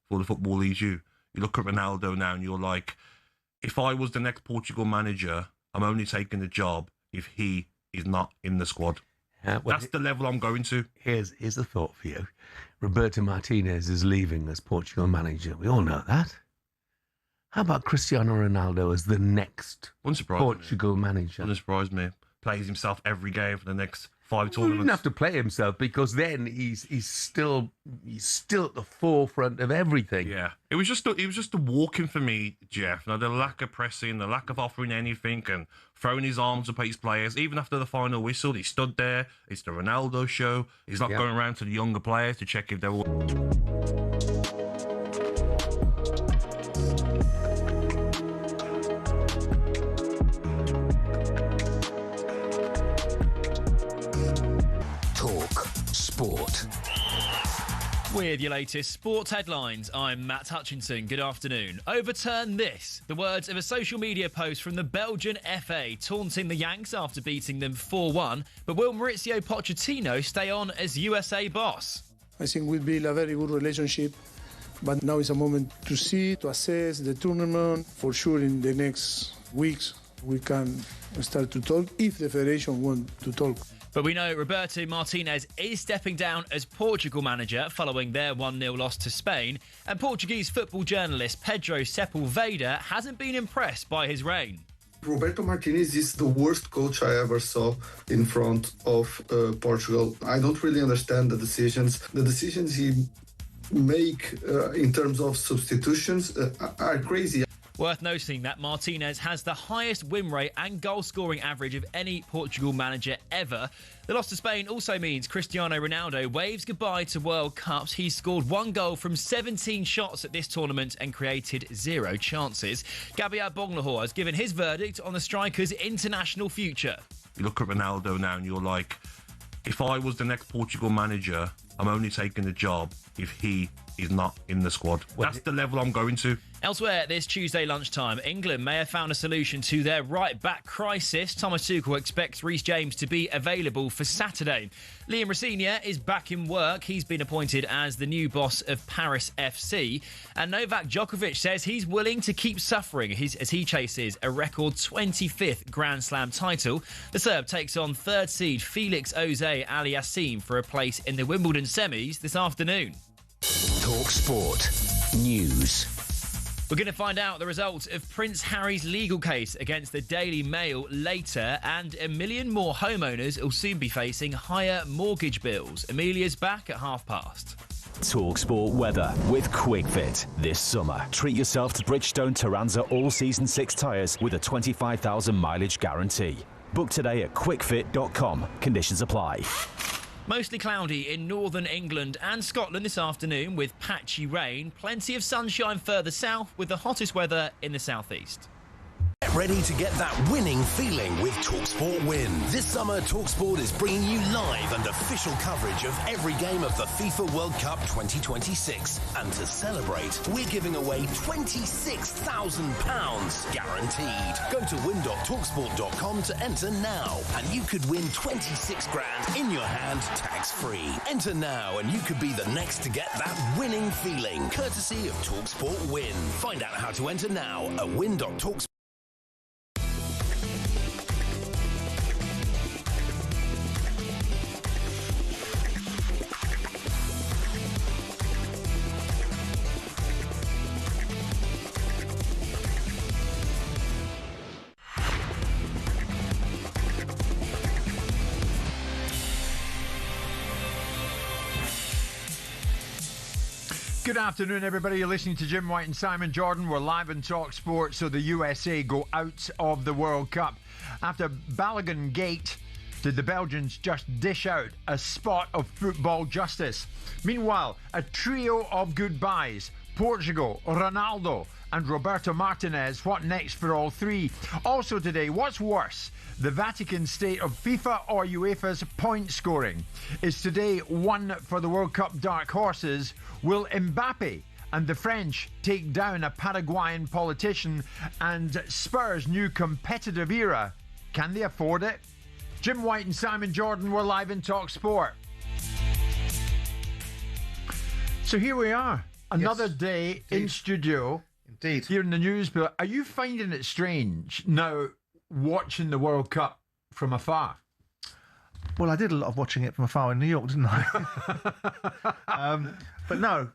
before the football leaves you. You look at Ronaldo now and you're like, if I was the next Portugal manager, I'm only taking the job if he is not in the squad. That's the level I'm going to. Here's a thought for you. Roberto Martinez is leaving as Portugal manager. We all know that. How about Cristiano Ronaldo as the next Portugal manager? Wouldn't surprise me. Plays himself every game for the next 5 tournaments. He doesn't have to play himself because then he's still at the forefront of everything. Yeah, it was just the walking for me, Jeff. The lack of pressing, the lack of offering anything, and throwing his arms up at his players. Even after the final whistle, he stood there. It's the Ronaldo show. He's not going around to the younger players to check if they're all. Sport. With your latest sports headlines, I'm Matt Hutchinson. Good afternoon. Overturn this. The words of a social media post from the Belgian FA taunting the Yanks after beating them 4-1. But will Mauricio Pochettino stay on as USA boss? I think we build a very good relationship. But now is a moment to see, to assess the tournament. For sure, in the next weeks, we can start to talk if the federation wants to talk. But we know Roberto Martinez is stepping down as Portugal manager following their 1-0 loss to Spain. And Portuguese football journalist Pedro Sepulveda hasn't been impressed by his reign. Roberto Martinez is the worst coach I ever saw in front of Portugal. I don't really understand the decisions. The decisions he make in terms of substitutions are crazy. Worth noting that Martinez has the highest win rate and goal-scoring average of any Portugal manager ever. The loss to Spain also means Cristiano Ronaldo waves goodbye to World Cups. He scored 1 goal from 17 shots at this tournament and created 0 chances. Gabriel Bonglahor has given his verdict on the striker's international future. You look at Ronaldo now and you're like, if I was the next Portugal manager, I'm only taking the job if he is not in the squad. That's the level I'm going to. Elsewhere this Tuesday lunchtime, England may have found a solution to their right-back crisis. Thomas Tuchel expects Reece James to be available for Saturday. Liam Rosenior is back in work. He's been appointed as the new boss of Paris FC. And Novak Djokovic says he's willing to keep suffering as he chases a record 25th Grand Slam title. The Serb takes on third seed Felix Auger-Aliassime for a place in the Wimbledon semis this afternoon. talkSPORT News. We're going to find out the result of Prince Harry's legal case against the Daily Mail later, and 1 million more homeowners will soon be facing higher mortgage bills. Amelia's back at past. talkSPORT weather with QuickFit. This summer, treat yourself to Bridgestone Turanza All-Season 6 tyres with a 25,000 mileage guarantee. Book today at quickfit.com. Conditions apply. Mostly cloudy in northern England and Scotland this afternoon with patchy rain. Plenty of sunshine further south with the hottest weather in the southeast. Get ready to get that winning feeling with talkSPORT Win. This summer, talkSPORT is bringing you live and official coverage of every game of the FIFA World Cup 2026. And to celebrate, we're giving away £26,000 guaranteed. Go to win.talksport.com to enter now, and you could win 26 grand in your hand, tax-free. Enter now, and you could be the next to get that winning feeling, courtesy of talkSPORT Win. Find out how to enter now at win.talksport. Good afternoon, everybody. You're listening to Jim White and Simon Jordan. We're live on talkSPORT, so the USA go out of the World Cup. After Balogun Gate, did the Belgians just dish out a spot of football justice? Meanwhile, a trio of goodbyes. Portugal, Ronaldo and Roberto Martinez. What next for all three? Also today, what's worse, the Vatican state of FIFA or UEFA's point scoring? Is today one for the World Cup dark horses? Will Mbappe and the French take down a Paraguayan politician? And Spurs' new competitive era, can they afford it? Jim White and Simon Jordan were live in talkSPORT. So here we are. Another day in studio. Indeed. Here in the news. Are you finding it strange now watching the World Cup from afar? Well, I did a lot of watching it from afar in New York, didn't I? But no.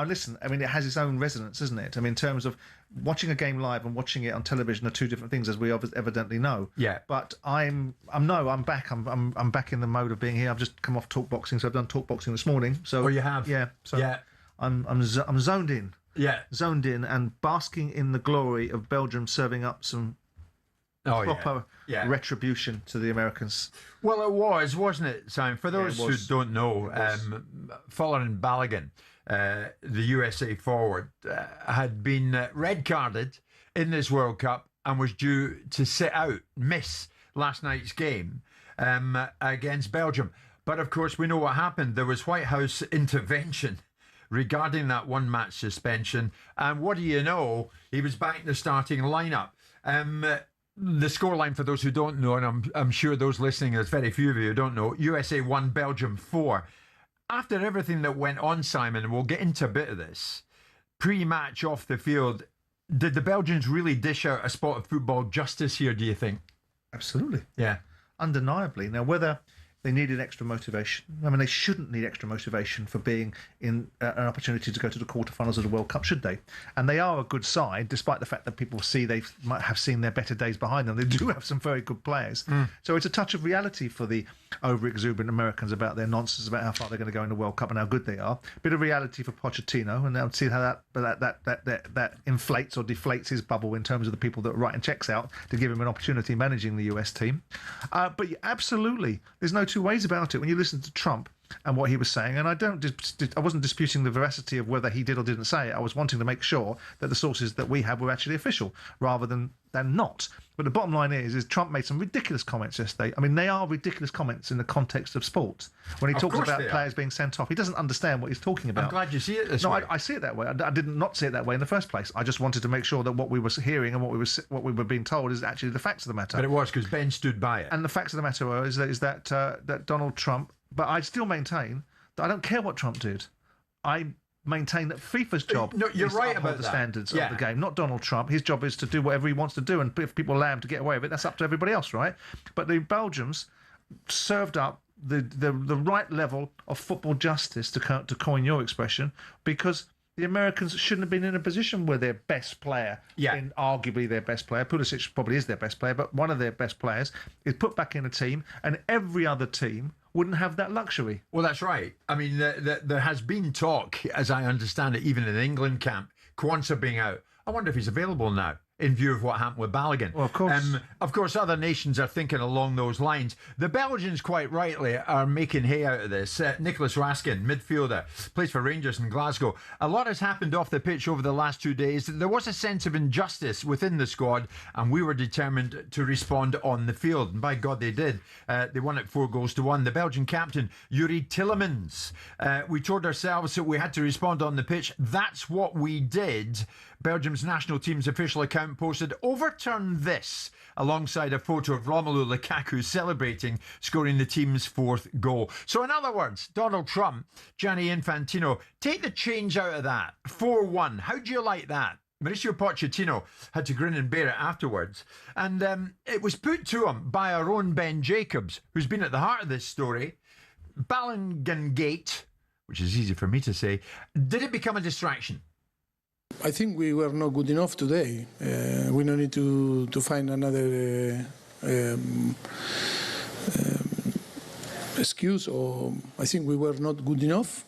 Listen, I mean, it has its own resonance, isn't it? I mean, in terms of watching a game live and watching it on television are two different things, as we evidently know. Yeah. But I'm back. I'm back in the mode of being here. I've just come off talk boxing, so I've done talk boxing this morning. So. Oh, you have? Yeah. So yeah. I'm zoned in. Yeah. Zoned in and basking in the glory of Belgium serving up some proper retribution to the Americans. Well, it was, wasn't it, Simon? For those who don't know, Folarin Balogun, the USA forward, had been red carded in this World Cup and was due to miss last night's game against Belgium. But of course, we know what happened. There was White House intervention regarding that one-match suspension. And what do you know? He was back in the starting lineup. The scoreline, for those who don't know, and I'm sure those listening, there's very few of you who don't know, USA 1, Belgium 4. After everything that went on, Simon, and we'll get into a bit of this, pre-match off the field, did the Belgians really dish out a spot of football justice here, do you think? Absolutely. Yeah. Undeniably. Now, whether they needed extra motivation. I mean, they shouldn't need extra motivation for being in an opportunity to go to the quarterfinals of the World Cup, should they? And they are a good side, despite the fact that people they might have seen their better days behind them. They do have some very good players. So it's a touch of reality for the over-exuberant Americans about their nonsense about how far they're going to go in the World Cup and how good they are. Bit of reality for Pochettino, and I'll see how that inflates or deflates his bubble in terms of the people that are writing checks out to give him an opportunity managing the US team. But absolutely, there's no two ways about it. When you listen to Trump and what he was saying, and I wasn't disputing the veracity of whether he did or didn't say it. I was wanting to make sure that the sources that we had were actually official rather than not. But the bottom line is Trump made some ridiculous comments yesterday. I mean, they are ridiculous comments in the context of sports. When he talks about players being sent off, he doesn't understand what he's talking about. I'm glad you see it this way. No, I see it that way. I did not see it that way in the first place. I just wanted to make sure that what we were hearing and what we were being told is actually the facts of the matter. But it was because Ben stood by it. And the facts of the matter is that Donald Trump. But I still maintain that I don't care what Trump did. I maintain that FIFA's job is right to about the that. standards of the game, not Donald Trump. His job is to do whatever he wants to do, and if people allow him to get away with it, that's up to everybody else, right? But the Belgians served up the right level of football justice, to coin your expression, because the Americans shouldn't have been in a position where their best player, arguably their best player, Pulisic probably is their best player, but one of their best players is put back in a team, and every other team wouldn't have that luxury. Well, that's right. I mean, there has been talk, as I understand it, even in the England camp, Kwanzaa being out. I wonder if he's available now, in view of what happened with Balogun. Well, of course. Of course, other nations are thinking along those lines. The Belgians, quite rightly, are making hay out of this. Nicholas Raskin, midfielder, plays for Rangers in Glasgow. A lot has happened off the pitch over the last 2 days. There was a sense of injustice within the squad, and we were determined to respond on the field. And by God, they did. They won it 4-1. The Belgian captain, Yuri Tillemans. We told ourselves that we had to respond on the pitch. That's what we did. Belgium's national team's official account posted, "Overturn this," alongside a photo of Romelu Lukaku celebrating scoring the team's 4th goal. So in other words, Donald Trump, Gianni Infantino, take the change out of that. 4-1. How do you like that? Mauricio Pochettino had to grin and bear it afterwards. And it was put to him by our own Ben Jacobs, who's been at the heart of this story. Balogun Gate, which is easy for me to say, did it become a distraction? I think we were not good enough today. We don't need to find another excuse. Or I think we were not good enough.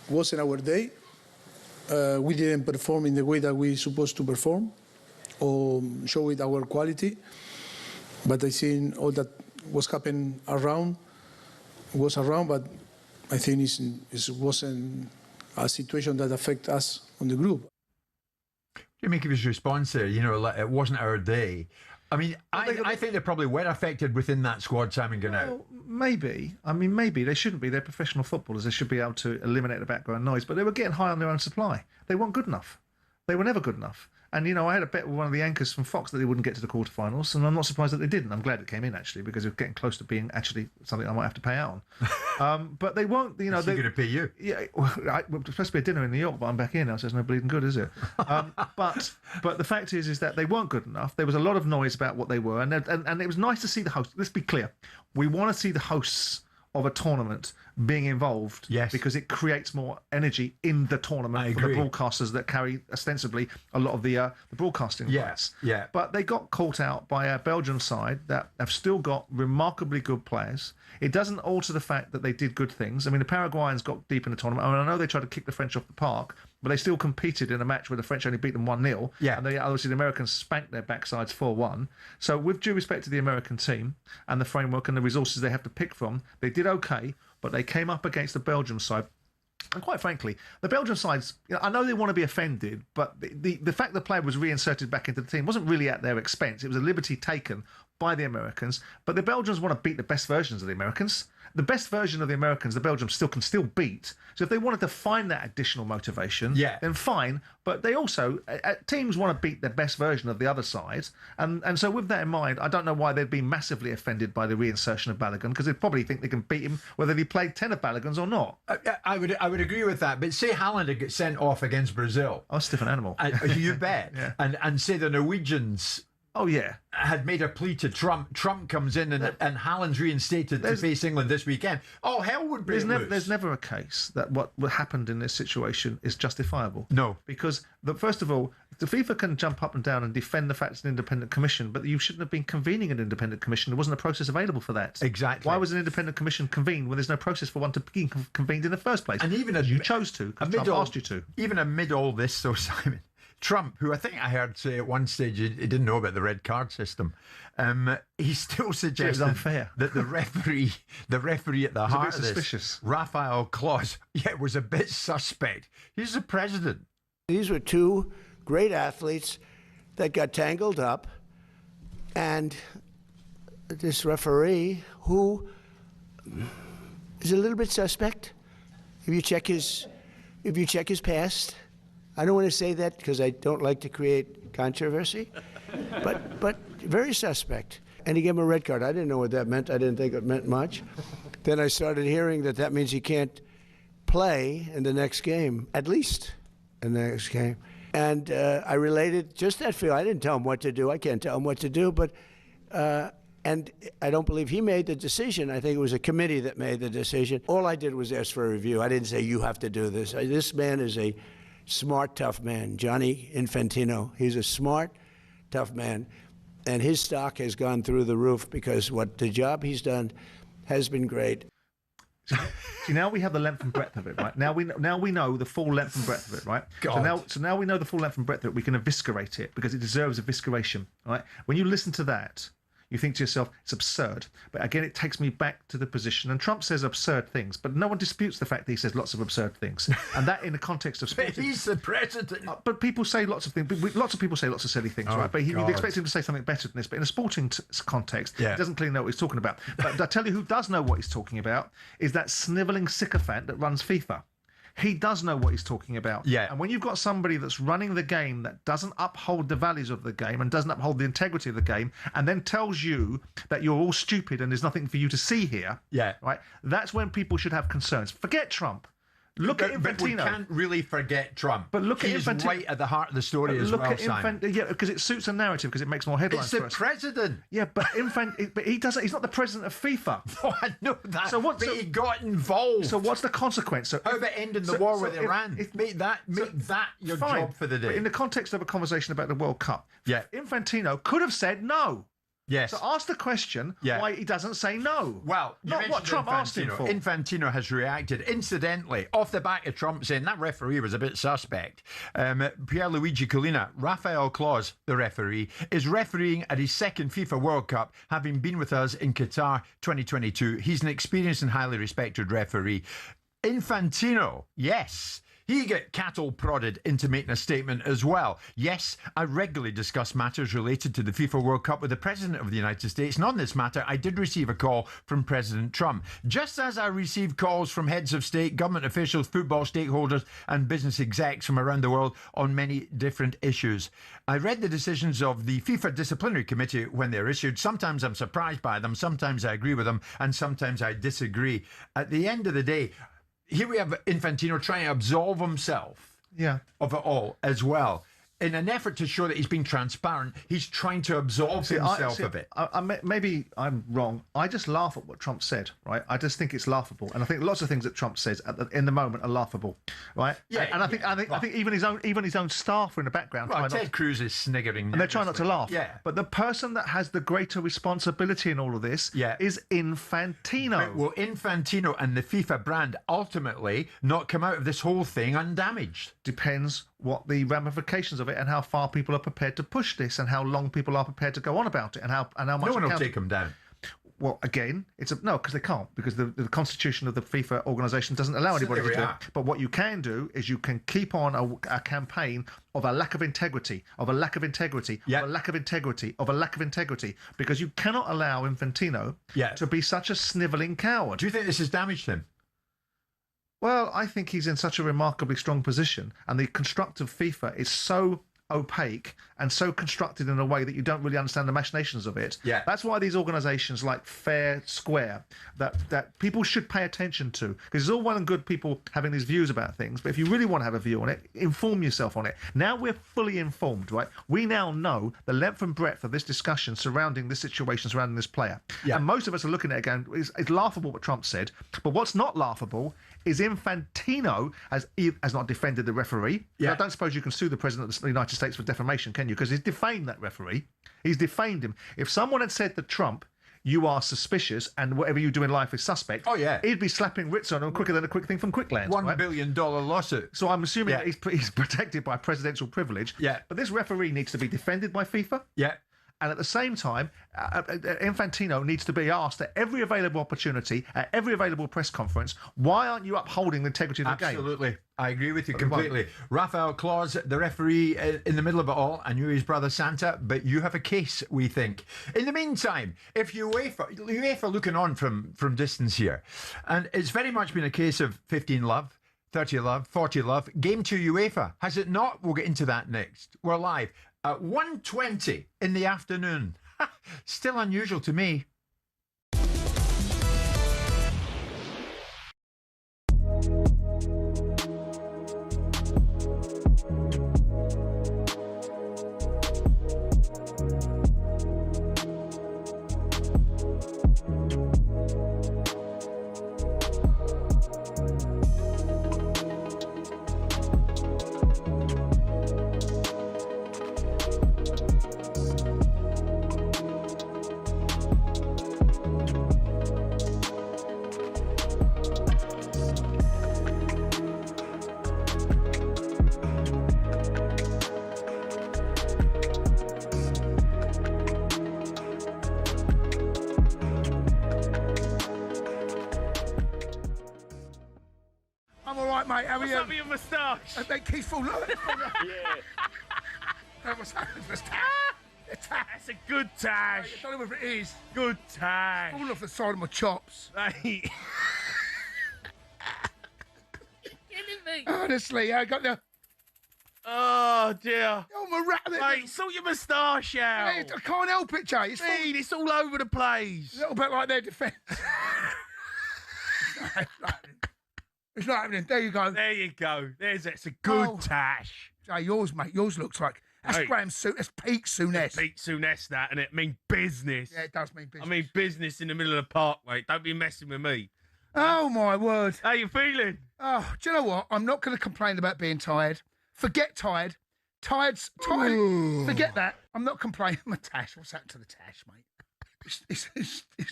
Wasn't our day. We didn't perform in the way that we supposed to perform, or show it our quality. But I think all that was happening was around. But I think it wasn't a situation that affect us on the group. You make his response there, it wasn't our day. I mean, I think they probably were affected within that squad, Simon Gannett. Well, maybe. I mean, maybe. They shouldn't be. They're professional footballers. They should be able to eliminate the background noise. But they were getting high on their own supply. They weren't good enough. They were never good enough. And, you know, I had a bet with one of the anchors from Fox that they wouldn't get to the quarterfinals, and I'm not surprised that they didn't. I'm glad it came in, actually, because it was getting close to being actually something I might have to pay out on. But they won't, you know... They're going to pay you. Yeah, well, it's supposed to be a dinner in New York, but I'm back here now, so it's no bleeding good, is it? But the fact is that they weren't good enough. There was a lot of noise about what they were, and it was nice to see the hosts. Let's be clear. We want to see the hosts of a tournament being involved, because it creates more energy in the tournament for the broadcasters that carry ostensibly a lot of the broadcasting rights. Yeah. But they got caught out by a Belgian side that have still got remarkably good players. It doesn't alter the fact that they did good things. I mean, the Paraguayans got deep in the tournament. I mean, I know they tried to kick the French off the park, but they still competed in a match where the French only beat them 1-0. Yeah. And obviously the Americans spanked their backsides 4-1. So with due respect to the American team and the framework and the resources they have to pick from, they did okay, but they came up against the Belgian side. And quite frankly, the Belgian sides, you know, I know they want to be offended, but the fact the player was reinserted back into the team wasn't really at their expense. It was a liberty taken by the Americans. But the Belgians want to beat the best versions of the Americans. The best version of the Americans, the Belgians can still beat. So if they wanted to find that additional motivation, then fine. But they also, teams want to beat the best version of the other side. And so with that in mind, I don't know why they'd be massively offended by the reinsertion of Balogun, because they probably think they can beat him whether he played 10 of Balogans or not. I would agree with that. But say Haaland had got sent off against Brazil. Oh, it's a different animal. You bet. Yeah. And say the Norwegians... Oh, yeah. Had made a plea to Trump. Trump comes in and Haaland's reinstated to face England this weekend. Oh, hell would break loose. There's never a case that what happened in this situation is justifiable. No. Because, first of all, the FIFA can jump up and down and defend the fact it's an independent commission, but you shouldn't have been convening an independent commission. There wasn't a process available for that. Exactly. Why was an independent commission convened when there's no process for one to be convened in the first place? And even you chose to, because Trump asked you to. Even amid all this, though, Simon, Trump, who I think I heard say at one stage he didn't know about the red card system, he still suggested unfair. That the referee at the heart of this, Rafael Claus, was a bit suspect. He's the president. These were two great athletes that got tangled up, and this referee, who is a little bit suspect, if you check his past. I don't want to say that because I don't like to create controversy, but very suspect. And he gave him a red card. I didn't know what that meant. I didn't think it meant much. Then I started hearing that means he can't play in the next game, at least in the next game. And I related just that feel. I didn't tell him what to do. I can't tell him what to do, but and I don't believe he made the decision. I think it was a committee that made the decision. All I did was ask for a review. I didn't say you have to do this. This man is a smart, tough man, Gianni Infantino. He's a smart, tough man, and his stock has gone through the roof because the job he's done has been great. See, now we have the length and breadth of it, right? Now we know the full length and breadth of it, right? So now we know the full length and breadth of it. We can eviscerate it because it deserves evisceration, right? When you listen to that, you think to yourself, it's absurd. But again, it takes me back to the position. And Trump says absurd things, but no one disputes the fact that he says lots of absurd things. And that in the context of sport. He's the president. But people say lots of things. Lots of people say lots of silly things, right? But you'd expect him to say something better than this. But in a sporting context, he doesn't clearly know what he's talking about. But I tell you who does know what he's talking about is that snivelling sycophant that runs FIFA. He does know what he's talking about. Yeah. And when you've got somebody that's running the game that doesn't uphold the values of the game and doesn't uphold the integrity of the game and then tells you that you're all stupid and there's nothing for you to see here, right? That's when people should have concerns. Forget Trump. Look at Infantino. But we can't really forget Trump. But look at Infantino. He's right at the heart of the story as well, Simon. Yeah, because it suits a narrative, because it makes more headlines. It's the president. Yeah, but but he doesn't. He's not the president of FIFA. Oh, I know that. But he got involved. So what's the consequence? So how about ending the war with Iran? Make that your job for the day. But in the context of a conversation about the World Cup, Infantino could have said no. Yes. So ask the question why he doesn't say no. Well, not what Trump asked him for. Infantino has reacted. Incidentally, off the back of Trump saying that referee was a bit suspect, Pierluigi Collina, Rafael Claus, the referee, is refereeing at his second FIFA World Cup, having been with us in Qatar 2022. He's an experienced and highly respected referee. Infantino, yes. he get cattle prodded into making a statement as well. Yes, I regularly discuss matters related to the FIFA World Cup with the President of the United States, and on this matter, I did receive a call from President Trump. Just as I received calls from heads of state, government officials, football stakeholders, and business execs from around the world on many different issues. I read the decisions of the FIFA Disciplinary Committee when they're issued. Sometimes I'm surprised by them, sometimes I agree with them, and sometimes I disagree. At the end of the day, here we have Infantino trying to absolve himself of it all as well. In an effort to show that he's being transparent, he's trying to absolve himself of it. Maybe I'm wrong. I just laugh at what Trump said, right? I just think it's laughable, and I think lots of things that Trump says in the moment are laughable, right? Yeah, and I think even his own staff are in the background. Well, Ted Cruz is sniggering, and they're trying not to laugh. Yeah, but the person that has the greater responsibility in all of this is Infantino. Will Infantino and the FIFA brand ultimately not come out of this whole thing undamaged? Depends what the ramifications of it and how far people are prepared to push this and how long people are prepared to go on about it and how much. No one will take them down. Well, again, no, because they can't, because the constitution of the FIFA organisation doesn't allow anybody to do it. But what you can do is you can keep on a campaign of a lack of integrity, of a lack of integrity, of a lack of integrity, of a lack of integrity, because you cannot allow Infantino to be such a snivelling coward. Do you think this has damaged him? Well, I think he's in such a remarkably strong position, and the construct of FIFA is so opaque and so constructed in a way that you don't really understand the machinations of it. Yeah. That's why these organisations like Fair Square, that people should pay attention to, because it's all well and good people having these views about things, but if you really want to have a view on it, inform yourself on it. Now we're fully informed, right? We now know the length and breadth of this discussion surrounding this situation, surrounding this player. Yeah. And most of us are looking at it going, it's laughable what Trump said, but what's not laughable is Infantino has not defended the referee. I don't suppose you can sue the President of the United States for defamation, can you? Because he's defamed that referee. He's defamed him. If someone had said to Trump, you are suspicious and whatever you do in life is suspect, he'd be slapping writs on him quicker than a quick thing from Quickland. $1 billion lawsuit. So I'm assuming that he's protected by presidential privilege. Yeah. But this referee needs to be defended by FIFA. Yeah. And at the same time, Infantino needs to be asked at every available opportunity, at every available press conference, why aren't you upholding the integrity of the game? Absolutely. I agree with you completely. Rafael Claus, the referee in the middle of it all, and you his brother Santa, but you have a case, we think. In the meantime, if UEFA looking on from distance here, and it's very much been a case of 15 love, 30 love, 40 love, game to UEFA. Has it not? We'll get into that next. We're live at 1:20 in the afternoon. Still unusual to me. Mate, how are you? What's up with your moustache? That keeps falling off. Yeah. What's happening? That's a good tash. I don't know whether it is. Good tash. Falling off the side of my chops. Mate. You're kidding me. Honestly, I got the... Oh, dear. Oh, my rat. Mate, sort your moustache out. Mate, I can't help it, Jay. It's all over the place. A little bit like their defence. It's not happening. There you go. There you go. It's a good tash. Jay, yours, mate. Yours looks like... That's Graham Souness. That's Pete Souness. Pete Souness, that, and it mean business. Yeah, it does mean business. I mean business in the middle of the park, mate. Don't be messing with me. Oh, my word. How you feeling? Oh, do you know what? I'm not going to complain about being tired. Forget tired. Tired. Forget that. I'm not complaining. My tash. What's happened to the tash, mate? It's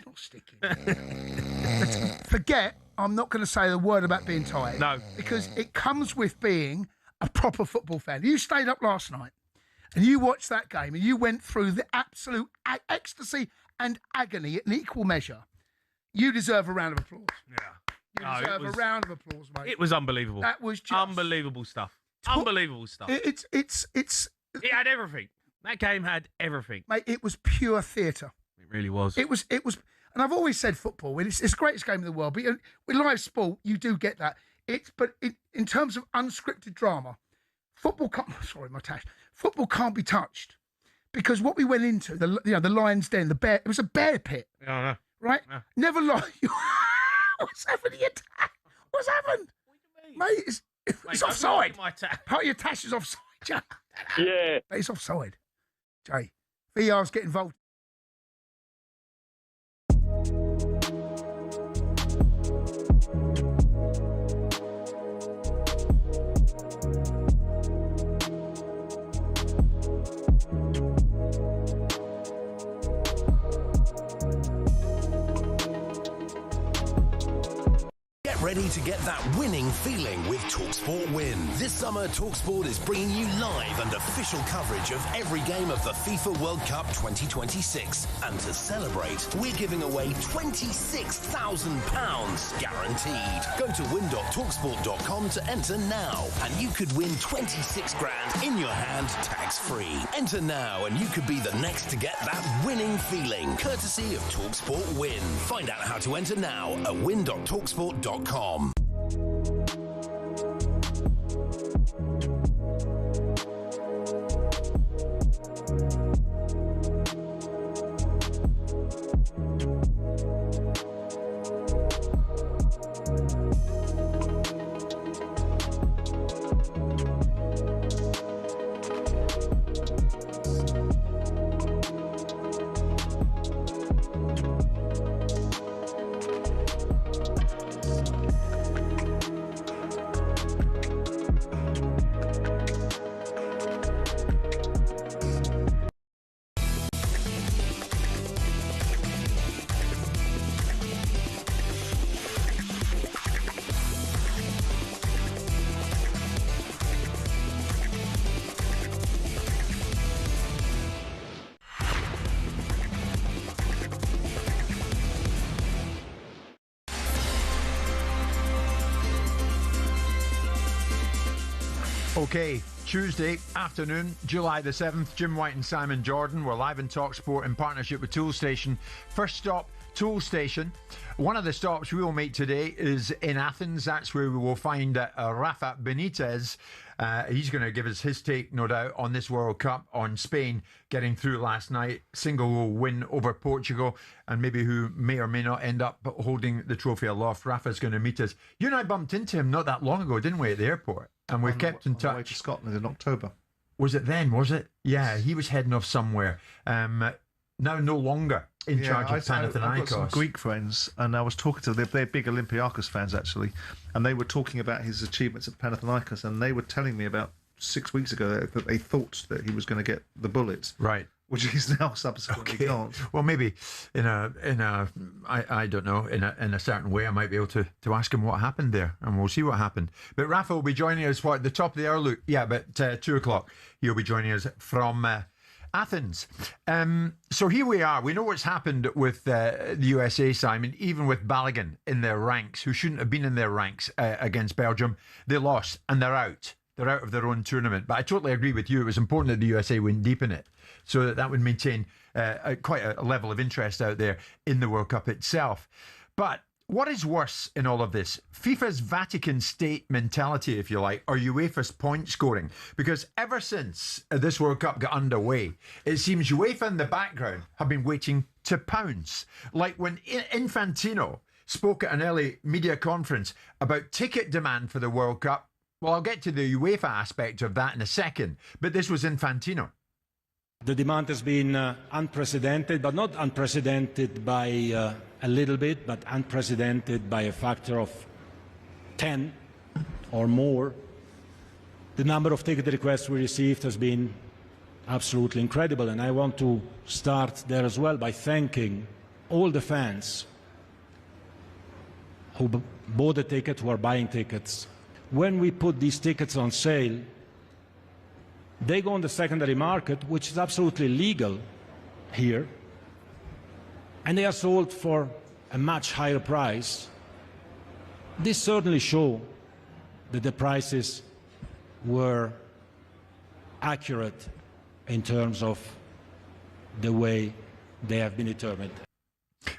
not sticking. Forget, I'm not going to say the word about being tired. No. Because it comes with being a proper football fan. You stayed up last night and you watched that game and you went through the absolute ecstasy and agony in equal measure. You deserve a round of applause. Yeah. You deserve a round of applause, mate. It was unbelievable. That was just unbelievable stuff. Unbelievable stuff. It had everything. That game had everything. Mate, it was pure theatre. It really was. It was, and I've always said football, it's the greatest game in the world, but with live sport, you do get that. But in terms of unscripted drama, football can't be touched. Because what we went into, the lion's den, the bear, it was a bear pit. Yeah, I know. Right? Yeah. Never lie. What's happening? What's happened? Mate, it's offside. Part of your tash is offside, Jay. Yeah. It's offside. Jay, VR's getting involved. Ready to get that winning feeling with talkSPORT Win. This summer, talkSPORT is bringing you live and official coverage of every game of the FIFA World Cup 2026. And to celebrate, we're giving away £26,000 guaranteed. Go to win.talksport.com to enter now, and you could win 26 grand in your hand, tax-free. Enter now, and you could be the next to get that winning feeling, courtesy of talkSPORT Win. Find out how to enter now at win.talksport.com. Okay, Tuesday afternoon, July the 7th, Jim White and Simon Jordan. We're live in talkSPORT in partnership with Toolstation. First stop, Toolstation. One of the stops we will make today is in Athens. That's where we will find Rafa Benitez. He's going to give us his take, no doubt, on this World Cup, on Spain getting through last night, single win over Portugal, and maybe who may or may not end up holding the trophy aloft. Rafa's going to meet us. You and I bumped into him not that long ago, didn't we, at the airport? And we've kept in touch. On the way to Scotland in October. Was it then, was it? Yeah, he was heading off somewhere. Now no longer in charge of Panathinaikos. I've got some Greek friends, and I was talking to them. They're big Olympiakos fans, actually, and they were talking about his achievements at Panathinaikos, and they were telling me about 6 weeks ago that they thought that he was going to get the bullets. Right. Which he's now subsequently got. Well, maybe I don't know, in a certain way, I might be able to ask him what happened there, and we'll see what happened. But Rafa will be joining us for the top of the hour, Luke. Yeah, but 2 o'clock, he'll be joining us from Athens. So here we are. We know what's happened with the USA, Simon, even with Balogun in their ranks, who shouldn't have been in their ranks against Belgium. They lost, and they're out. They're out of their own tournament. But I totally agree with you. It was important that the USA went deep in it, so that would maintain quite a level of interest out there in the World Cup itself. But what is worse in all of this? FIFA's Vatican State mentality, if you like, or UEFA's point scoring? Because ever since this World Cup got underway, it seems UEFA in the background have been waiting to pounce. Like when Infantino spoke at an early media conference about ticket demand for the World Cup. Well, I'll get to the UEFA aspect of that in a second, but this was Infantino. The demand has been unprecedented, but not unprecedented by a little bit, but unprecedented by a factor of 10 or more. The number of ticket requests we received has been absolutely incredible, and I want to start there as well by thanking all the fans who bought a ticket, who are buying tickets. When we put these tickets on sale, they go on the secondary market, which is absolutely legal here, and they are sold for a much higher price this certainly shows that the prices were accurate in terms of the way they have been determined.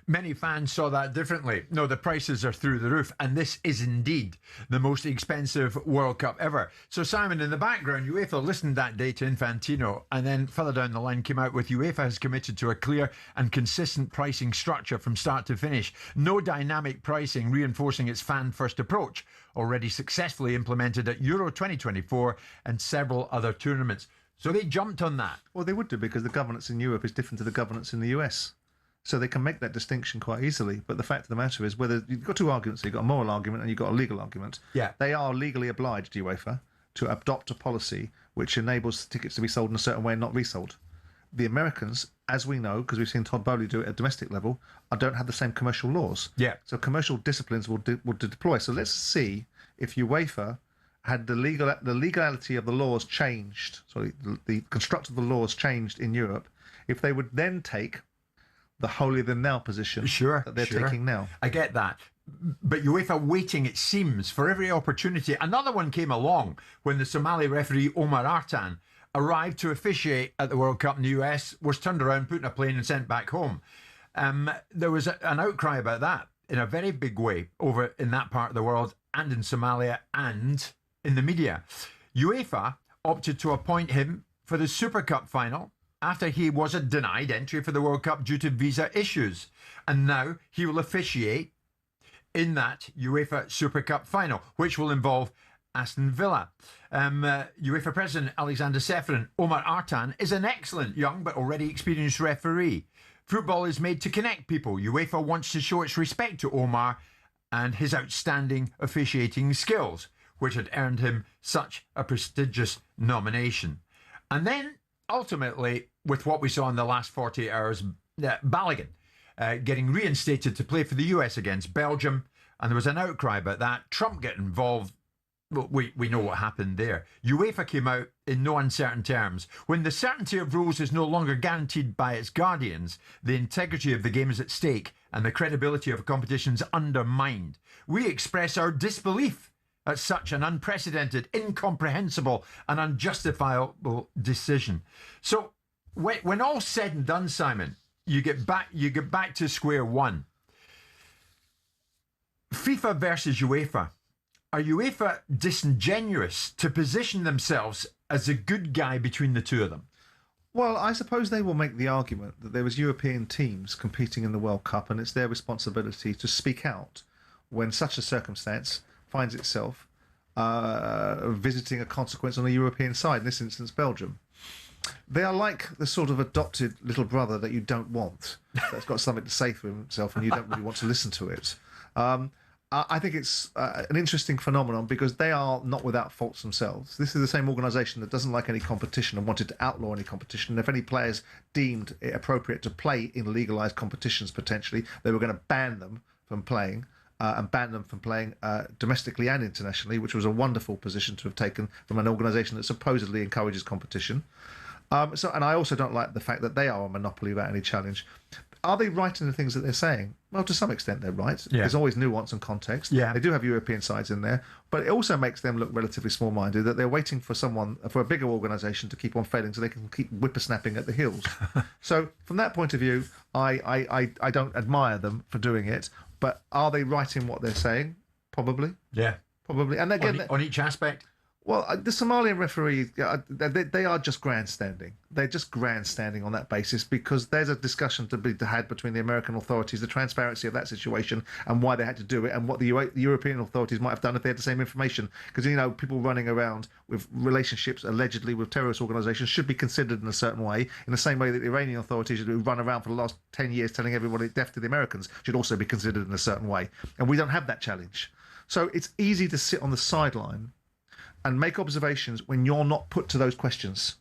Many fans saw that differently. No, the prices are through the roof, and this is indeed the most expensive World Cup ever. So, Simon, in the background, UEFA listened that day to Infantino, and then further down the line came out with UEFA has committed to a clear and consistent pricing structure from start to finish. No dynamic pricing, reinforcing its fan-first approach, already successfully implemented at Euro 2024 and several other tournaments. So they jumped on that. Well, they would do, because the governance in Europe is different to the governance in the US. So they can make that distinction quite easily. But the fact of the matter is, whether you've got two arguments, you've got a moral argument and you've got a legal argument. Yeah. They are legally obliged, UEFA, to adopt a policy which enables tickets to be sold in a certain way and not resold. The Americans, as we know, because we've seen Todd Bowley do it at domestic level, don't have the same commercial laws. Yeah. So commercial disciplines will deploy. So let's see if UEFA had the legality of the laws changed, the construct of the laws changed in Europe, if they would then take the holier-than-thou position that they're taking now. I get that. But UEFA waiting, it seems, for every opportunity. Another one came along when the Somali referee Omar Artan arrived to officiate at the World Cup in the US, was turned around, put in a plane and sent back home. There was an outcry about that in a very big way over in that part of the world and in Somalia and in the media. UEFA opted to appoint him for the Super Cup final after he was denied entry for the World Cup due to visa issues. And now he will officiate in that UEFA Super Cup final, which will involve Aston Villa. UEFA President Alexander Ceferin, Omar Artan is an excellent young but already experienced referee. Football is made to connect people. UEFA wants to show its respect to Omar and his outstanding officiating skills, which had earned him such a prestigious nomination. And then, ultimately, with what we saw in the last 48 hours, Balogun getting reinstated to play for the US against Belgium, and there was an outcry about that. Trump getting involved. Well, we know what happened there. UEFA came out in no uncertain terms. When the certainty of rules is no longer guaranteed by its guardians, the integrity of the game is at stake and the credibility of competitions undermined. We express our disbelief at such an unprecedented, incomprehensible and unjustifiable decision. So when all's said and done, Simon, you get back to square one. FIFA versus UEFA. Are UEFA disingenuous to position themselves as a good guy between the two of them? Well, I suppose they will make the argument that there was European teams competing in the World Cup, and it's their responsibility to speak out when such a circumstance finds itself visiting a consequence on the European side, in this instance Belgium. They are like the sort of adopted little brother that you don't want, that's got something to say for himself and you don't really want to listen to it. I think it's an interesting phenomenon because they are not without faults themselves. This is the same organisation that doesn't like any competition and wanted to outlaw any competition. If any players deemed it appropriate to play in legalised competitions potentially, they were going to ban them from playing and ban them from playing domestically and internationally, which was a wonderful position to have taken from an organisation that supposedly encourages competition. And I also don't like the fact that they are a monopoly without any challenge. Are they right in the things that they're saying? Well, to some extent they're right. Yeah. There's always nuance and context. Yeah. They do have European sides in there, but it also makes them look relatively small-minded, that they're waiting for a bigger organisation to keep on failing so they can keep whippersnapping at the heels. So from that point of view, I don't admire them for doing it, but are they right in what they're saying? Probably. Yeah. Probably. And again, on each aspect? Well, the Somalian referees, they are just grandstanding. They're just grandstanding on that basis because there's a discussion to be had between the American authorities, the transparency of that situation and why they had to do it and what the European authorities might have done if they had the same information. Because, you know, people running around with relationships allegedly with terrorist organisations should be considered in a certain way, in the same way that the Iranian authorities who run around for the last 10 years telling everybody deaf to the Americans should also be considered in a certain way. And we don't have that challenge. So it's easy to sit on the sideline and make observations when you're not put to those questions,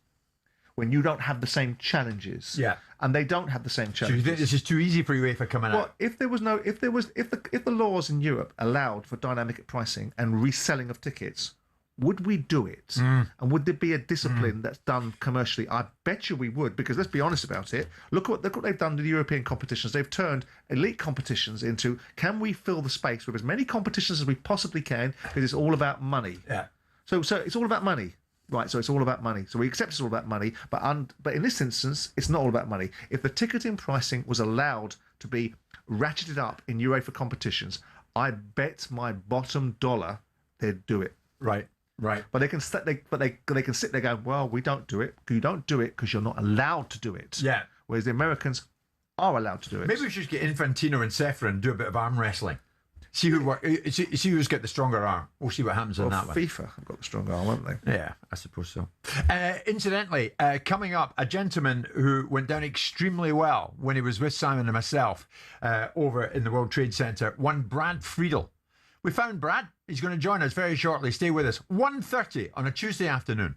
when you don't have the same challenges. Yeah. And they don't have the same challenges. So you think this is too easy for UEFA coming out? If the laws in Europe allowed for dynamic pricing and reselling of tickets, would we do it? And would there be a discipline that's done commercially? I bet you we would, because let's be honest about it. Look what they've done with the European competitions. They've turned elite competitions into, can we fill the space with as many competitions as we possibly can, because it's all about money. Yeah. So it's all about money. Right, so it's all about money. So we accept it's all about money, but in this instance, it's not all about money. If the ticketing pricing was allowed to be ratcheted up in UEFA competitions, I bet my bottom dollar they'd do it. Right. But they can they can sit there going, well, we don't do it. You don't do it because you're not allowed to do it. Yeah. Whereas the Americans are allowed to do it. Maybe we should get Infantino and Seferin and do a bit of arm wrestling. See who's got the stronger arm. We'll see what happens on that one. FIFA have got the stronger arm, haven't they? Yeah, I suppose so. Incidentally, coming up, a gentleman who went down extremely well when he was with Simon and myself over in the World Trade Center, one Brad Friedel. We found Brad. He's going to join us very shortly. Stay with us. 1:30 on a Tuesday afternoon.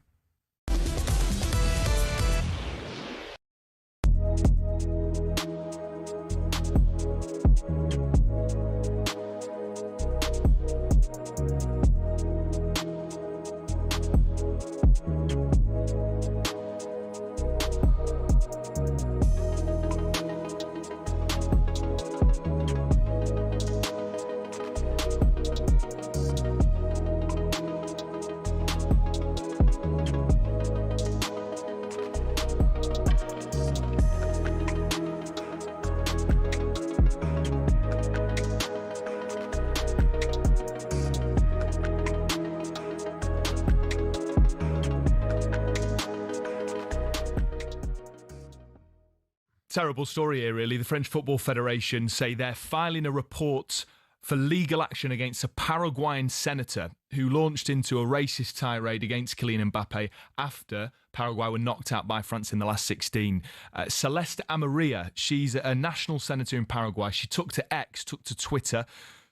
Terrible story here, really. The French Football Federation say they're filing a report for legal action against a Paraguayan senator who launched into a racist tirade against Kylian Mbappe after Paraguay were knocked out by France in the last 16. Celeste Amarilla, she's a national senator in Paraguay. She took to Twitter,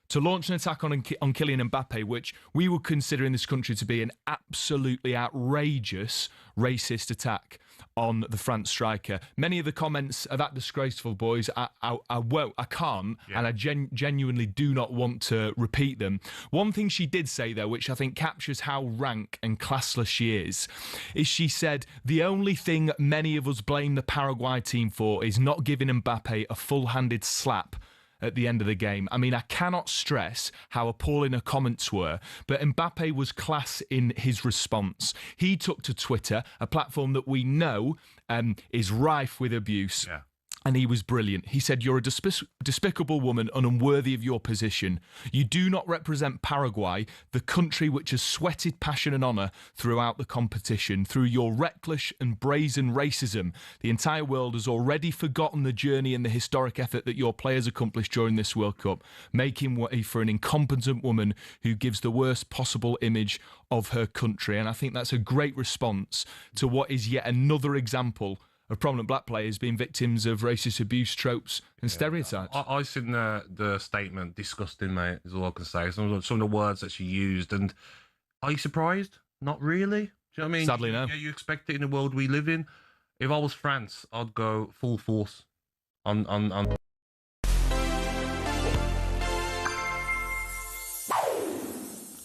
to launch an attack on Kylian Mbappe, which we would consider in this country to be an absolutely outrageous racist attack on the France striker. Many of the comments are that disgraceful, boys. I can't, and I genuinely do not want to repeat them. One thing she did say, though, which I think captures how rank and classless she is she said, the only thing many of us blame the Paraguay team for is not giving Mbappe a full-handed slap at the end of the game. I mean, I cannot stress how appalling her comments were, but Mbappe was class in his response. He took to Twitter, a platform that we know is rife with abuse. Yeah. And he was brilliant. He said, you're a despicable woman and unworthy of your position. You do not represent Paraguay, the country which has sweated passion and honour throughout the competition. Through your reckless and brazen racism, the entire world has already forgotten the journey and the historic effort that your players accomplished during this World Cup, making way for an incompetent woman who gives the worst possible image of her country. And I think that's a great response to what is yet another example of prominent black players being victims of racist abuse, tropes and stereotypes. I seen the statement, disgusting, mate, is all I can say. Some of the words that she used, and are you surprised? Not really. Do you know what I mean? Sadly, no. Yeah, you expect it in the world we live in. If I was France, I'd go full force on.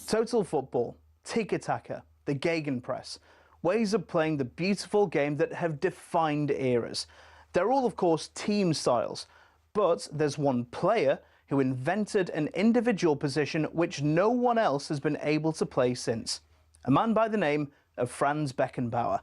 Total football, tiki-taka, the Gegenpress. Ways of playing the beautiful game that have defined eras. They're all, of course, team styles, but there's one player who invented an individual position which no one else has been able to play since. A man by the name of Franz Beckenbauer.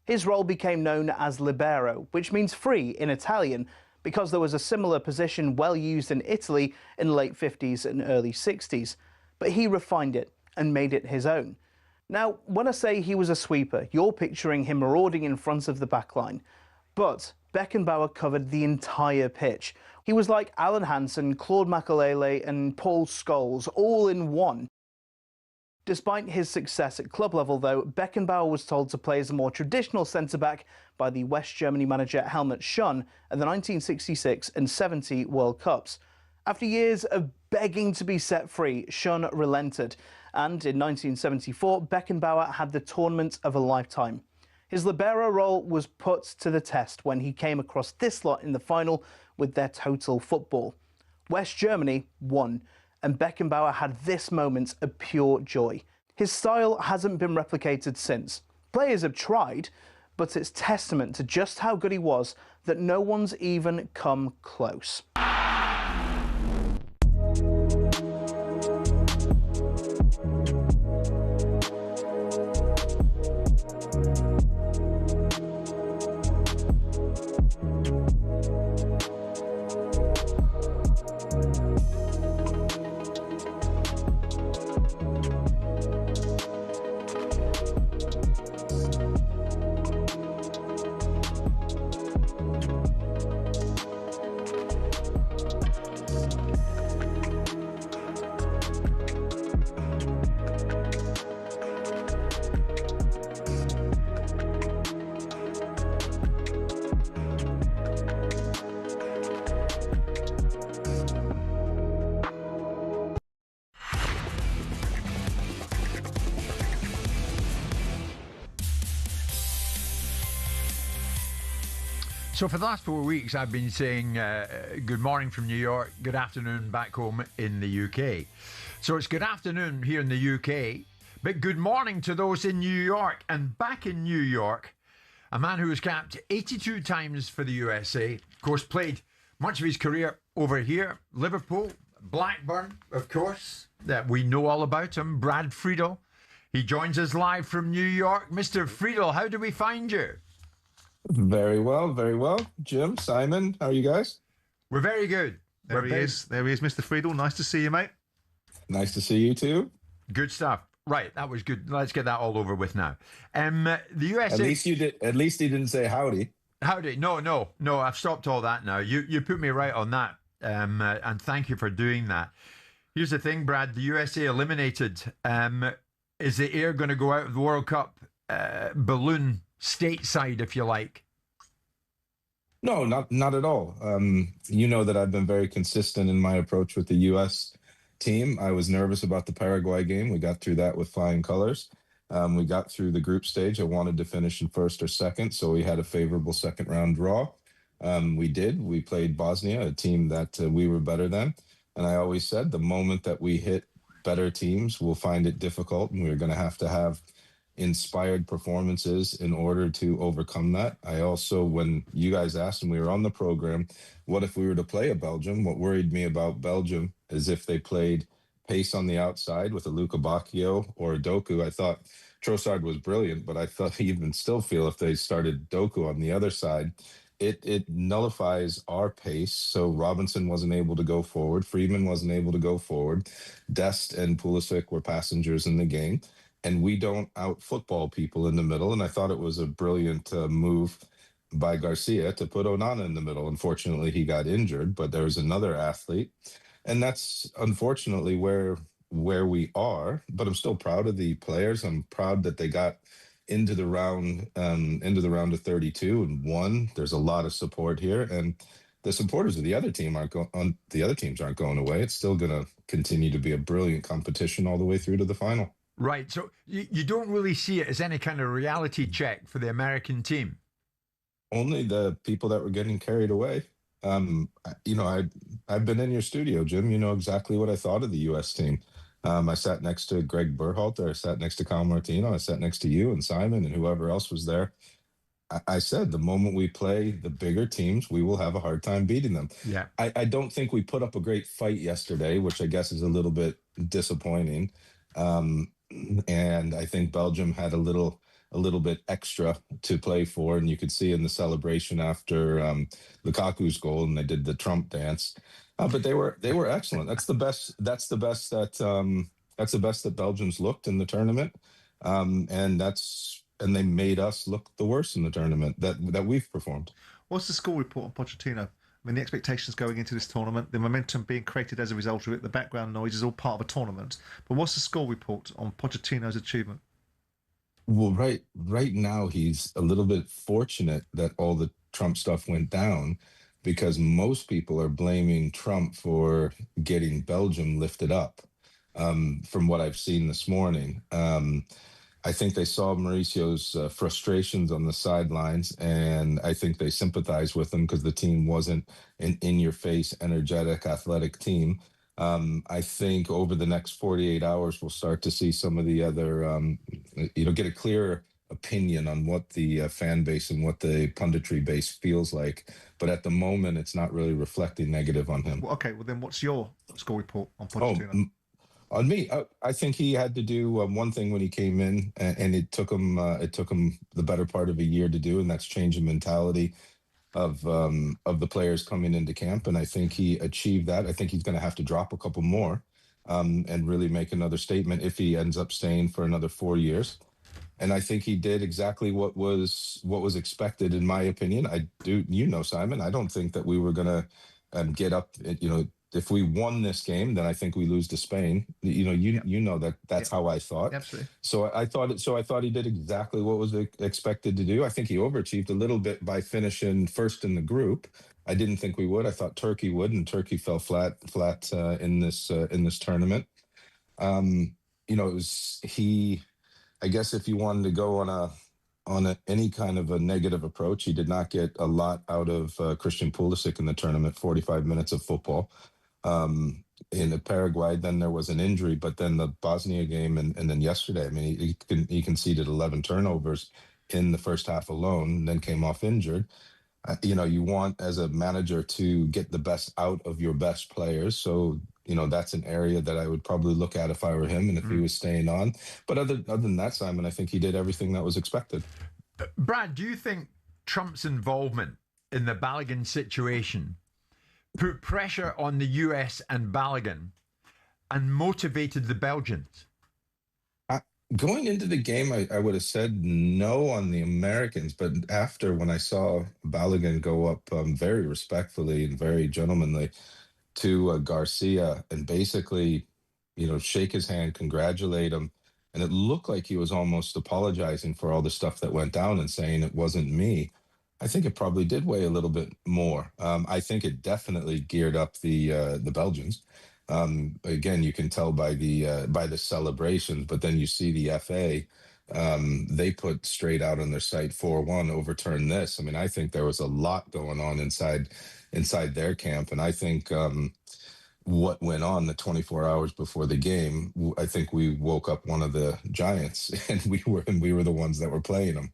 His role became known as libero, which means free in Italian, because there was a similar position well used in Italy in the late 50s and early 60s. But he refined it and made it his own. Now, when I say he was a sweeper, you're picturing him marauding in front of the backline. But Beckenbauer covered the entire pitch. He was like Alan Hansen, Claude Makelele and Paul Scholes, all in one. Despite his success at club level, though, Beckenbauer was told to play as a more traditional centre-back by the West Germany manager Helmut Schön at the 1966 and 70 World Cups. After years of begging to be set free, Schön relented. And in 1974, Beckenbauer had the tournament of a lifetime. His libero role was put to the test when he came across this lot in the final with their total football. West Germany won, and Beckenbauer had this moment of pure joy. His style hasn't been replicated since. Players have tried, but it's testament to just how good he was that no one's even come close. So for the last 4 weeks, I've been saying good morning from New York, good afternoon back home in the UK. So it's good afternoon here in the UK, but good morning to those in New York. And back in New York, a man who was capped 82 times for the USA, of course, played much of his career over here, Liverpool, Blackburn, of course, that we know all about him, Brad Friedel. He joins us live from New York. Mr. Friedel, how do we find you? Very well, very well. Jim, Simon, how are you guys? We're very good. There he is, Mr. Friedel. Nice to see you, mate. Nice to see you too. Good stuff. Right, that was good. Let's get that all over with now. The USA. At least you did. At least he didn't say howdy. Howdy. No. I've stopped all that now. You put me right on that. And thank you for doing that. Here's the thing, Brad. The USA eliminated. Is the air going to go out of the World Cup balloon stateside, if you like? No, not at all. You know that I've been very consistent in my approach with the U.S. team. I was nervous about the Paraguay game. We got through that with flying colors. We got through the group stage. I wanted to finish in first or second, so we had a favorable second round draw. We did. We played Bosnia, a team that we were better than. And I always said the moment that we hit better teams, we'll find it difficult, and we're going to have inspired performances in order to overcome that. I also, when you guys asked and we were on the program, what if we were to play a Belgium? What worried me about Belgium is if they played pace on the outside with a Luka Bacchio or a Doku. I thought Trossard was brilliant, but I thought even still feel if they started Doku on the other side, it nullifies our pace. So Robinson wasn't able to go forward. Freeman wasn't able to go forward. Dest and Pulisic were passengers in the game. And we don't out-football people in the middle. And I thought it was a brilliant move by Garcia to put Onana in the middle. Unfortunately, he got injured, but there was another athlete. And that's unfortunately where we are. But I'm still proud of the players. I'm proud that they got into the round of 32 and won. There's a lot of support here. And the supporters of the other team the other teams aren't going away. It's still going to continue to be a brilliant competition all the way through to the final. Right. So you don't really see it as any kind of reality check for the American team? Only the people that were getting carried away. I've been in your studio, Jim. You know exactly what I thought of the U.S. team. I sat next to Greg Berhalter. I sat next to Kyle Martino. I sat next to you and Simon and whoever else was there. I said the moment we play the bigger teams, we will have a hard time beating them. Yeah. I don't think we put up a great fight yesterday, which I guess is a little bit disappointing. And I think Belgium had a little bit extra to play for, and you could see in the celebration after Lukaku's goal, and they did the Trump dance. But they were excellent. That's the best that Belgium's looked in the tournament, and they made us look the worst in the tournament that we've performed. What's the score report on Pochettino? I mean, the expectations going into this tournament, the momentum being created as a result of it, the background noise is all part of a tournament. But what's the score report on Pochettino's achievement? Well, right now, he's a little bit fortunate that all the Trump stuff went down, because most people are blaming Trump for getting Belgium lifted up, from what I've seen this morning. I think they saw Mauricio's frustrations on the sidelines, and I think they sympathized with him because the team wasn't an in-your-face, energetic, athletic team. I think over the next 48 hours, we'll start to see some of the other, get a clearer opinion on what the fan base and what the punditry base feels like. But at the moment, it's not really reflecting negative on him. Well, okay, well then what's your score report on Pochettino? On me, I think he had to do one thing when he came in, and it took him the better part of a year to do, and that's change the mentality of the players coming into camp. And I think he achieved that. I think he's going to have to drop a couple more and really make another statement if he ends up staying for another 4 years. And I think he did exactly what was expected, in my opinion. Simon, I don't think that we were going to get up, if we won this game, then I think we lose to Spain. That's how I thought. Absolutely. So I thought he did exactly what was expected to do. I think he overachieved a little bit by finishing first in the group. I didn't think we would. I thought Turkey would, and Turkey fell flat in this tournament. It was he. I guess if you wanted to go on any kind of a negative approach, he did not get a lot out of Christian Pulisic in the tournament. 45 minutes of football. In the Paraguay, then there was an injury, but then the Bosnia game and then yesterday, I mean, he conceded 11 turnovers in the first half alone, and then came off injured. You want as a manager to get the best out of your best players. So, that's an area that I would probably look at if I were him and if he was staying on. But other than that, Simon, I think he did everything that was expected. Brad, do you think Trump's involvement in the Balogun situation put pressure on the US and Balogun and motivated the Belgians? Going into the game, I would have said no on the Americans, but after, when I saw Balogun go up very respectfully and very gentlemanly to Garcia and basically, shake his hand, congratulate him, and it looked like he was almost apologizing for all the stuff that went down and saying it wasn't me. I think it probably did weigh a little bit more. I think it definitely geared up the Belgians. Again, you can tell by the celebrations, but then you see the FA, they put straight out on their site 4-1, overturn this. I mean, I think there was a lot going on inside their camp, and I think what went on the 24 hours before the game, I think we woke up one of the giants, and we were the ones that were playing them.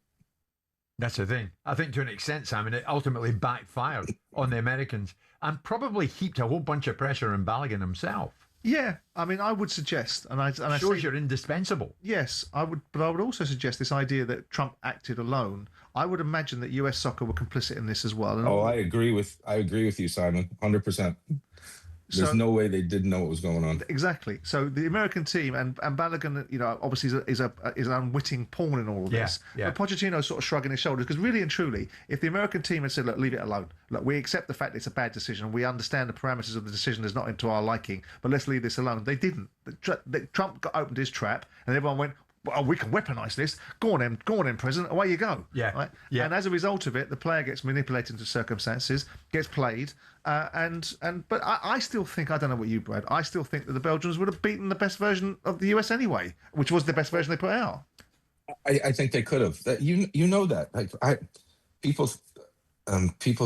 That's the thing. I think to an extent, Simon, it ultimately backfired on the Americans and probably heaped a whole bunch of pressure on Balogun himself. Yeah, I mean, I would suggest, and shows you're indispensable. Yes, I would, but I would also suggest this idea that Trump acted alone. I would imagine that US soccer were complicit in this as well. And I agree with you, Simon, 100%. There's no way they didn't know what was going on. Exactly. So the American team and Balogun, obviously is an unwitting pawn in all of this. Yeah. But Pochettino's sort of shrugging his shoulders, because really and truly, if the American team had said, "Look, leave it alone. Look, we accept the fact it's a bad decision. We understand the parameters of the decision is not into our liking, but let's leave this alone." They didn't. Trump opened his trap, and everyone went, "Well, we can weaponize this. Go on then, President. Away you go." Yeah. Right? Yeah. And as a result of it, the player gets manipulated into circumstances, gets played, but I still think, I don't know what you, Brad, I still think that the Belgians would have beaten the best version of the US anyway, which was the best version they put out. I think they could have. That. Like people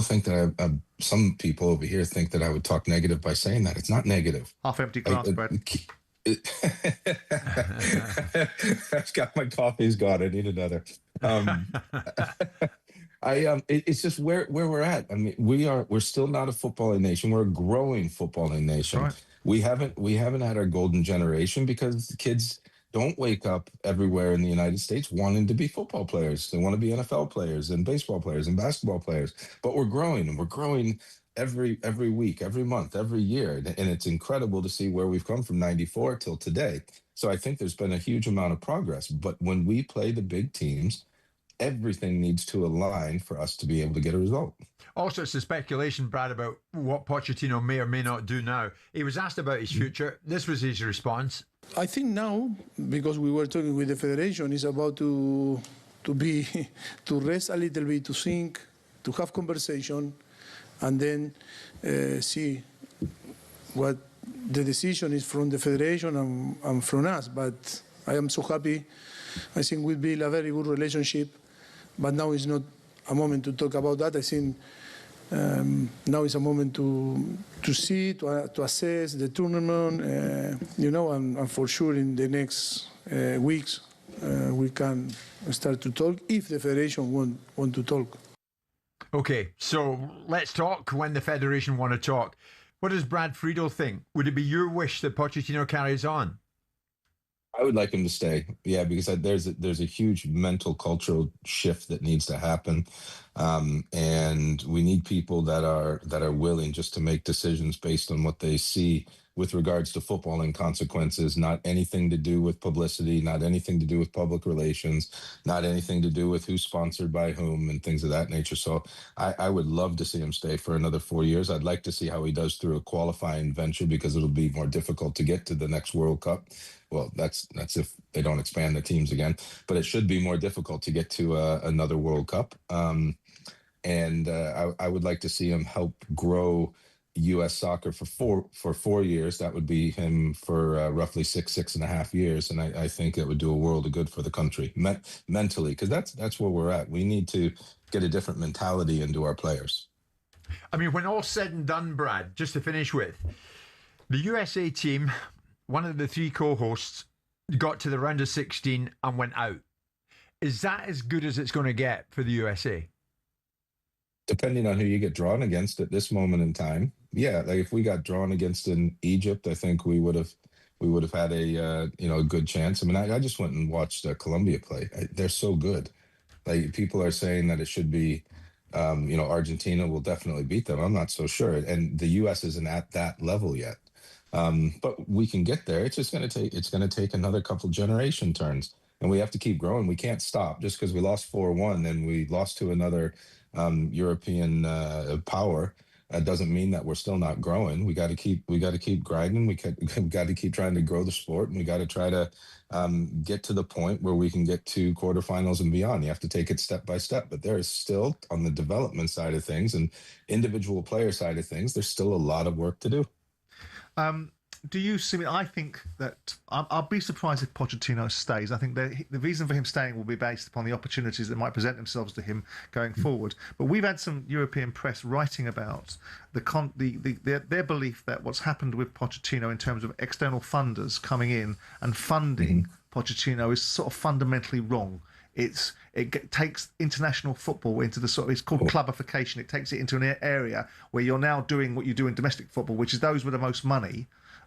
think that some people over here think that I would talk negative by saying that. It's not negative. Half-empty glass, Brad. I've got my coffee's gone. I need another. It's just where we're at. I mean, we're still not a footballing nation. We're a growing footballing nation. Right. We haven't had our golden generation because the kids don't wake up everywhere in the United States wanting to be football players. They want to be NFL players and baseball players and basketball players. But we're growing, and we're growing every week, every month, every year. And it's incredible to see where we've come from 94 till today. So I think there's been a huge amount of progress. But when we play the big teams, everything needs to align for us to be able to get a result. All sorts of speculation, Brad, about what Pochettino may or may not do now. He was asked about his future. This was his response. I think now, because we were talking with the federation, is about to rest a little bit, to think, to have conversation, and then see what the decision is from the federation and from us. But I am so happy. I think we build a very good relationship, but now is not a moment to talk about that. I think Now is a moment to see, to assess the tournament, and for sure in the next weeks we can start to talk if the federation want to talk. Okay, so let's talk when the federation want to talk. What does Brad Friedel think? Would it be your wish that Pochettino carries on? I would like him to stay, yeah, because there's a huge mental cultural shift that needs to happen, and we need people that are willing just to make decisions based on what they see with regards to footballing consequences, not anything to do with publicity, not anything to do with public relations, not anything to do with who's sponsored by whom and things of that nature. So I would love to see him stay for another 4 years. I'd like to see how he does through a qualifying venture because it'll be more difficult to get to the next World Cup. Well, that's if they don't expand the teams again, but it should be more difficult to get to another World Cup. And I would like to see him help grow U.S. soccer for 4 years. That would be him for roughly 6.5 years, and I think it would do a world of good for the country mentally, because that's where we're at. We need to get a different mentality into our players. I mean, when all's said and done, Brad, just to finish with, the USA team, one of the three co-hosts, got to the round of 16 and went out. Is that as good as it's going to get for the USA? Depending on who you get drawn against at this moment in time, yeah. Like if we got drawn against in Egypt, I think we would have had a a good chance. I mean, I just went and watched Colombia play. They're so good. Like people are saying that it should be, Argentina will definitely beat them. I'm not so sure, and the U.S. isn't at that level yet. But we can get there. It's just going to take another couple generation turns, and we have to keep growing. We can't stop just because we lost 4-1 and we lost to another European power. Doesn't mean that we're still not growing. We got to keep grinding. We got to keep trying to grow the sport, and we got to try to get to the point where we can get to quarterfinals and beyond. You have to take it step by step, but there is still, on the development side of things and individual player side of things, there's still a lot of work to do. Do you see me? I think that I'll be surprised if Pochettino stays. I think the reason for him staying will be based upon the opportunities that might present themselves to him going forward. But we've had some European press writing about their belief that what's happened with Pochettino in terms of external funders coming in and funding Pochettino is sort of fundamentally wrong. It takes international football into the sort of, it's called clubification. It takes it into an area where you're now doing what you do in domestic football, which is those with the most money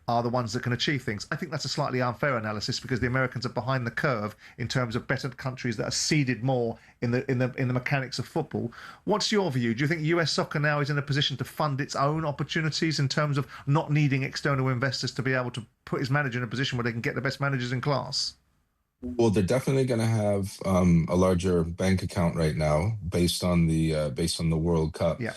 are the ones that can achieve things. I think that's a slightly unfair analysis because the Americans are behind the curve in terms of better countries that are seeded more in the mechanics of football. What's your view? Do you think US soccer now is in a position to fund its own opportunities in terms of not needing external investors to be able to put his manager in a position where they can get the best managers in class? Well, they're definitely going to have a larger bank account right now based on the World Cup. Yeah.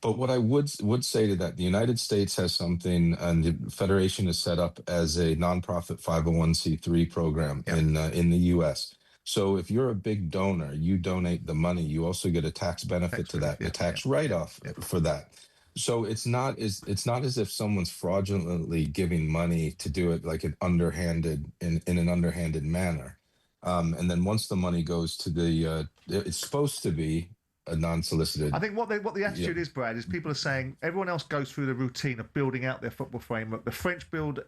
But what I would say to that, the United States has something, and the federation is set up as a nonprofit 501c3 program in the U.S. So if you're a big donor, you donate the money, you also get a tax benefit to that, a tax write-off for that. So it's not as if someone's fraudulently giving money to do it like an underhanded in an underhanded manner. And then once the money goes to it's supposed to be a non-solicited. I think what the attitude is, Brad, is people are saying everyone else goes through the routine of building out their football framework. The French built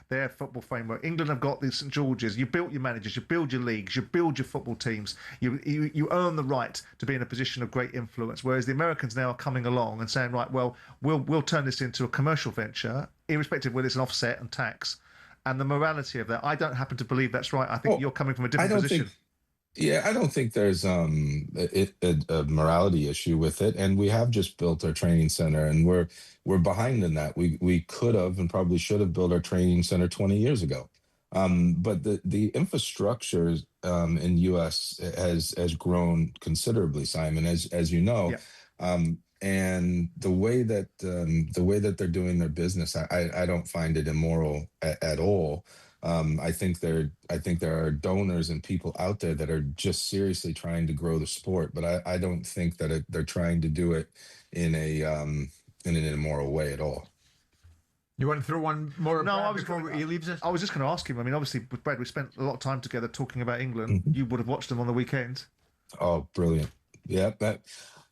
their football framework. England have got the St George's. You built your managers, you build your leagues, you build your football teams. You earn the right to be in a position of great influence. Whereas the Americans now are coming along and saying, right, well, we'll turn this into a commercial venture, irrespective of whether it's an offset and tax. And the morality of that, I don't happen to believe that's right. I think you're coming from a different position. I don't think there's a morality issue with it, and we have just built our training center, and we're behind in that. We could have and probably should have built our training center 20 years ago. But the infrastructure in U.S. has grown considerably, Simon, as you know. Yeah. And the way that they're doing their business, I don't find it immoral at all. I think there are donors and people out there that are just seriously trying to grow the sport, but I don't think that they're trying to do it in an immoral way at all. You want to throw one more? No, before he leaves us. I was just going to ask him. I mean, obviously, with Brad, we spent a lot of time together talking about England. You would have watched them on the weekend. Oh, brilliant! Yeah,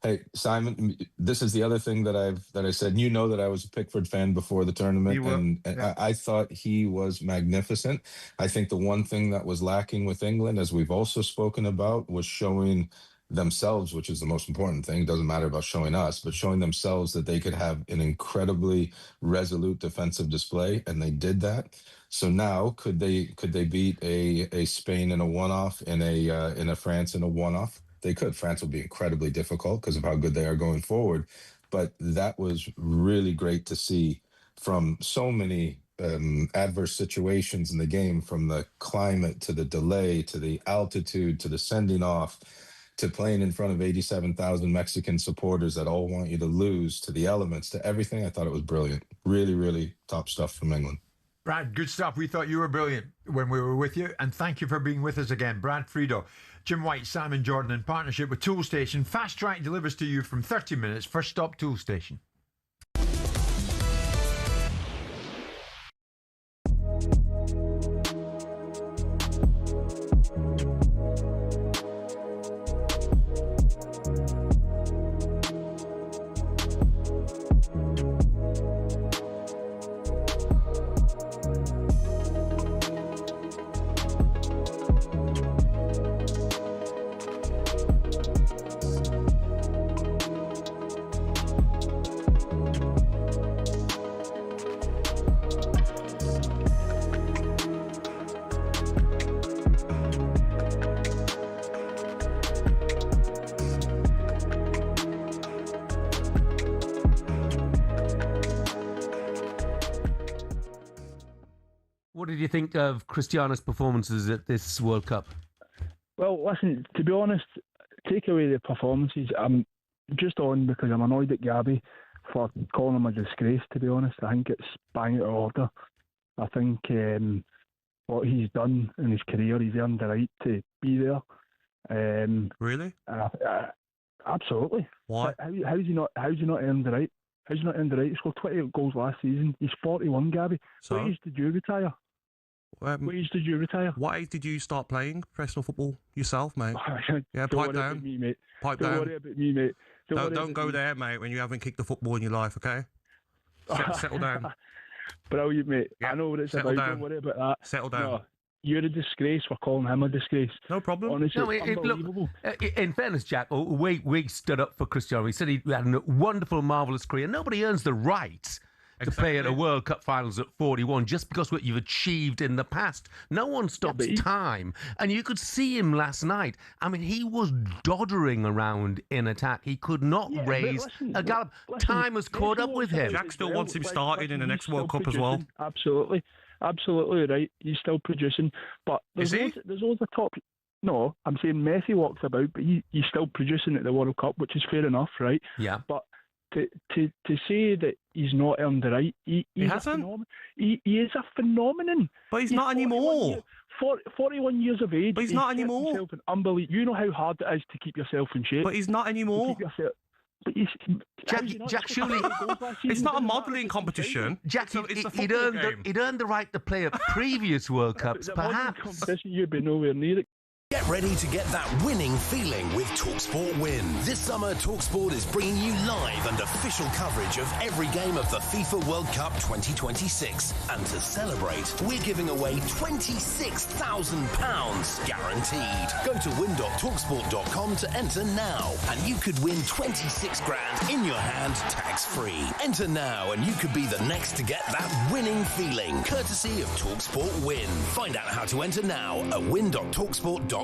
Hey, Simon, this is the other thing that I said. You know that I was a Pickford fan before the tournament, and yeah. I thought he was magnificent. I think the one thing that was lacking with England, as we've also spoken about, was showing themselves, which is the most important thing. It doesn't matter about showing us, but showing themselves that they could have an incredibly resolute defensive display, and they did that. So now, could they beat a Spain in a one-off, in a France in a one-off? They could. France will be incredibly difficult because of how good they are going forward. But that was really great to see from so many adverse situations in the game, from the climate to the delay to the altitude to the sending off to playing in front of 87,000 Mexican supporters that all want you to lose, to the elements, to everything. I thought it was brilliant. Really, really top stuff from England. Brad, good stuff. We thought you were brilliant when we were with you, and thank you for being with us again. Brad Friedel, Jim White, Simon Jordan, in partnership with Toolstation. Fast Track delivers to you from 30 minutes. First stop, Toolstation. What did you think of Cristiano's performances at this World Cup? Well, listen, to be honest, take away the performances. I'm just on because I'm annoyed at Gabby for calling him a disgrace, to be honest. I think it's bang out of order. I think what he's done in his career, he's earned the right to be there. Really? Absolutely. Why? How's he not earned the right? How's he not earned the right? He scored 28 goals last season. He's 41, Gabby. So? What age did you retire? What age did you retire? What age did you start playing professional football yourself, mate? Yeah, pipe down. Me, mate. Pipe Don't down. worry about me, mate. Don't go there, mate, when you haven't kicked the football in your life, okay? Settle down. Brilliant, mate. Yeah, I know what it's settle about. down. Don't worry about that. Settle down. No, you're a disgrace for calling him a disgrace. No problem. Honestly, No, it's unbelievable. Look, in fairness, Jack, we stood up for Cristiano. He said he had a wonderful, marvellous career. Nobody earns the right to play at a World Cup finals at 41 just because what you've achieved in the past. No one stops time. And you could see him last night. I mean, he was doddering around in attack. He could not raise a gallop. Time has caught up with him. Jack still wants him started in the next World Cup as well. Absolutely. Absolutely right. He's still producing. But there's loads of top... No, I'm saying Messi walks about, but he's still producing at the World Cup, which is fair enough, right? Yeah. But to say that he's not earned the right, he hasn't. He is a phenomenon. But he's not anymore. 41 years of age. But he's not anymore. Unbelievable. You know how hard it is to keep yourself in shape. But he's not anymore. But Jack, surely it's not a modelling competition. Jack, he'd earned the right to play at previous World Cups, perhaps. Competition, you'd be nowhere near it. Get ready to get that winning feeling with talkSPORT Win. This summer, talkSPORT is bringing you live and official coverage of every game of the FIFA World Cup 2026. And to celebrate, we're giving away £26,000 guaranteed. Go to win.talksport.com to enter now, and you could win 26 grand in your hand, tax-free. Enter now, and you could be the next to get that winning feeling, courtesy of talkSPORT Win. Find out how to enter now at win.talksport.com.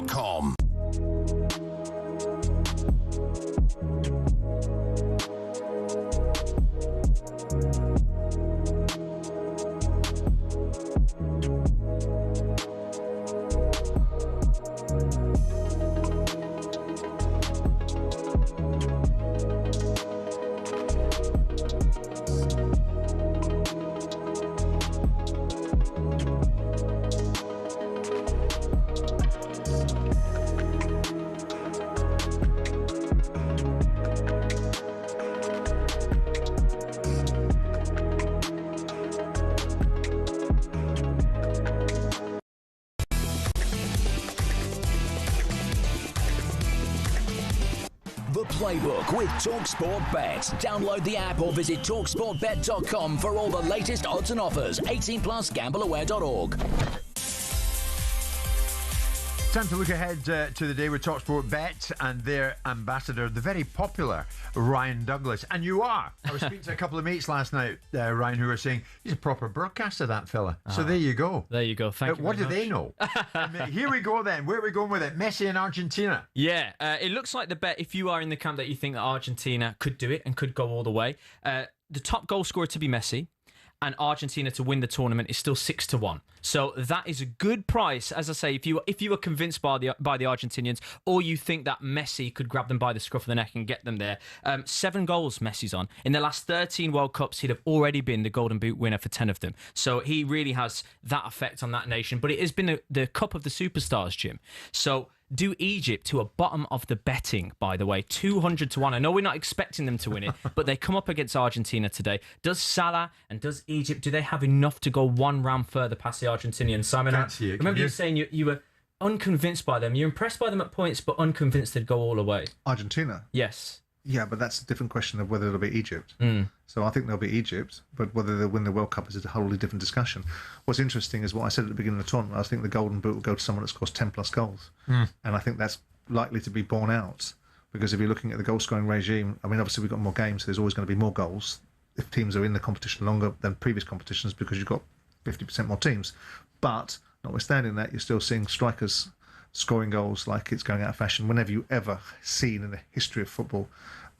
playbook with talkSPORT Bet. Download the app or visit talksportbet.com for all the latest odds and offers. 18 plus gambleaware.org. Time to look ahead to the day with talkSPORT Bet and their ambassador, the very popular Ryan Douglas. And you are. I was speaking to a couple of mates last night, Ryan, who were saying he's a proper broadcaster, that fella. So there you go. There you go. Thank you. What do very they much. know? Here we go then. Where are we going with it? Messi in Argentina. Yeah, it looks like the bet, if you are in the camp that you think that Argentina could do it and could go all the way, the top goal scorer to be Messi, and Argentina to win the tournament is still 6-1. So that is a good price. As I say, if you were convinced by the Argentinians, or you think that Messi could grab them by the scruff of the neck and get them there, 7 goals Messi's on. In the last 13 World Cups, he'd have already been the Golden Boot winner for 10 of them. So he really has that effect on that nation. But it has been the cup of the superstars, Jim. So do Egypt to a bottom of the betting, by the way, 200-1. I know we're not expecting them to win it, but they come up against Argentina today. Does Salah and does Egypt, do they have enough to go one round further past the Argentinians? Simon, I remember you saying you were unconvinced by them. You're impressed by them at points, but unconvinced they'd go all the way. Argentina? Yes. Yeah, but that's a different question of whether it'll be Egypt. So I think they'll be Egypt, but whether they'll win the World Cup is a wholly different discussion. What's interesting is what I said at the beginning of the tournament. I think the Golden Boot will go to someone that scores 10 plus goals. And I think that's likely to be borne out, because if you're looking at the goal scoring regime, I mean, obviously we've got more games, so there's always going to be more goals if teams are in the competition longer than previous competitions, because you've got 50% more teams. But notwithstanding that, you're still seeing strikers scoring goals like it's going out of fashion. Whenever you ever seen in the history of football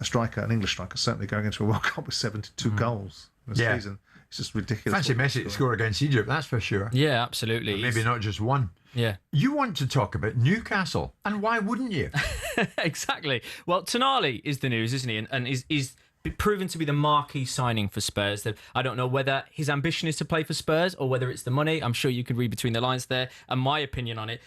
a striker, an English striker, certainly going into a World Cup with 72 goals in a season, it's just ridiculous. Fancy Messi to score against Egypt, that's for sure. Yeah, absolutely. But maybe not just one. Yeah. You want to talk about Newcastle, and why wouldn't you? Exactly. Well, Tonali is the news, isn't he? And is proven to be the marquee signing for Spurs. I don't know whether his ambition is to play for Spurs or whether it's the money. I'm sure you could read between the lines there, and my opinion on it.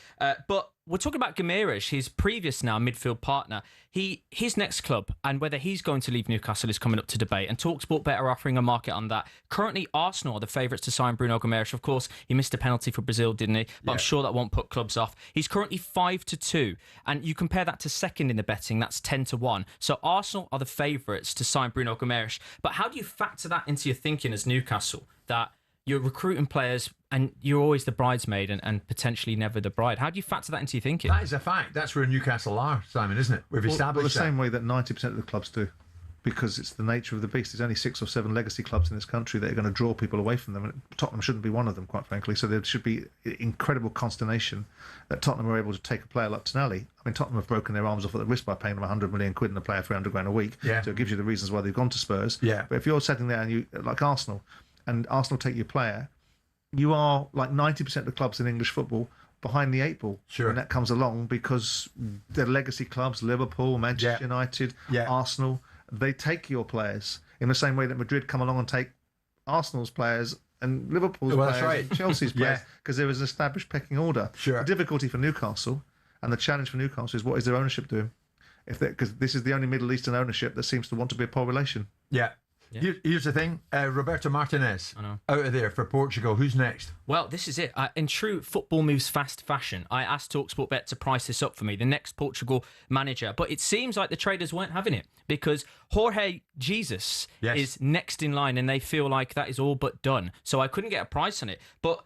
But we're talking about Guimaraes, his previous now midfield partner. His next club and whether he's going to leave Newcastle is coming up to debate. And talkSPORT Bet are offering a market on that. Currently, Arsenal are the favourites to sign Bruno Guimaraes. Of course, he missed a penalty for Brazil, didn't he? But I'm sure that won't put clubs off. He's currently 5-2, and you compare that to second in the betting. That's 10-1. So Arsenal are the favourites to sign Bruno Guimaraes. But how do you factor that into your thinking as Newcastle, that you're recruiting players and you're always the bridesmaid and potentially never the bride? How do you factor that into your thinking? That is a fact. That's where Newcastle are, Simon, isn't it? We've established the same way that 90% of the clubs do, because it's the nature of the beast. There's only 6 or 7 legacy clubs in this country that are going to draw people away from them, and Tottenham shouldn't be one of them, quite frankly. So there should be incredible consternation that Tottenham are able to take a player like Tonali. I mean, Tottenham have broken their arms off at the wrist by paying them 100 million quid and a player 300 grand a week. Yeah. So it gives you the reasons why they've gone to Spurs. Yeah. But if you're sitting there and you, like Arsenal, and Arsenal take your player, you are like 90% of the clubs in English football behind the 8 ball when that comes along, because the legacy clubs, Liverpool, Manchester United, Arsenal, they take your players in the same way that Madrid come along and take Arsenal's players and Liverpool's players and Chelsea's players, because there is an established pecking order. The difficulty for Newcastle and the challenge for Newcastle is, what is their ownership doing? Because this is the only Middle Eastern ownership that seems to want to be a poor relation. Here's the thing, Roberto Martinez out of there for Portugal. Who's next? Well, this is it. In true football moves fast fashion, I asked talkSPORT Bet to price this up for me, the next Portugal manager. But it seems like the traders weren't having it, because Jorge Jesus is next in line, and they feel like that is all but done. So I couldn't get a price on it. But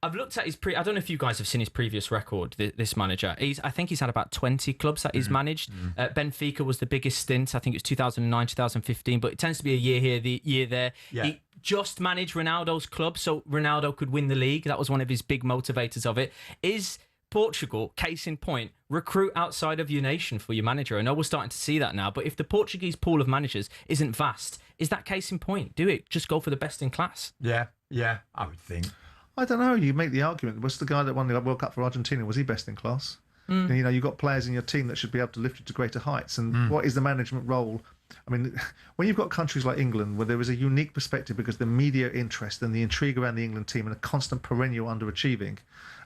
I've looked at his I don't know if you guys have seen his previous record, this manager. I think he's had about 20 clubs that he's managed. Benfica was the biggest stint. I think it was 2009, 2015, but it tends to be a year here, the year there. He just managed Ronaldo's club, so Ronaldo could win the league. That was one of his big motivators of it. Is Portugal, case in point, recruit outside of your nation for your manager? I know we're starting to see that now, but if the Portuguese pool of managers isn't vast, is that case in point? Do it. Just go for the best in class. Yeah, I would think. I don't know. You make the argument. Was the guy that won the World Cup for Argentina, was he best in class? You know, you've got players in your team that should be able to lift you to greater heights. And what is the management role? I mean, when you've got countries like England, where there is a unique perspective because the media interest and the intrigue around the England team and a constant perennial underachieving,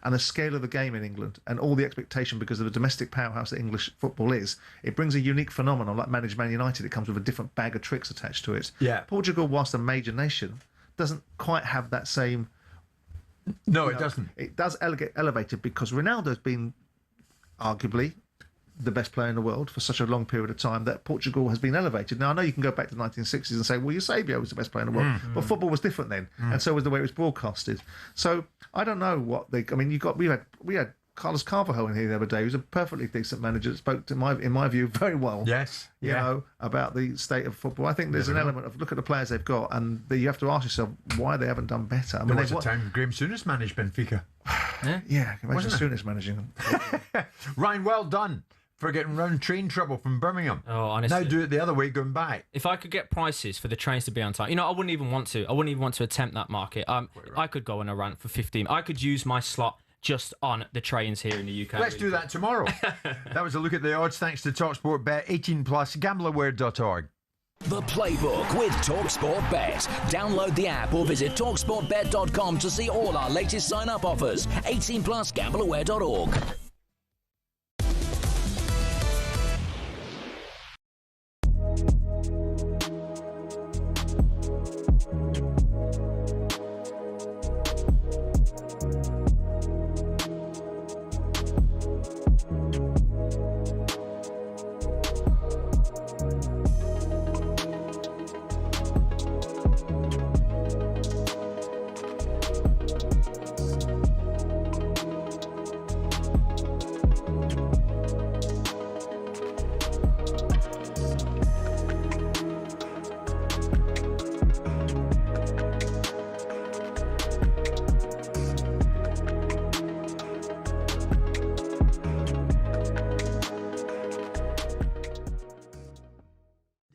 and the scale of the game in England and all the expectation because of the domestic powerhouse that English football is, it brings a unique phenomenon like managed Man United. It comes with a different bag of tricks attached to it. Portugal, whilst a major nation, doesn't quite have that same... No, it doesn't. It does get elevated because Ronaldo's been arguably the best player in the world for such a long period of time that Portugal has been elevated. Now, I know you can go back to the 1960s and say, well, Eusebio was the best player in the world. But football was different then, and so was the way it was broadcasted. So I don't know what they... I mean, we had Carlos Carvalho in here the other day, who's a perfectly decent manager that spoke to in my view, very well. Yes, you know, about the state of football. I think there's an element of look at the players they've got, and you have to ask yourself why they haven't done better. I mean, there was a time Graham Souness managed Benfica. Yeah, imagine Souness managing them. Ryan, well done for getting round train trouble from Birmingham. Oh, honestly. Now do it the other way going back. If I could get prices for the trains to be on time, I wouldn't even want to. I wouldn't even want to attempt that market. I could go on a rant for 15. I could use my slot just on the trains here in the UK. Let's do that tomorrow. That was a look at the odds thanks to talkSPORT Bet 18+, gambleaware.org. The Playbook with talkSPORT Bet. Download the app or visit talksportbet.com to see all our latest sign-up offers. 18+, gambleaware.org.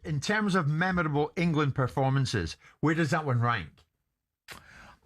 In terms of memorable England performances, where does that one rank?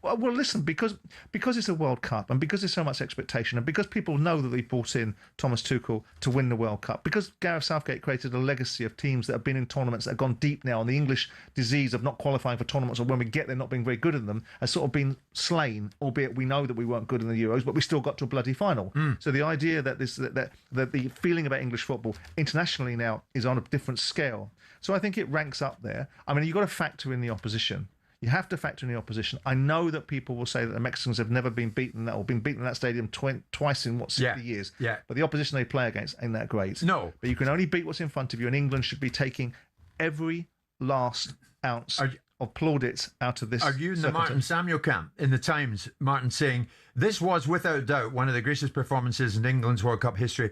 Well, listen, because it's a World Cup and because there's so much expectation and because people know that they brought in Thomas Tuchel to win the World Cup, because Gareth Southgate created a legacy of teams that have been in tournaments that have gone deep now, and the English disease of not qualifying for tournaments, or when we get there not being very good in them, has sort of been slain, albeit we know that we weren't good in the Euros, but we still got to a bloody final. So the idea that the feeling about English football internationally now is on a different scale. So I think it ranks up there. I mean, you've got to factor in the opposition. You have to factor in the opposition. I know that people will say that the Mexicans have never been beaten or been beaten in that stadium twice in 60 years. Yeah. But the opposition they play against ain't that great. No. But you can only beat what's in front of you, and England should be taking every last ounce of plaudits out of this. Are you in the Martin Samuel camp in the Times? Martin saying this was without doubt one of the greatest performances in England's World Cup history.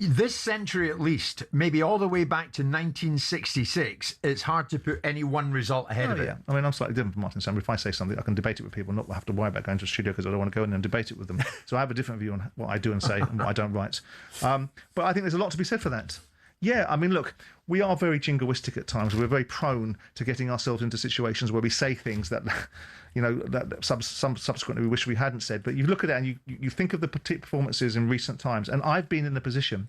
This century at least, maybe all the way back to 1966, it's hard to put any one result ahead of it. I mean, I'm slightly different from Martin Samuel. If I say something, I can debate it with people, not have to worry about going to a studio because I don't want to go in and debate it with them. So I have a different view on what I do and say and what I don't write. But I think there's a lot to be said for that. Yeah, I mean, look, we are very jingoistic at times. We're very prone to getting ourselves into situations where we say things that, that some subsequently we wish we hadn't said. But you look at it and you think of the performances in recent times, and I've been in the position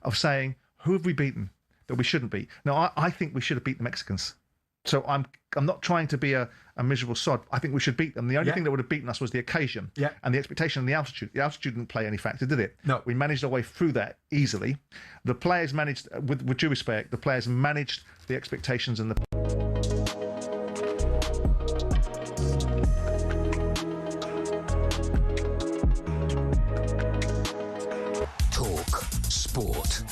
of saying, who have we beaten that we shouldn't beat? Now, I think we should have beat the Mexicans. So I'm not trying to be a miserable sod. I think we should beat them. The only thing that would have beaten us was the occasion and the expectation and the altitude. The altitude didn't play any factor, did it? No. We managed our way through that easily. The players managed, with due respect, the players managed the expectations and the... Talk Sport.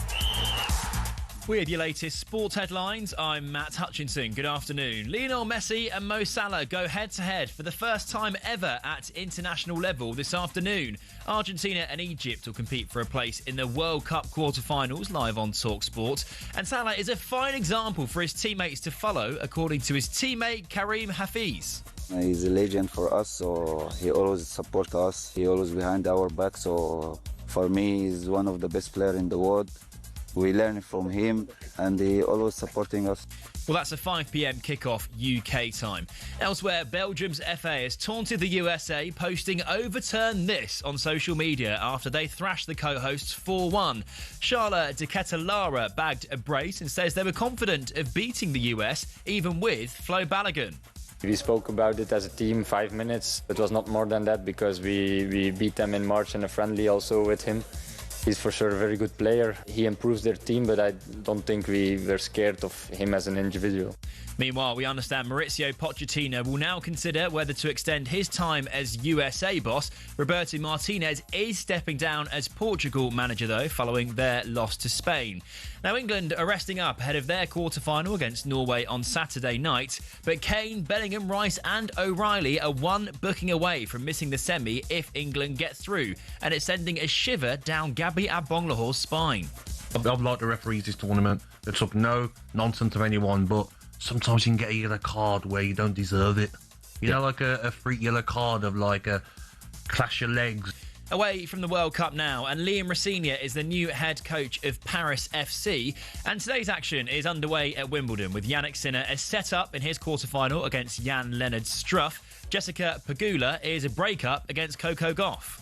With your latest sports headlines, I'm Matt Hutchinson. Good afternoon. Lionel Messi and Mo Salah go head-to-head for the first time ever at international level this afternoon. Argentina and Egypt will compete for a place in the World Cup quarter-finals, live on talkSPORT. And Salah is a fine example for his teammates to follow, according to his teammate Karim Hafiz. He's a legend for us, so he always supports us. He always behind our back, so for me, he's one of the best players in the world. We learn from him, and he always supporting us. Well, that's a 5 p.m. kickoff UK time. Elsewhere, Belgium's FA has taunted the USA, posting "overturn this" on social media after they thrashed the co-hosts 4-1. Charlotte de Ketelara bagged a brace and says they were confident of beating the US, even with Flo Balogun. We spoke about it as a team 5 minutes. It was not more than that because we beat them in March in a friendly also with him. He's for sure a very good player. He improves their team, but I don't think we were scared of him as an individual. Meanwhile, we understand Maurizio Pochettino will now consider whether to extend his time as USA boss. Roberto Martinez is stepping down as Portugal manager, though, following their loss to Spain. Now, England are resting up ahead of their quarter-final against Norway on Saturday night, but Kane, Bellingham, Rice and O'Reilly are one booking away from missing the semi if England get through, and it's sending a shiver down Gabby Agbonlaho's spine. I've liked the referees this tournament. They took no nonsense of anyone, but sometimes you can get a yellow card where you don't deserve it. You know, like a free yellow card of like a clash your legs. Away from the World Cup now, and Liam Rosenior is the new head coach of Paris FC. And today's action is underway at Wimbledon, with Yannick Sinner as set up in his quarter-final against Jan-Lennard Struff. Jessica Pegula is a break-up against Coco Gauff.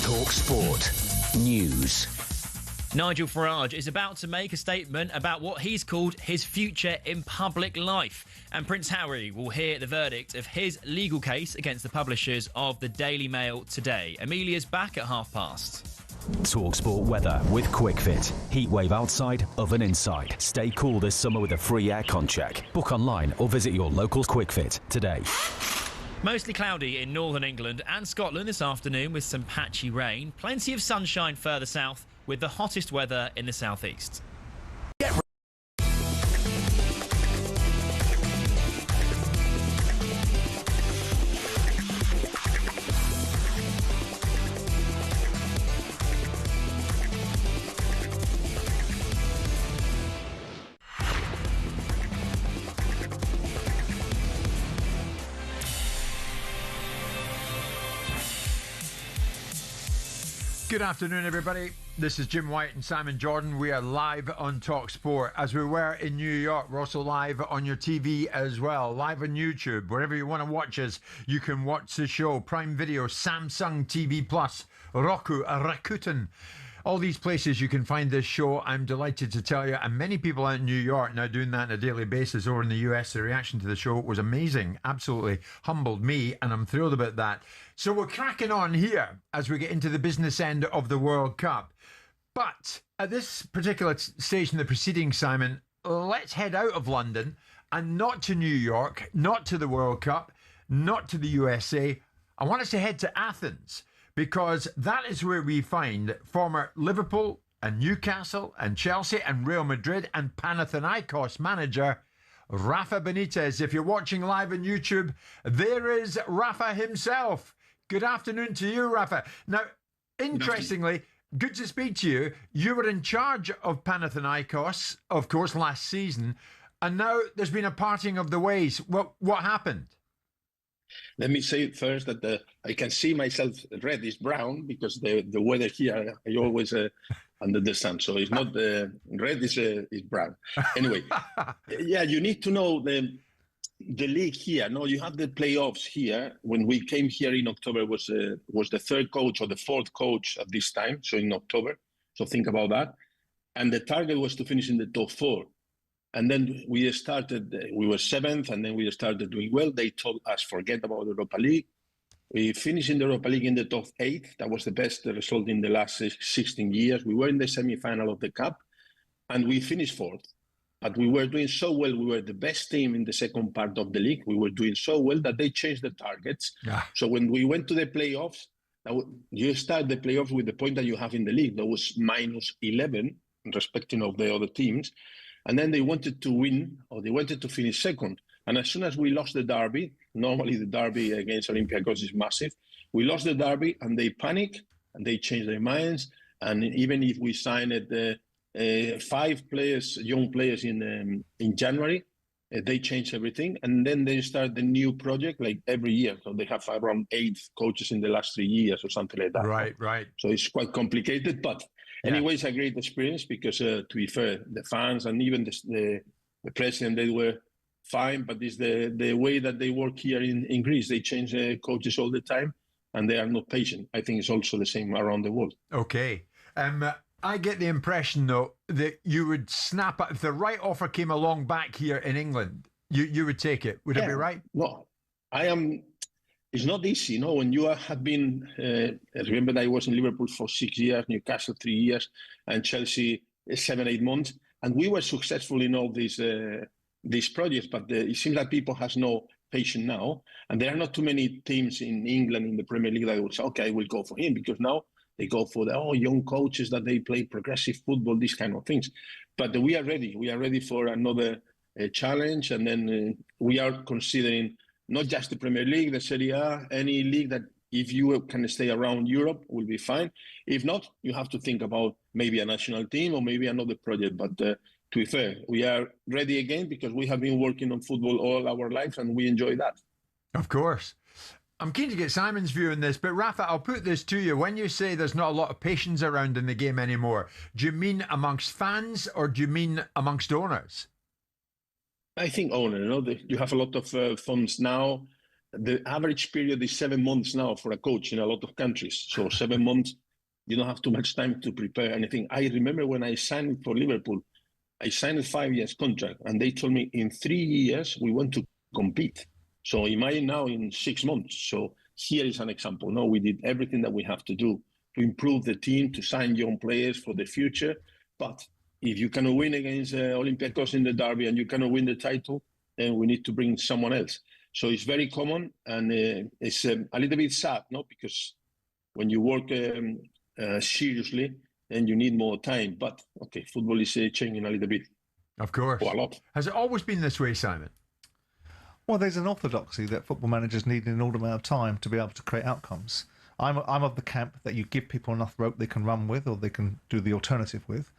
talkSPORT News. Nigel Farage is about to make a statement about what he's called his future in public life. And Prince Harry will hear the verdict of his legal case against the publishers of the Daily Mail today. Amelia's back at past. talkSPORT weather with QuickFit. Heatwave outside, oven inside. Stay cool this summer with a free aircon check. Book online or visit your local QuickFit today. Mostly cloudy in northern England and Scotland this afternoon with some patchy rain. Plenty of sunshine further south, with the hottest weather in the southeast. Good afternoon, everybody. This is Jim White and Simon Jordan. We are live on talkSPORT. As we were in New York, we're also live on your TV as well. Live on YouTube. Wherever you want to watch us, you can watch the show. Prime Video, Samsung TV Plus, Roku, Rakuten. All these places you can find this show. I'm delighted to tell you, and many people out in New York now doing that on a daily basis. Over in the US, the reaction to the show was amazing. Absolutely humbled me, and I'm thrilled about that. So we're cracking on here as we get into the business end of the World Cup. But at this particular stage in the proceedings, Simon, let's head out of London and not to New York, not to the World Cup, not to the USA. I want us to head to Athens, because that is where we find former Liverpool and Newcastle and Chelsea and Real Madrid and Panathinaikos manager Rafa Benitez. If you're watching live on YouTube, there is Rafa himself. Good afternoon to you, Rafa. Now, interestingly, good to speak to you. You were in charge of Panathinaikos, of course, last season, and now there's been a parting of the ways. What happened? Let me say first that I can see myself reddish brown because the weather here, I always under the sun. So it's not red, it's brown. Anyway, yeah, you need to know the league here. No, you have the playoffs here. When we came here in October, was the third coach or the fourth coach at this time. So in October. So think about that. And the target was to finish in the top four. And then we started, we were seventh, and then we started doing well. They told us, forget about the Europa League. We finished in the Europa League in the top 8. That was the best result in the last 16 years. We were in the semi-final of the Cup, and we finished fourth. But we were doing so well. We were the best team in the second part of the league. We were doing so well that they changed the targets. Yeah. So when we went to the playoffs, you start the playoffs with the point that you have in the league. That was minus 11, respecting of the other teams. And then they wanted to win, or they wanted to finish second. And as soon as we lost the derby, normally the derby against Olympiacos is massive. We lost the derby and they panicked and they changed their minds. And even if we signed 5 players, young players in January, they changed everything. And then they start the new project like every year. So they have around 8 coaches in the last 3 years or something like that. Right, right. So it's quite complicated, but anyway, it's a great experience because, to be fair, the fans and even the president, they were fine, but it's the way that they work here in Greece. They change coaches all the time, and they are not patient. I think it's also the same around the world. Okay. I get the impression, though, that you would snap up. If the right offer came along back here in England, you would take it. Would it be right? No, I am it's not easy, when you have been. I remember that I was in Liverpool for 6 years, Newcastle 3 years, and Chelsea 7-8 months, and we were successful in all these projects. But it seems that people has no patience now, and there are not too many teams in England in the Premier League that would say, "Okay, I will go for him," because now they go for the young coaches that they play progressive football, these kind of things. But we are ready. We are ready for another challenge, and then we are considering not just the Premier League, the Serie A, any league that if you can stay around Europe will be fine. If not, you have to think about maybe a national team or maybe another project. But to be fair, we are ready again because we have been working on football all our lives and we enjoy that. Of course. I'm keen to get Simon's view on this, but Rafa, I'll put this to you. When you say there's not a lot of patience around in the game anymore, do you mean amongst fans or do you mean amongst owners? I think owner, you have a lot of funds now. The average period is 7 months now for a coach in a lot of countries. So 7 months, you don't have too much time to prepare anything. I remember when I signed for Liverpool, I signed a 5 years contract and they told me in 3 years we want to compete. So imagine now in 6 months. So here is an example. Now we did everything that we have to do to improve the team, to sign young players for the future. But if you cannot win against Olympiacos in the derby and you cannot win the title, then we need to bring someone else. So it's very common, and it's a little bit sad, because when you work seriously, then you need more time. But okay, football is changing a little bit. Of course. Or a lot. Has it always been this way, Simon? Well, there's an orthodoxy that football managers need an inordinate amount of time to be able to create outcomes. I'm of the camp that you give people enough rope they can run with or they can do the alternative with.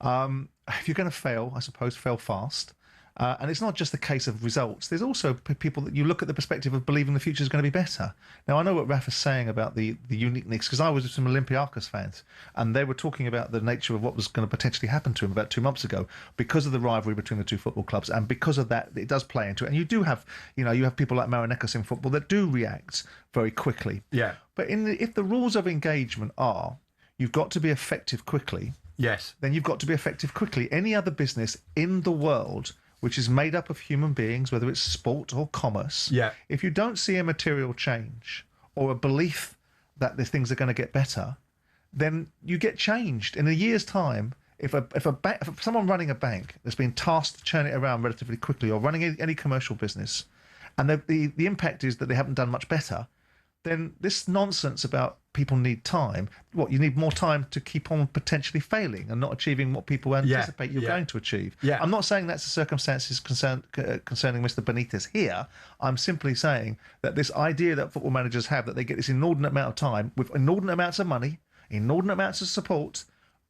If you're going to fail, I suppose, fail fast. And it's not just the case of results. There's also people that you look at the perspective of believing the future is going to be better. Now, I know what Rafa's saying about the uniqueness, because I was with some Olympiacos fans, and they were talking about the nature of what was going to potentially happen to him about 2 months ago because of the rivalry between the two football clubs. And because of that, it does play into it. And you do have, you have people like Marinakis in football that do react very quickly. Yeah. But if the rules of engagement are you've got to be effective quickly, yes, then you've got to be effective quickly. Any other business in the world which is made up of human beings, whether it's sport or commerce, if you don't see a material change or a belief that the things are going to get better, then you get changed. In a year's time, if someone running a bank that's been tasked to turn it around relatively quickly or running any commercial business, and the impact is that they haven't done much better, then this nonsense about people need time, you need more time to keep on potentially failing and not achieving what people anticipate you're going to achieve. I'm not saying that's the circumstances concerning Mr. Benitez here. I'm simply saying that this idea that football managers have, that they get this inordinate amount of time with inordinate amounts of money, inordinate amounts of support,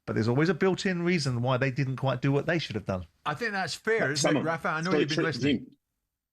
but there's always a built-in reason why they didn't quite do what they should have done. I think that's fair, isn't it, Rafa? I know you've been listening.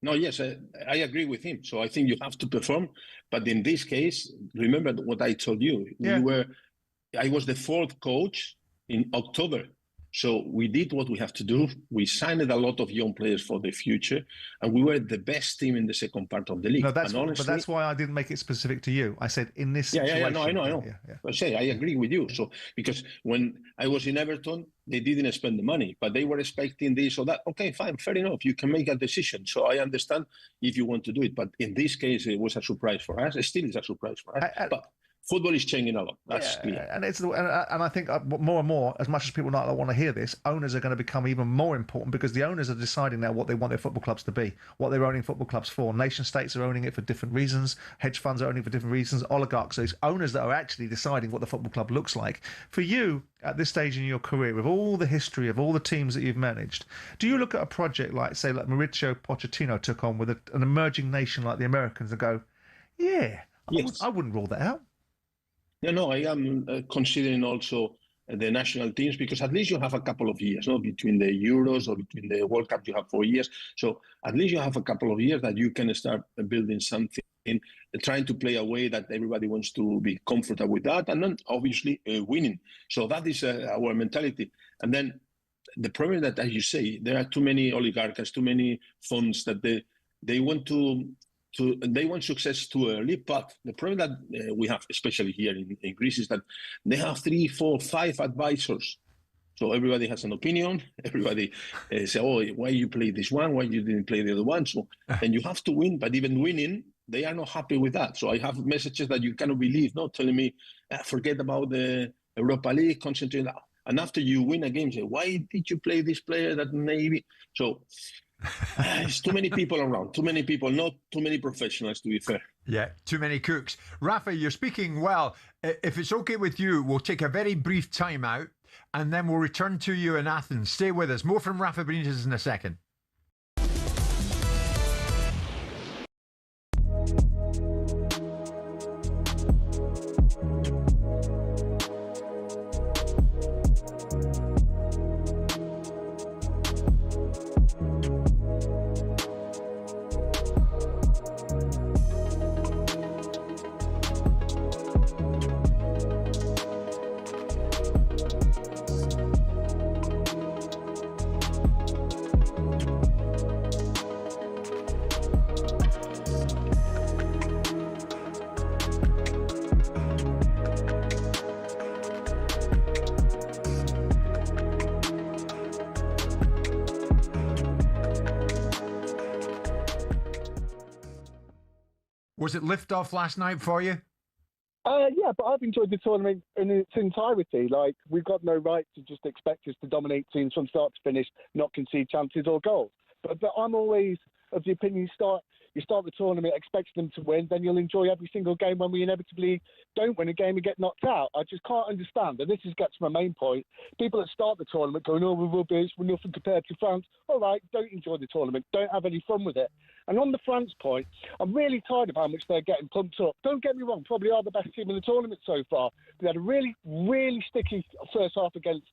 No, yes, I agree with him. So I think you have to perform. But in this case, remember what I told you. I was the 4th coach in October. So we did what we have to do. We signed a lot of young players for the future, and we were the best team in the second part of the league. No, but that's why I didn't make it specific to you. I said in this situation. I know. I agree with you. So because when I was in Everton, they didn't spend the money, but they were expecting this or that. Okay, fine, fair enough. You can make a decision. So I understand if you want to do it. But in this case, it was a surprise for us. It still is a surprise for us. But football is changing a lot. That's clear. And I think more and more, as much as people not want to hear this, owners are going to become even more important because the owners are deciding now what they want their football clubs to be, what they're owning football clubs for. Nation states are owning it for different reasons. Hedge funds are owning it for different reasons. Oligarchs, so it's owners that are actually deciding what the football club looks like. For you, at this stage in your career, with all the history of all the teams that you've managed, do you look at a project like Mauricio Pochettino took on with an emerging nation like the Americans and go, I wouldn't rule that out? No, I am considering also the national teams because at least you have a couple of years, between the Euros or between the World Cup, you have 4 years. So at least you have a couple of years that you can start building something, trying to play a way that everybody wants to be comfortable with that, and then obviously winning. So that is our mentality. And then the problem that, as you say, there are too many oligarchs, too many funds that they want they want success too early, but the problem that we have, especially here in Greece, is that they have 3, 4, 5 advisors. So everybody has an opinion. Everybody say, why you play this one? Why you didn't play the other one? So, and you have to win, but even winning, They are not happy with that. So I have messages that you cannot believe, not telling me, forget about the Europa League, concentrate. And after you win a game, say, why did you play this player that maybe? So it's too many people around, too many people, not too many professionals, to be fair. Yeah, too many cooks. Rafa, you're speaking well. If it's okay with you, we'll take a very brief time out and then we'll return to you in Athens. Stay with us. More from Rafa Benitez in a second. Was it lift-off last night for you? Yeah, but I've enjoyed the tournament in its entirety. Like, we've got no right to just expect us to dominate teams from start to finish, not concede chances or goals. But I'm always of the opinion you start the tournament expecting them to win, then you'll enjoy every single game when we inevitably don't win a game and get knocked out. I just can't understand, and this gets to my main point, people that start the tournament going, oh, we're rubbish, we're nothing compared to France. All right, don't enjoy the tournament, don't have any fun with it. And on the France point, I'm really tired of how much they're getting pumped up. Don't get me wrong, probably are the best team in the tournament so far. They had a really, really sticky first half against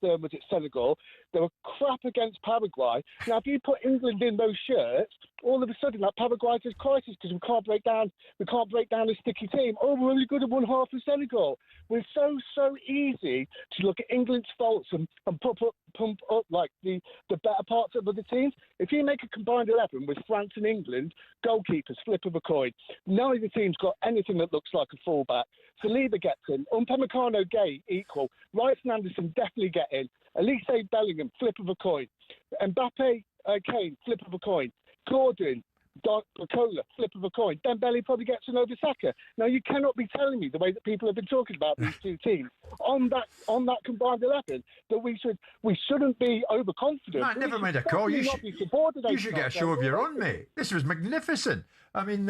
Senegal. They were crap against Paraguay. Now, if you put England in those shirts, all of a sudden that Paraguay is crisis because we can't break down a sticky team. Oh, we're only good at one half of Senegal. We're so easy to look at England's faults and pump up like the better parts of other teams. If you make a combined 11 with France and England, goalkeepers, flip of a coin. None of the team's got anything that looks like a fullback. Saliba gets in. Upamecano, Gay, equal. Rice and Anderson definitely get in. Elise Bellingham, flip of a coin. Mbappe, Kane, flip of a coin. Gordon, Bacola, flip of a coin. Dembele probably gets an over Saka. Now, you cannot be telling me the way that people have been talking about these two teams on that combined 11 that we shouldn't be overconfident. No, never mind a call. You should get a show of your own, mate. This was magnificent. I mean,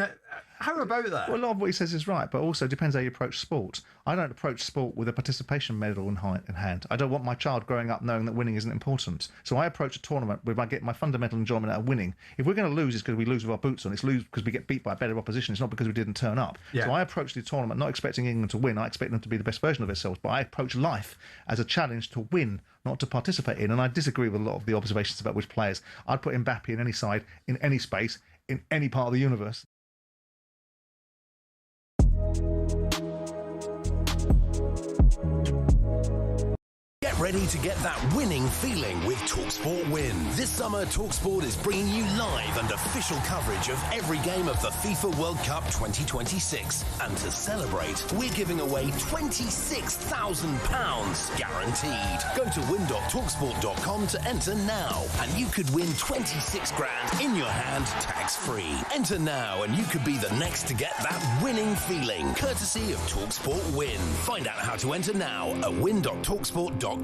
how about that? Well, a lot of what he says is right, but also depends how you approach sport. I don't approach sport with a participation medal in hand. I don't want my child growing up knowing that winning isn't important. So I approach a tournament where I get my fundamental enjoyment out of winning. If we're going to lose, it's because we lose with our boots on. It's lose because we get beat by a better opposition. It's not because we didn't turn up. Yeah. So I approach the tournament not expecting England to win. I expect them to be the best version of themselves. But I approach life as a challenge to win, not to participate in. And I disagree with a lot of the observations about which players. I'd put Mbappe in any side, in any space, in any part of the universe. Get ready to get that winning feeling with talkSPORT Win. This summer, talkSPORT is bringing you live and official coverage of every game of the FIFA World Cup 2026. And to celebrate, we're giving away £26,000 guaranteed. Go to win.talksport.com to enter now, and you could win 26 grand in your hand, tax-free. Enter now, and you could be the next to get that winning feeling, courtesy of talkSPORT Win. Find out how to enter now at win.talksport.com.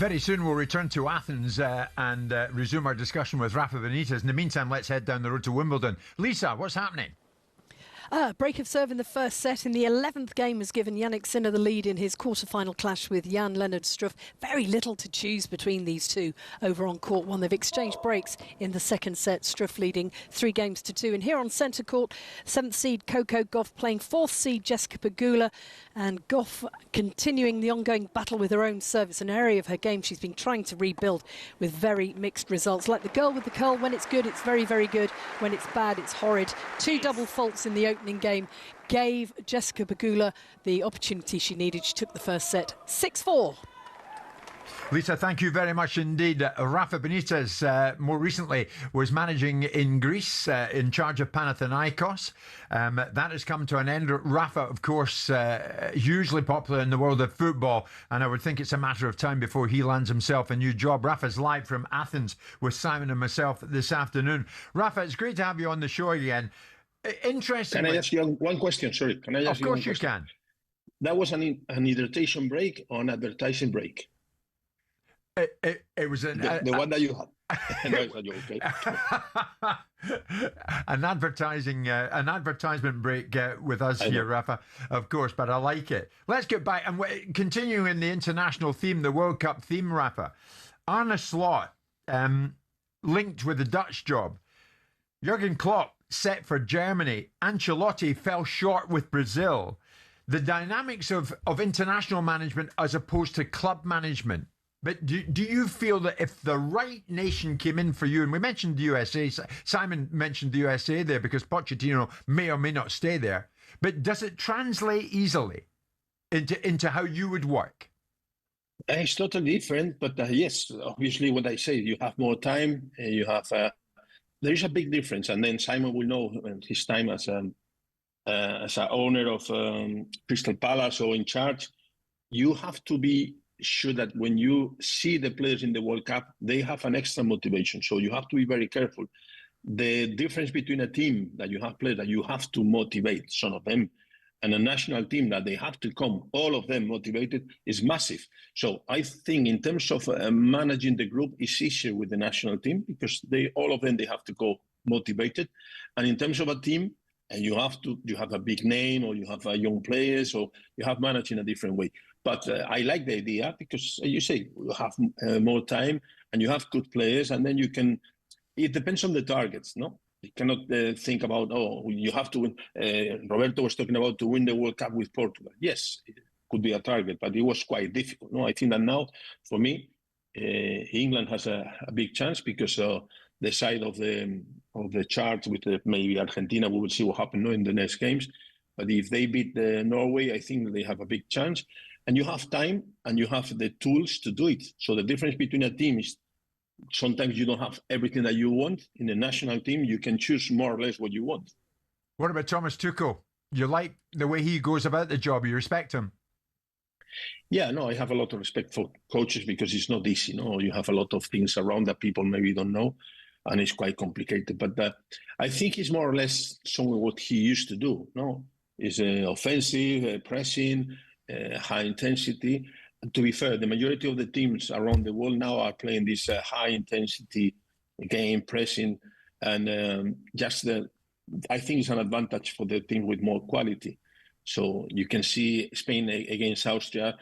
Very soon we'll return to Athens and resume our discussion with Rafa Benitez. In the meantime, let's head down the road to Wimbledon. Lisa, what's happening? Break of serve in the first set in the 11th game has given Jannik Sinner the lead in his quarter-final clash with Jan-Lennard Struff. Very little to choose between these two over on court one. They've exchanged breaks in the second set, Struff leading 3-2. And here on centre court, 7th seed Coco Gauff playing 4th seed Jessica Pegula, and Gauff continuing the ongoing battle with her own serve. It's an area of her game she's been trying to rebuild with very mixed results. Like the girl with the curl, when it's good, it's very, very good. When it's bad, it's horrid. 2 double faults in the opening game gave Jessica Pegula the opportunity she needed. She took the first set 6-4. Lisa, thank you very much indeed. Rafa Benitez, more recently, was managing in Greece, in charge of Panathinaikos. That has come to an end. Rafa, of course, hugely popular in the world of football, and I would think it's a matter of time before he lands himself a new job. Rafa's live from Athens with Simon and myself this afternoon. Rafa, it's great to have you on the show again. Interesting. Can I ask you one question? Sorry. Can I ask you? Of course you can. That was an hydration break or an advertising break? It was the one that you had. Okay. an advertisement break with us here, Rafa, of course, but I like it. Let's get back and continuing in the international theme, the World Cup theme, Rafa. Arne Slot linked with the Dutch job. Jurgen Klopp set for Germany. Ancelotti fell short with Brazil. The dynamics of international management as opposed to club management. But do you feel that if the right nation came in for you, and we mentioned the USA, Simon mentioned the USA there because Pochettino may or may not stay there, but does it translate easily into how you would work? It's totally different, but yes, obviously what I say, you have more time, you have, there is a big difference, and then Simon will know his time as an owner of Crystal Palace or in charge. You have to be sure that when you see the players in the World Cup, they have an extra motivation. So you have to be very careful. The difference between a team that you have players that you have to motivate some of them and a national team that they have to come, all of them motivated, is massive. So I think in terms of managing the group, it's easier with the national team because all of them, they have to go motivated. And in terms of a team, and you have a big name or you have young players or you have managed in a different way. But I like the idea because you say you have more time and you have good players, and then you can. It depends on the targets, no? You cannot think about you have to win. Roberto was talking about to win the World Cup with Portugal. Yes, it could be a target, but it was quite difficult. No, I think that now for me, England has a big chance because the side of the chart with maybe Argentina, we will see what happens in the next games. But if they beat Norway, I think they have a big chance. And you have time and you have the tools to do it. So the difference between a team is sometimes you don't have everything that you want. In a national team, you can choose more or less what you want. What about Thomas Tuchel? You like the way he goes about the job? You respect him? Yeah, no, I have a lot of respect for coaches because it's not easy. No, you have a lot of things around that people maybe don't know, and it's quite complicated. But I think it's more or less some of what he used to do. No, is offensive, pressing, high intensity. And to be fair, the majority of the teams around the world now are playing this high intensity game, pressing, and I think it's an advantage for the team with more quality. So you can see Spain against Austria.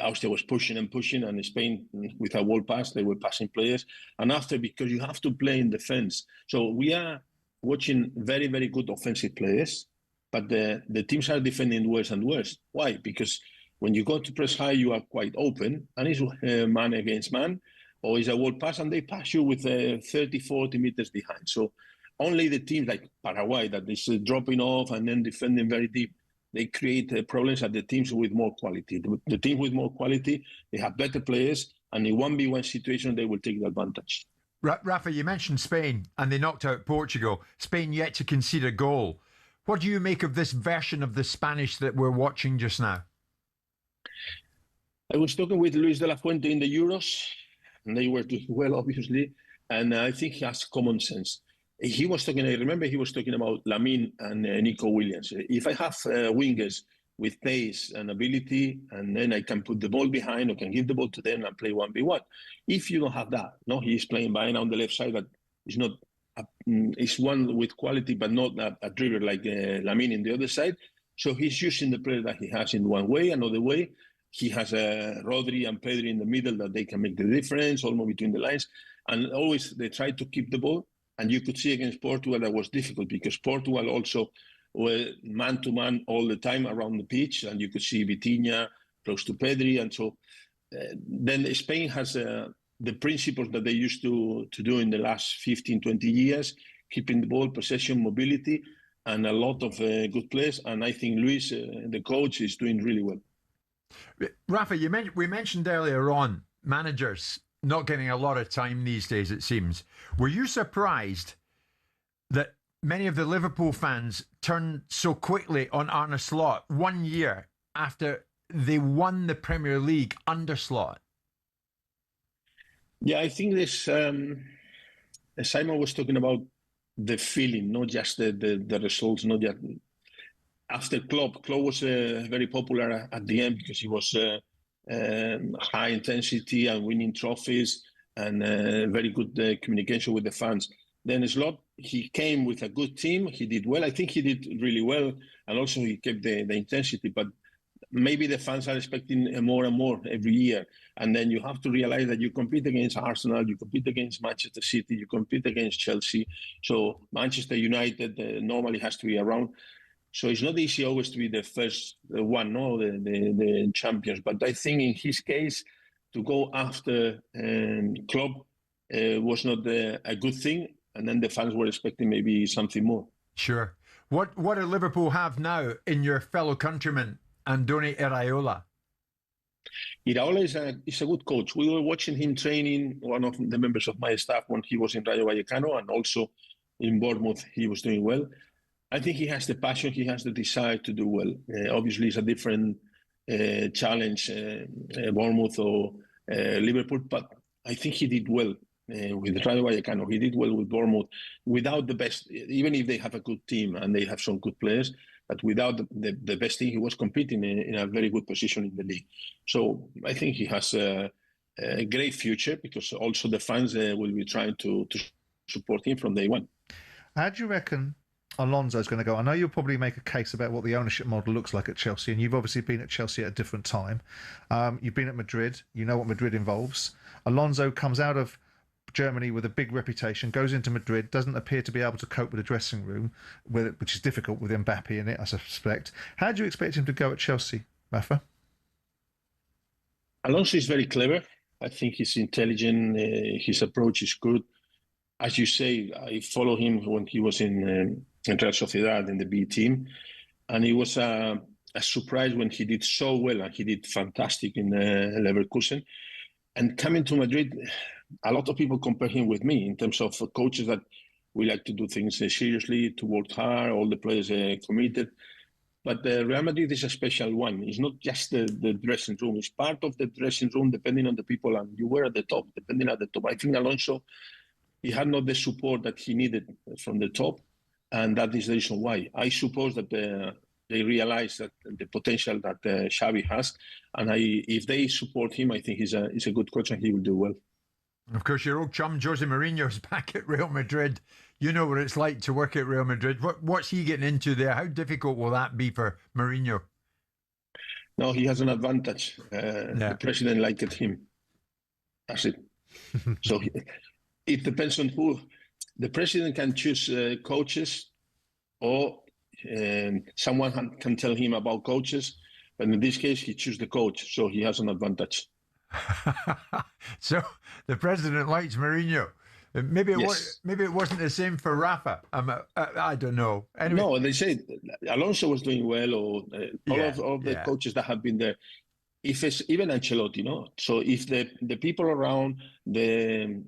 Austria was pushing and pushing, and Spain, with a wall pass, they were passing players. And after, because you have to play in defense. So we are watching very, very good offensive players, but the teams are defending worse and worse. Why? Because when you go to press high, you are quite open, and it's man against man, or it's a wall pass, and they pass you with 30, 40 meters behind. So only the teams like Paraguay that is dropping off and then defending very deep, they create problems at the teams with more quality. The team with more quality, they have better players, and in 1v1 situation, they will take the advantage. Rafa, you mentioned Spain, and they knocked out Portugal. Spain yet to concede a goal. What do you make of this version of the Spanish that we're watching just now? I was talking with Luis de la Fuente in the Euros, and they were doing well, obviously, and I think he has common sense. He was talking, I remember he was talking about Lamine and Nico Williams. If I have wingers with pace and ability, and then I can put the ball behind or can give the ball to them and play 1v1. If you don't have that, no, he's playing behind on the left side, but it's not. It's one with quality, but not a dribbler like Lamine in the other side. So he's using the player that he has in one way. Another way, he has Rodri and Pedri in the middle that they can make the difference, almost between the lines. And always they try to keep the ball. And you could see against Portugal that was difficult because Portugal also were man-to-man all the time around the pitch. And you could see Vitinha close to Pedri. And so then Spain has the principles that they used to do in the last 15, 20 years, keeping the ball, possession, mobility, and a lot of good players. And I think Luis, the coach, is doing really well. Rafa, we mentioned earlier on managers not getting a lot of time these days, it seems. Were you surprised that many of the Liverpool fans turned so quickly on Arne Slot 1 year after they won the Premier League under Slot? Yeah, I think this, Simon was talking about the feeling, not just the results, not just after Klopp. Klopp was very popular at the end because he was high intensity and winning trophies and very good communication with the fans. Then Slot, he came with a good team. He did well. I think he did really well. And also he kept the intensity. But maybe the fans are expecting more and more every year. And then you have to realize that you compete against Arsenal, you compete against Manchester City, you compete against Chelsea. So Manchester United normally has to be around. So it's not easy always to be the first one, no, the champions. But I think in his case, to go after Klopp was not a good thing. And then the fans were expecting maybe something more. Sure. What do Liverpool have now in your fellow countryman, Andoni Iraola? Iraola is a good coach. We were watching him training, one of the members of my staff, when he was in Rayo Vallecano, and also in Bournemouth, he was doing well. I think he has the passion, he has the desire to do well. Obviously, it's a different challenge, Bournemouth or Liverpool, but I think he did well with Rayo Vallecano. He did well with Bournemouth without the best, even if they have a good team and they have some good players, but without the best team, he was competing in a very good position in the league. So I think he has a great future because also the fans will be trying to support him from day one. How do you reckon Alonso is going to go? I know you'll probably make a case about what the ownership model looks like at Chelsea, and you've obviously been at Chelsea at a different time. You've been at Madrid. You know what Madrid involves. Alonso comes out of Germany with a big reputation, goes into Madrid, doesn't appear to be able to cope with the dressing room, which is difficult with Mbappe in it, I suspect. How do you expect him to go at Chelsea, Rafa? Alonso is very clever. I think he's intelligent. His approach is good. As you say, I follow him when he was in Real Sociedad in the B team, and it was a surprise when he did so well, and he did fantastic in Leverkusen. And coming to Madrid, a lot of people compare him with me in terms of coaches that we like to do things seriously, to work hard, all the players committed. But Real Madrid is a special one. It's not just the dressing room. It's part of the dressing room, depending on the people, and you were at the top, depending on the top. I think Alonso, he had not the support that he needed from the top, and that is the reason why. I suppose that they realize that the potential that Xavi has, and if they support him, I think he's a good coach and he will do well. Of course, your old chum Jose Mourinho is back at Real Madrid. You know what it's like to work at Real Madrid. What's he getting into there? How difficult will that be for Mourinho? No, he has an advantage. The president liked him. That's it. So it depends on who. The president can choose coaches, or someone can tell him about coaches. But in this case, he chooses the coach, so he has an advantage. So the president likes Mourinho. Maybe it wasn't the same for Rafa. I don't know. Anyway. No, they say Alonso was doing well, or all of the coaches that have been there. If it's even Ancelotti, no. So if the people around the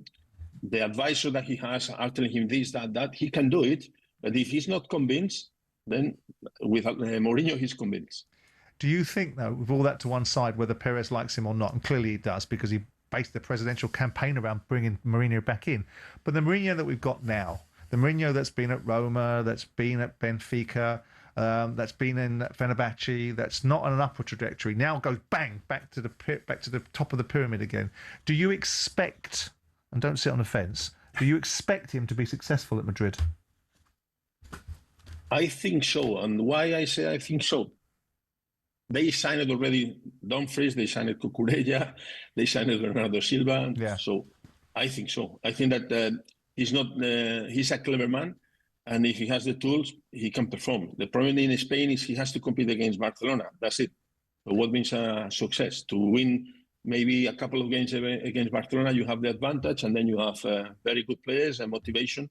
advisor that he has are telling him this, that, he can do it. But if he's not convinced, then with Mourinho, he's convinced. Do you think, though, with all that to one side, whether Perez likes him or not, and clearly he does because he based the presidential campaign around bringing Mourinho back in, but the Mourinho that we've got now, the Mourinho that's been at Roma, that's been at Benfica, that's been in Fenerbahce, that's not on an upward trajectory, now goes bang back to the top of the pyramid again. Do you expect, and don't sit on the fence, do you expect him to be successful at Madrid? I think so. And why I say I think so? They signed already Dumfries, they signed Cucurella, they signed Bernardo Silva. Yeah. So I think so. I think that he's a clever man. And if he has the tools, he can perform. The problem in Spain is he has to compete against Barcelona. That's it. So what means success? To win maybe a couple of games against Barcelona, you have the advantage, and then you have very good players and motivation.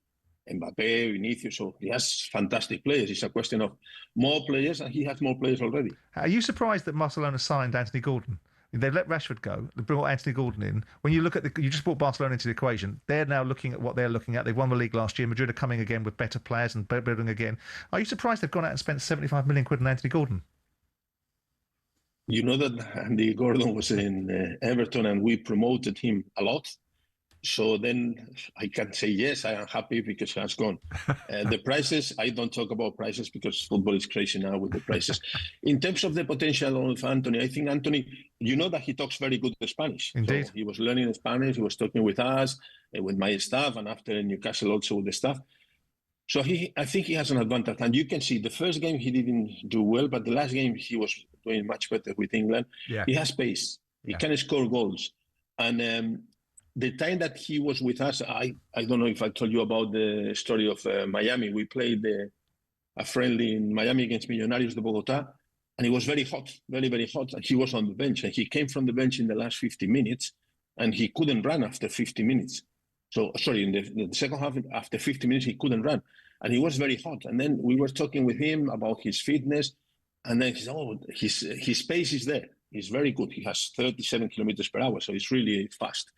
Mbappe, Vinicius, so he has fantastic players. It's a question of more players, and he has more players already. Are you surprised that Barcelona signed Anthony Gordon? They let Rashford go. They brought Anthony Gordon in. When you look at you just brought Barcelona into the equation. They're now looking at what they're looking at. They won the league last year. Madrid are coming again with better players and building again. Are you surprised they've gone out and spent 75 million quid on Anthony Gordon? You know that Andy Gordon was in Everton, and we promoted him a lot. So then I can say, yes, I am happy because he has gone. The prices, I don't talk about prices because football is crazy now with the prices. In terms of the potential of Anthony, I think Anthony, you know that he talks very good Spanish. Indeed. So he was learning Spanish, he was talking with us, with my staff, and after Newcastle also with the staff. So I think he has an advantage. And you can see the first game he didn't do well, but the last game he was doing much better with England. Yeah. He has pace. He can score goals. And the time that he was with us, I don't know if I told you about the story of Miami. We played a friendly in Miami against Millonarios de Bogotá, and it was very hot, very, very hot. And he was on the bench, and he came from the bench in the last 50 minutes, and he couldn't run after 50 minutes. So, sorry, in the second half, after 50 minutes, he couldn't run, and he was very hot. And then we were talking with him about his fitness, and then he said, oh, his pace is there. He's very good. He has 37 kilometers per hour, so it's really fast.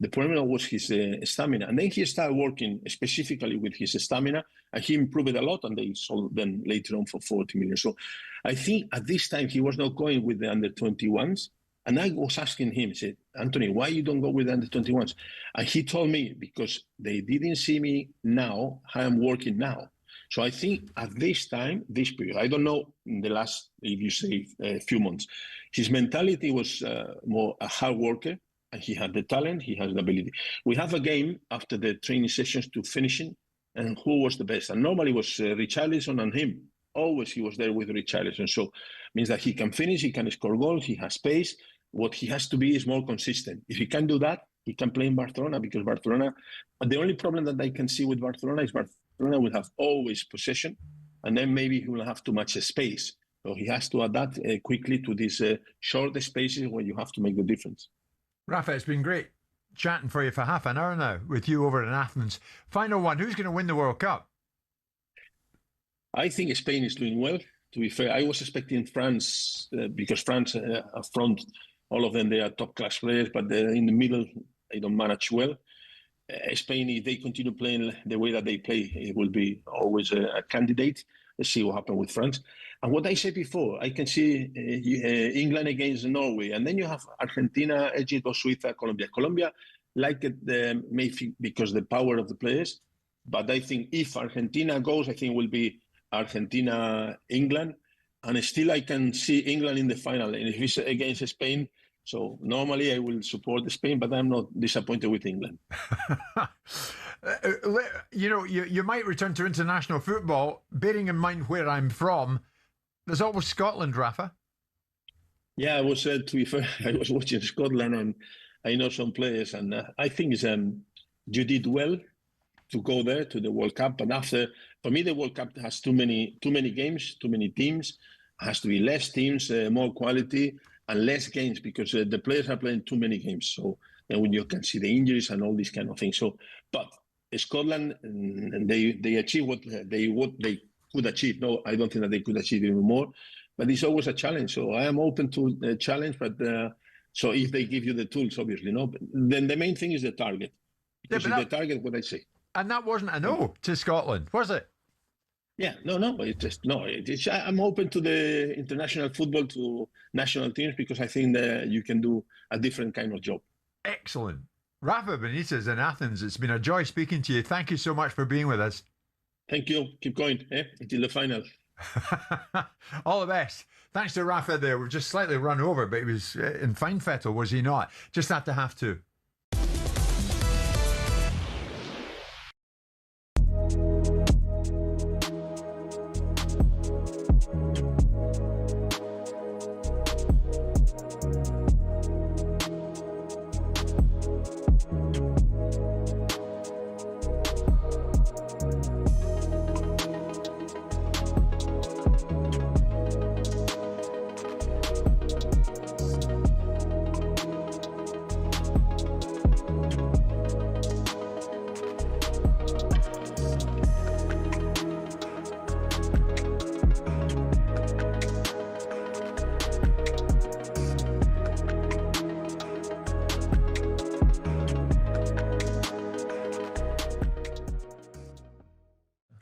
The problem was his stamina. And then he started working specifically with his stamina, and he improved it a lot, and they sold them later on for 40 million. So I think at this time he was not going with the under-21s. And I was asking him, I said, Anthony, why you don't go with the under-21s? And he told me, because they didn't see me now, how I'm working now. So I think at this time, this period, I don't know in the last, if you say, a few months, his mentality was more a hard worker, and he had the talent, he has the ability. We have a game after the training sessions to finishing, and who was the best? And normally it was Richarlison and him. Always he was there with Richarlison. So means that he can finish, he can score goals, he has pace. What he has to be is more consistent. If he can do that, he can play in Barcelona, because Barcelona, the only problem that I can see with Barcelona is Barcelona will have always possession, and then maybe he will have too much space. So he has to adapt quickly to these short spaces where you have to make the difference. Rafa, it's been great chatting for you for half an hour now with you over in Athens. Final one, who's going to win the World Cup? I think Spain is doing well, to be fair. I was expecting France, because France up front, all of them, they are top-class players, but in the middle, they don't manage well. Spain, if they continue playing the way that they play, it will be always a candidate. Let's see what happens with France. And what I said before, I can see England against Norway, and then you have Argentina, Egypt, or Suiza, Colombia. Colombia, like it, maybe because the power of the players, but I think if Argentina goes, I think it will be Argentina, England, and still I can see England in the final. And if it's against Spain, so normally I will support Spain, but I'm not disappointed with England. You know, you might return to international football, bearing in mind where I'm from. There's always Scotland, Rafa. Yeah, I was, to be fair, I was watching Scotland, and I know some players, and I think you did well to go there to the World Cup. But after, for me, the World Cup has too many games, too many teams. It has to be less teams, more quality, and less games, because the players are playing too many games. So then when you can see the injuries and all these kind of things. So, but Scotland, they achieve what they could achieve. No, I don't think that they could achieve even more. But it's always a challenge. So I am open to the challenge. But so if they give you the tools, obviously, no. But then the main thing is the target. Because the target, what I say. And that wasn't a no to Scotland, was it? Yeah, no. I'm open to the international football, to national teams, because I think that you can do a different kind of job. Excellent. Rafa Benitez in Athens, it's been a joy speaking to you. Thank you so much for being with us. Thank you. Keep going until the final. All the best. Thanks to Rafa there. We've just slightly run over, but he was in fine fettle, was he not? Just have to have to.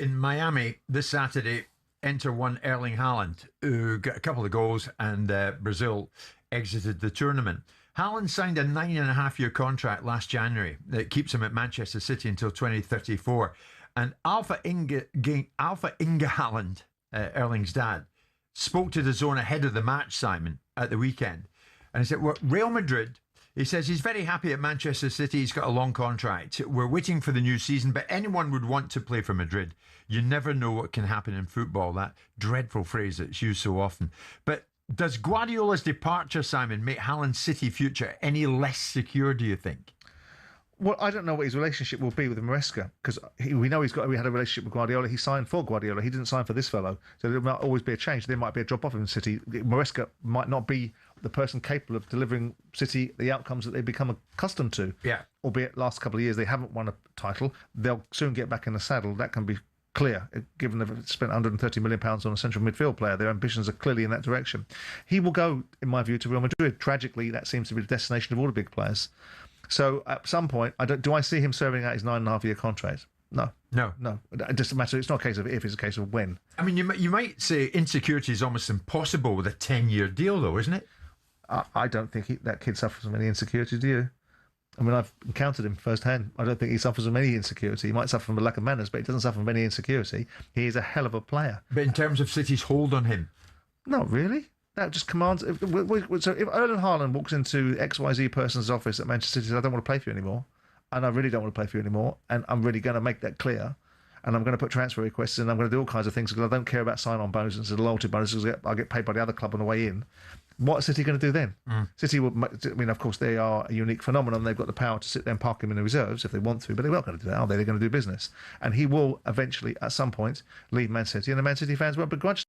In Miami this Saturday, Inter won Erling Haaland, who got a couple of goals, and Brazil exited the tournament. Haaland signed a 9.5-year contract last January that keeps him at Manchester City until 2034. And Alpha Inga Haaland, Erling's dad, spoke to the Zone ahead of the match, Simon, at the weekend. And he said, well, Real Madrid, he says he's very happy at Manchester City. He's got a long contract. We're waiting for the new season, but anyone would want to play for Madrid. You never know what can happen in football. That dreadful phrase that's used so often. But does Guardiola's departure, Simon, make Haaland's City future any less secure, do you think? Well, I don't know what his relationship will be with Maresca, because we know we had a relationship with Guardiola. He signed for Guardiola. He didn't sign for this fellow. So there might always be a change. There might be a drop-off in City. Maresca might not be the person capable of delivering City the outcomes that they've become accustomed to. Yeah. Albeit last couple of years they haven't won a title. They'll soon get back in the saddle. That can be clear, given they've spent £130 million on a central midfield player. Their ambitions are clearly in that direction. He will go, in my view, to Real Madrid. Tragically, that seems to be the destination of all the big players. So at some point, do I see him serving out his 9.5-year contract? No. It just a matter. It's not a case of if; it's a case of when. I mean, you might say insecurity is almost impossible with a 10-year deal, though, isn't it? I don't think that kid suffers from any insecurity. Do you? I mean, I've encountered him firsthand. I don't think he suffers from any insecurity. He might suffer from a lack of manners, but he doesn't suffer from any insecurity. He is a hell of a player. But in terms of City's hold on him, not really. That just commands. So if Erling Haaland walks into XYZ person's office at Manchester City and says, I don't want to play for you anymore, and I really don't want to play for you anymore, and I'm really going to make that clear, and I'm going to put transfer requests in, I'm going to do all kinds of things because I don't care about sign-on bonuses and loyalty bonuses. I'll get paid by the other club on the way in. What is City going to do then? City will. I mean, of course, they are a unique phenomenon. They've got the power to sit there and park him in the reserves if they want to, but they're not going to do that, are they? They're going to do business, and he will eventually, at some point, leave Man City, and the Man City fans won't begrudge.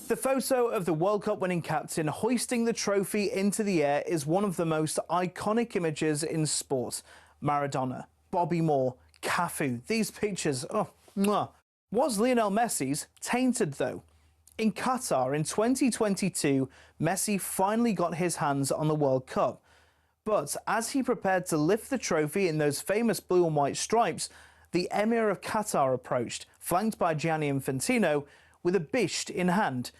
The photo of the World Cup winning captain hoisting the trophy into the air is one of the most iconic images in sport. Maradona, Bobby Moore, Cafu, these pictures, mwah. Was Lionel Messi's tainted though? In Qatar in 2022, Messi finally got his hands on the World Cup. But as he prepared to lift the trophy in those famous blue and white stripes, the Emir of Qatar approached, flanked by Gianni Infantino, with a bisht in hand.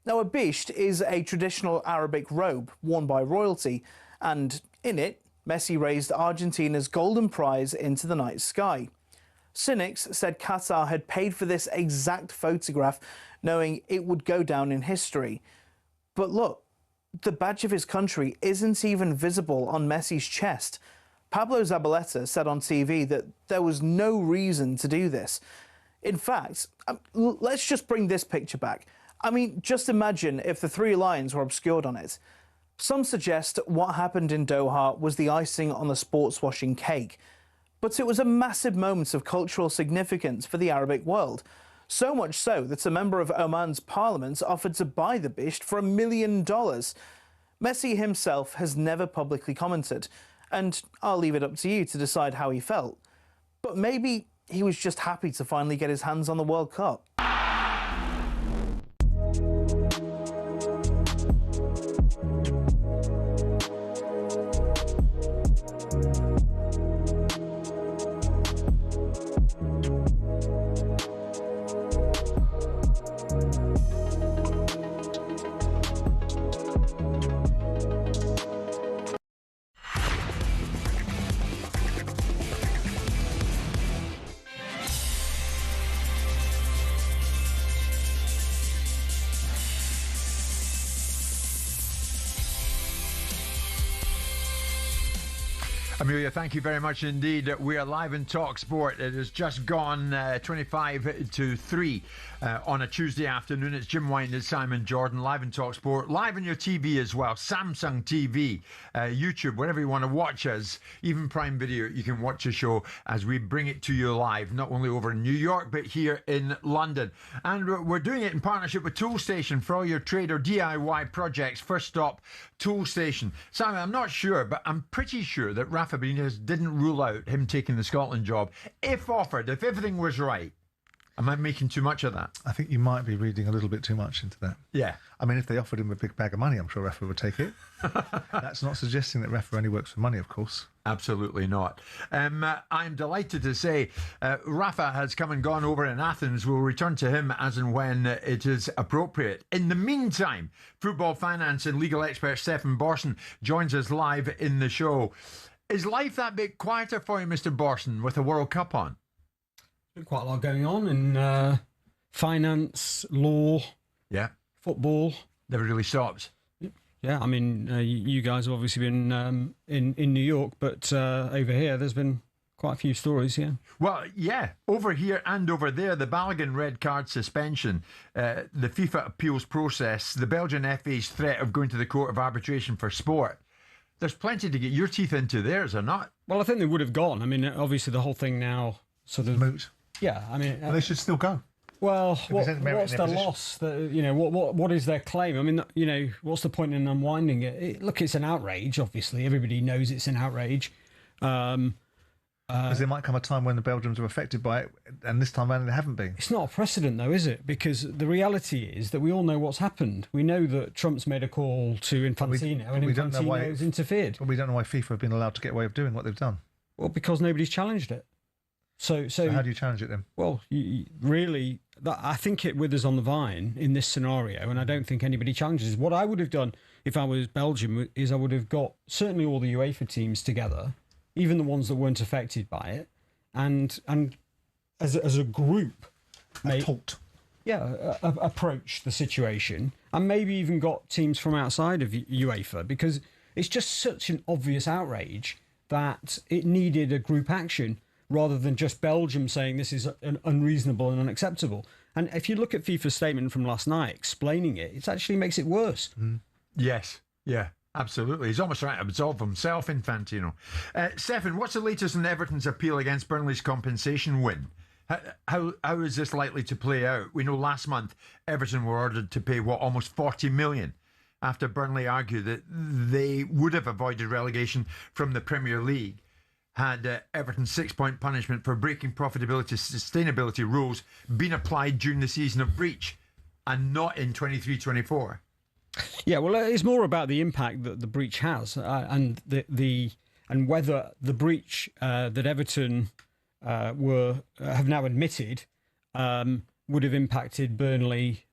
Now, a bisht is a traditional Arabic robe worn by royalty, and in it, Messi raised Argentina's golden prize into the night sky. Cynics said Qatar had paid for this exact photograph, knowing it would go down in history. But look, the badge of his country isn't even visible on Messi's chest. Pablo Zabaleta said on TV that there was no reason to do this. In fact, let's just bring this picture back. I mean, just imagine if the three lions were obscured on it. Some suggest what happened in Doha was the icing on the sports washing cake. But it was a massive moment of cultural significance for the Arabic world. So much so that a member of Oman's parliament offered to buy the bisht for $1 million. Messi himself has never publicly commented, and I'll leave it up to you to decide how he felt. But maybe he was just happy to finally get his hands on the World Cup. Amelia, thank you very much indeed. We are live in talkSPORT. It has just gone 25 to 3 on a Tuesday afternoon. It's Jim White and Simon Jordan, live in talkSPORT, live on your TV as well, Samsung TV, YouTube, wherever you want to watch us, even Prime Video, you can watch the show as we bring it to you live, not only over in New York, but here in London. And we're doing it in partnership with Toolstation for all your trade or DIY projects. First stop, Toolstation. Simon, I'm not sure, but I'm pretty sure that Rafa Benitez didn't rule out him taking the Scotland job if offered, if everything was right. Am I making too much of that? I think you might be reading a little bit too much into that. Yeah. I mean, if they offered him a big bag of money, I'm sure Rafa would take it. That's not suggesting that Rafa only works for money, of course. Absolutely not. I'm delighted to say Rafa has come and gone over in Athens. We'll return to him as and when it is appropriate. In the meantime, football finance and legal expert Stefan Borson joins us live in the show. Is life that bit quieter for you, Mr. Borson, with the World Cup on? Been quite a lot going on in finance, law, football. Never really stops. Yeah, I mean, you guys have obviously been in New York, but over here there's been quite a few stories, yeah. Well, yeah, over here and over there, the Balogun red card suspension, the FIFA appeals process, the Belgian FA's threat of going to the Court of Arbitration for Sport. There's plenty to get your teeth into there, is there not? Well, I think they would have gone. I mean, obviously the whole thing now sort of... Moot. Yeah, I mean... Well, they should still go. Well, what's the loss? What is their claim? I mean, what's the point in unwinding it? Look, it's an outrage, obviously. Everybody knows it's an outrage. Because there might come a time when the Belgians are affected by it, and this time around they haven't been. It's not a precedent, though, is it? Because the reality is that we all know what's happened. We know that Trump's made a call to Infantino, and Infantino's interfered. But we don't know why FIFA have been allowed to get away with doing what they've done. Well, because nobody's challenged it. So how do you challenge it then? Well, really, I think it withers on the vine in this scenario, and I don't think anybody challenges. What I would have done if I was Belgium is I would have got certainly all the UEFA teams together, even the ones that weren't affected by it, and as a group, approach the situation, and maybe even got teams from outside of UEFA, because it's just such an obvious outrage that it needed a group action, rather than just Belgium saying this is unreasonable and unacceptable. And if you look at FIFA's statement from last night explaining it, it actually makes it worse. Yes, yeah, absolutely. He's almost trying to absolve himself, Infantino. Stefan, what's the latest on Everton's appeal against Burnley's compensation win? How is this likely to play out? We know last month Everton were ordered to pay, almost 40 million after Burnley argued that they would have avoided relegation from the Premier League had Everton's 6-point punishment for breaking profitability sustainability rules been applied during the season of breach and not in 23-24. Yeah, well, it's more about the impact that the breach has and and whether the breach that Everton have now admitted would have impacted Burnley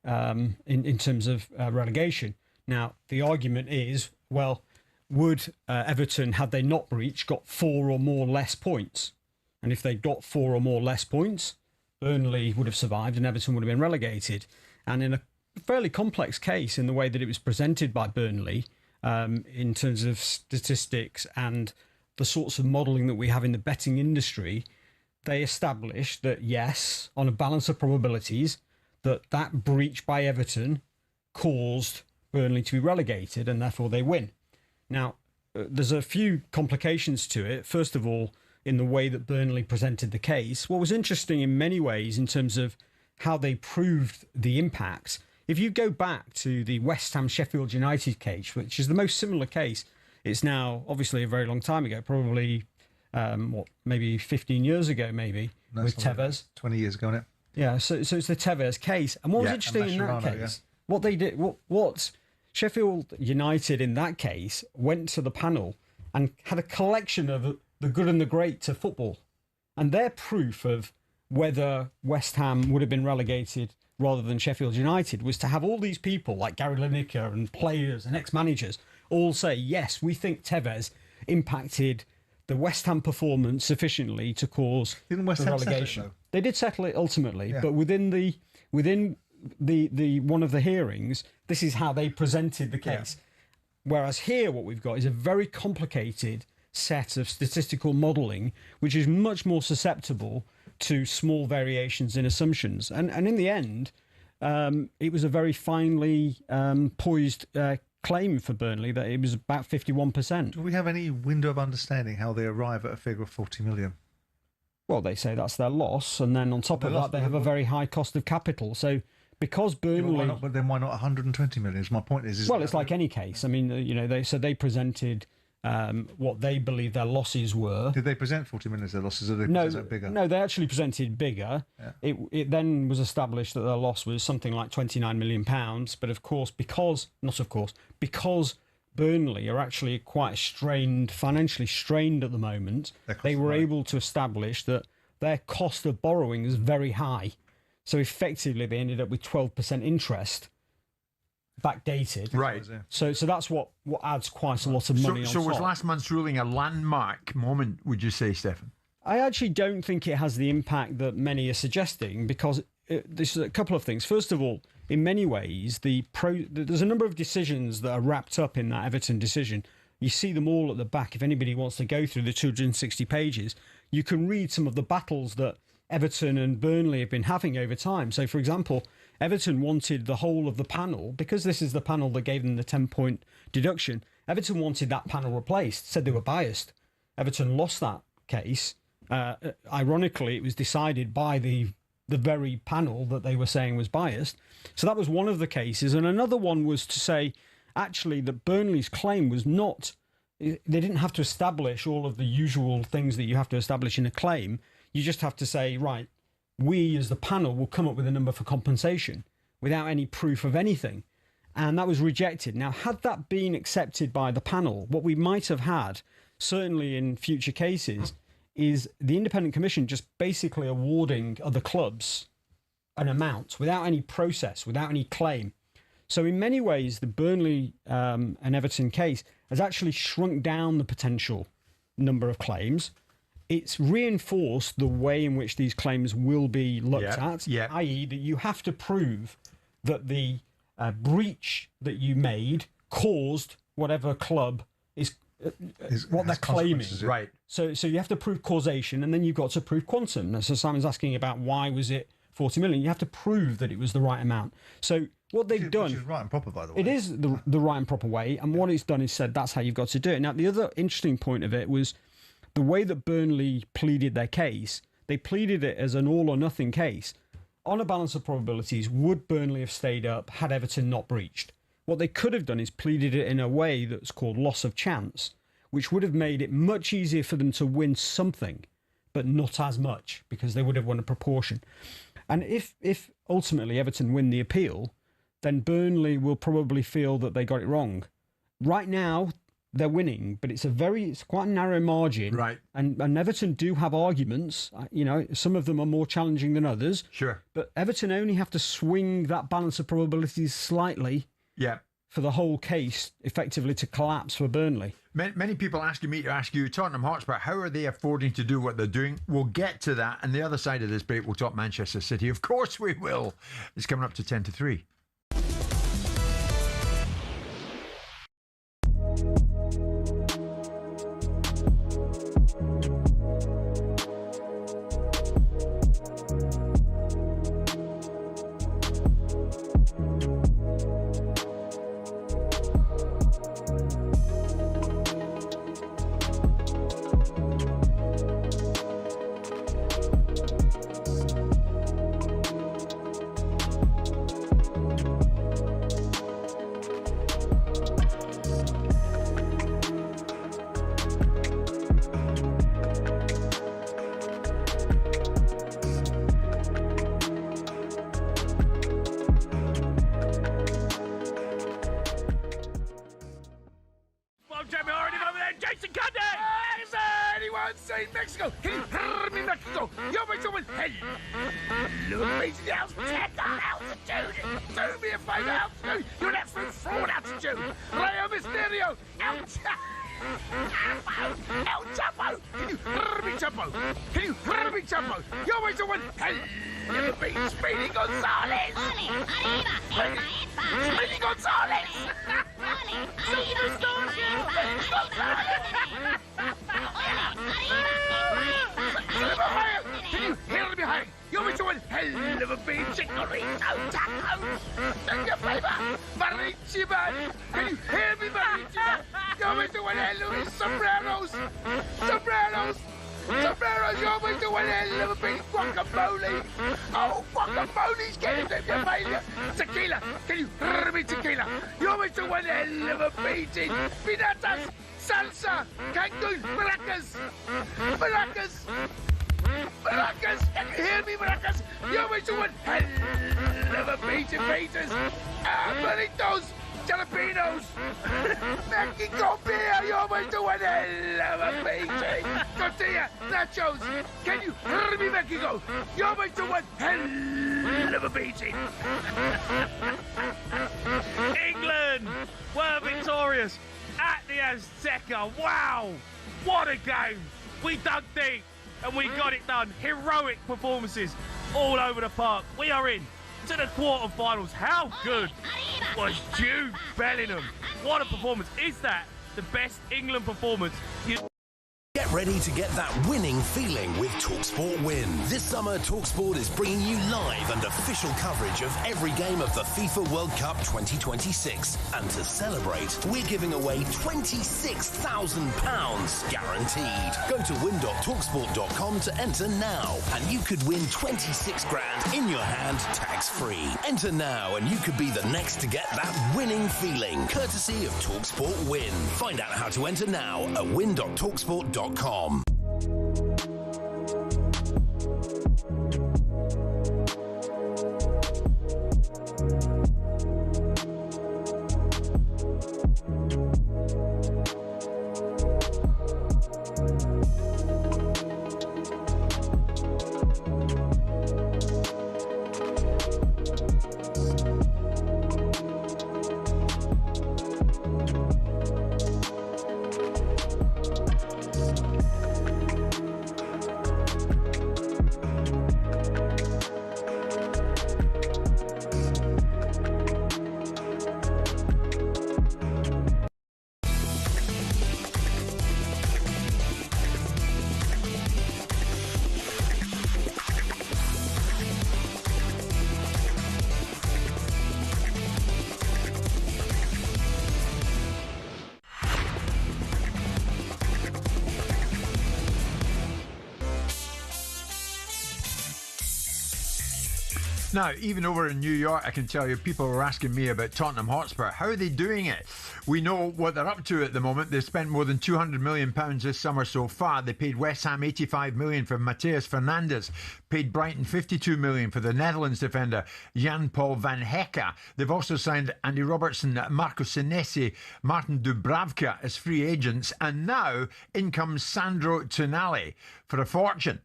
in terms of relegation. Now, the argument is, well, would Everton, had they not breached, got 4 or more less points? And if they got 4 or more less points, Burnley would have survived and Everton would have been relegated. And in a fairly complex case in the way that it was presented by Burnley, in terms of statistics and the sorts of modelling that we have in the betting industry, they established that, yes, on a balance of probabilities, that breach by Everton caused Burnley to be relegated and therefore they win. Now, there's a few complications to it. First of all, in the way that Burnley presented the case. What was interesting in many ways in terms of how they proved the impact, if you go back to the West Ham Sheffield United case, which is the most similar case, it's now obviously a very long time ago, probably, maybe 15 years ago, with Tevez. 20 years ago, isn't it? Yeah, so it's the Tevez case. And what was interesting in that case, what they did, what Sheffield United in that case went to the panel and had a collection of the good and the great to football. And their proof of whether West Ham would have been relegated rather than Sheffield United was to have all these people like Gary Lineker and players and ex-managers all say, yes, we think Tevez impacted the West Ham performance sufficiently to cause the relegation. They did settle it ultimately, but within the one of the hearings, this is how they presented the case. Whereas here, what we've got is a very complicated set of statistical modelling, which is much more susceptible to small variations in assumptions. And in the end, it was a very finely poised claim for Burnley that it was about 51%. Do we have any window of understanding how they arrive at a figure of 40 million? Well, they say that's their loss, and then on top of that, they have a very high cost of capital. So because Burnley... But then why not 120 million? Is my point is well, it's like any case. I mean, they presented what they believe their losses were. Did they present 40 million as their losses, or did they present bigger? No, they actually presented bigger. Yeah. It then was established that their loss was something like £29 million. But of course, because Burnley are actually quite financially strained at the moment, they were able to establish that their cost of borrowing is very high. So effectively, they ended up with 12% interest, backdated. Right. So that's what adds quite a lot of money on top. So was last month's ruling a landmark moment, would you say, Stefan? I actually don't think it has the impact that many are suggesting, because there's a couple of things. First of all, in many ways, there's a number of decisions that are wrapped up in that Everton decision. You see them all at the back. If anybody wants to go through the 260 pages, you can read some of the battles that Everton and Burnley have been having over time. So, for example, Everton wanted the whole of the panel, because this is the panel that gave them the 10-point deduction. Everton wanted that panel replaced, said they were biased. Everton lost that case. Ironically, it was decided by the very panel that they were saying was biased. So that was one of the cases. And another one was to say, actually, that Burnley's claim was not... They didn't have to establish all of the usual things that you have to establish in a claim. You just have to say, right, we as the panel will come up with a number for compensation without any proof of anything. And that was rejected. Now, had that been accepted by the panel, what we might have had, certainly in future cases, is the Independent Commission just basically awarding other clubs an amount without any process, without any claim. So in many ways, the Burnley and Everton case has actually shrunk down the potential number of claims. It's reinforced the way in which these claims will be looked at, i.e. that you have to prove that the breach that you made caused whatever club is what they're claiming. Right. So you have to prove causation, and then you've got to prove quantum. So Simon's asking about why was it 40 million. You have to prove that it was the right amount. So what they've done... Which is right and proper, by the way. It is the right and proper way, and what it's done is said that's how you've got to do it. Now, the other interesting point of it was the way that Burnley pleaded their case. They pleaded it as an all-or-nothing case. On a balance of probabilities, would Burnley have stayed up had Everton not breached? What they could have done is pleaded it in a way that's called loss of chance, which would have made it much easier for them to win something, but not as much, because they would have won a proportion. And if ultimately Everton win the appeal, then Burnley will probably feel that they got it wrong. Right now, they're winning, but it's quite a narrow margin. Right. And Everton do have arguments. Some of them are more challenging than others. Sure. But Everton only have to swing that balance of probabilities slightly. Yeah. For the whole case effectively to collapse for Burnley. Many people asking me to ask you, Tottenham Hotspur, how are they affording to do what they're doing? We'll get to that. And the other side of this break, we'll talk Manchester City. Of course we will. It's coming up to 10 to 3. Mexico! Mexico! Yo, someone! Hey! Look, Mason House, 10,000 altitude! Do me a favor, altitude! You're an absolute fraud, altitude! Rey Mysterio! El Chapo! Can you hear me, Chapo? Can you hear me, Chapo? Yo, someone! Hey! Never beat Speedy Gonzalez! Speedy Gonzalez! Superstar! Speedy Gonzalez! hell of a bean chicorito tacos. Do me a favour, Marici man. Can you hear me, Marici man? You always do one hell of sombreros. Sombreros. Sombreros, you always do one hell of a bean guacamole. Oh, guacamole's getting to your failure. Tequila, can you hear me, tequila? You always do one hell of a beating. Pinatas, salsa, Cancun, maracas. Maracas. Maracas, can you hear me, Maracas? You always do one hell of a beating, Peters. Burritos. Jalapenos! Mexico beer! You always do one hell of a beating! Tortilla! Nachos! Can you hear me, Mexico? You always do one hell of a beating! England were victorious at the Azteca. Wow! What a game! We dug deep and we got it done. Heroic performances all over the park. We are in to the quarterfinals. How good was Jude Bellingham? What a performance. Is that the best England performance? Get ready to get that winning feeling with talkSPORT Win. This summer, talkSPORT is bringing you live and official coverage of every game of the FIFA World Cup 2026. And to celebrate, we're giving away £26,000 guaranteed. Go to win.talksport.com to enter now, and you could win 26 grand in your hand, tax-free. Enter now, and you could be the next to get that winning feeling, courtesy of talkSPORT Win. Find out how to enter now at win.talksport.com. Now, even over in New York, I can tell you, people are asking me about Tottenham Hotspur. How are they doing it? We know what they're up to at the moment. They've spent more than £200 million this summer so far. They paid West Ham $85 million for Matheus Fernandes, paid Brighton $52 million for the Netherlands defender Jan-Paul van Hecke. They've also signed Andy Robertson, Marco Senesi, Martin Dubravka as free agents. And now in comes Sandro Tonali for a fortune.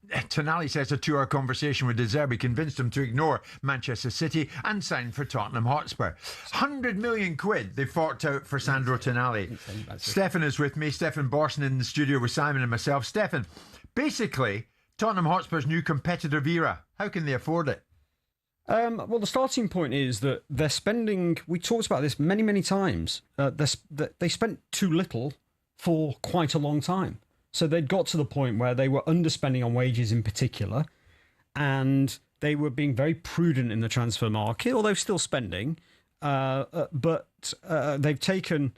Tonali says a 2-hour conversation with De Zerbi convinced him to ignore Manchester City and sign for Tottenham Hotspur. 100 million quid they forked out for Sandro Tonali. Stefan is with me. Stefan Borson in the studio with Simon and myself. Stefan, basically, Tottenham Hotspur's new competitive era. How can they afford it? Well, the starting point is that they're spending... We talked about this many, many times. They spent too little for quite a long time. So they'd got to the point where they were underspending on wages in particular, and they were being very prudent in the transfer market, although still spending. But they've taken,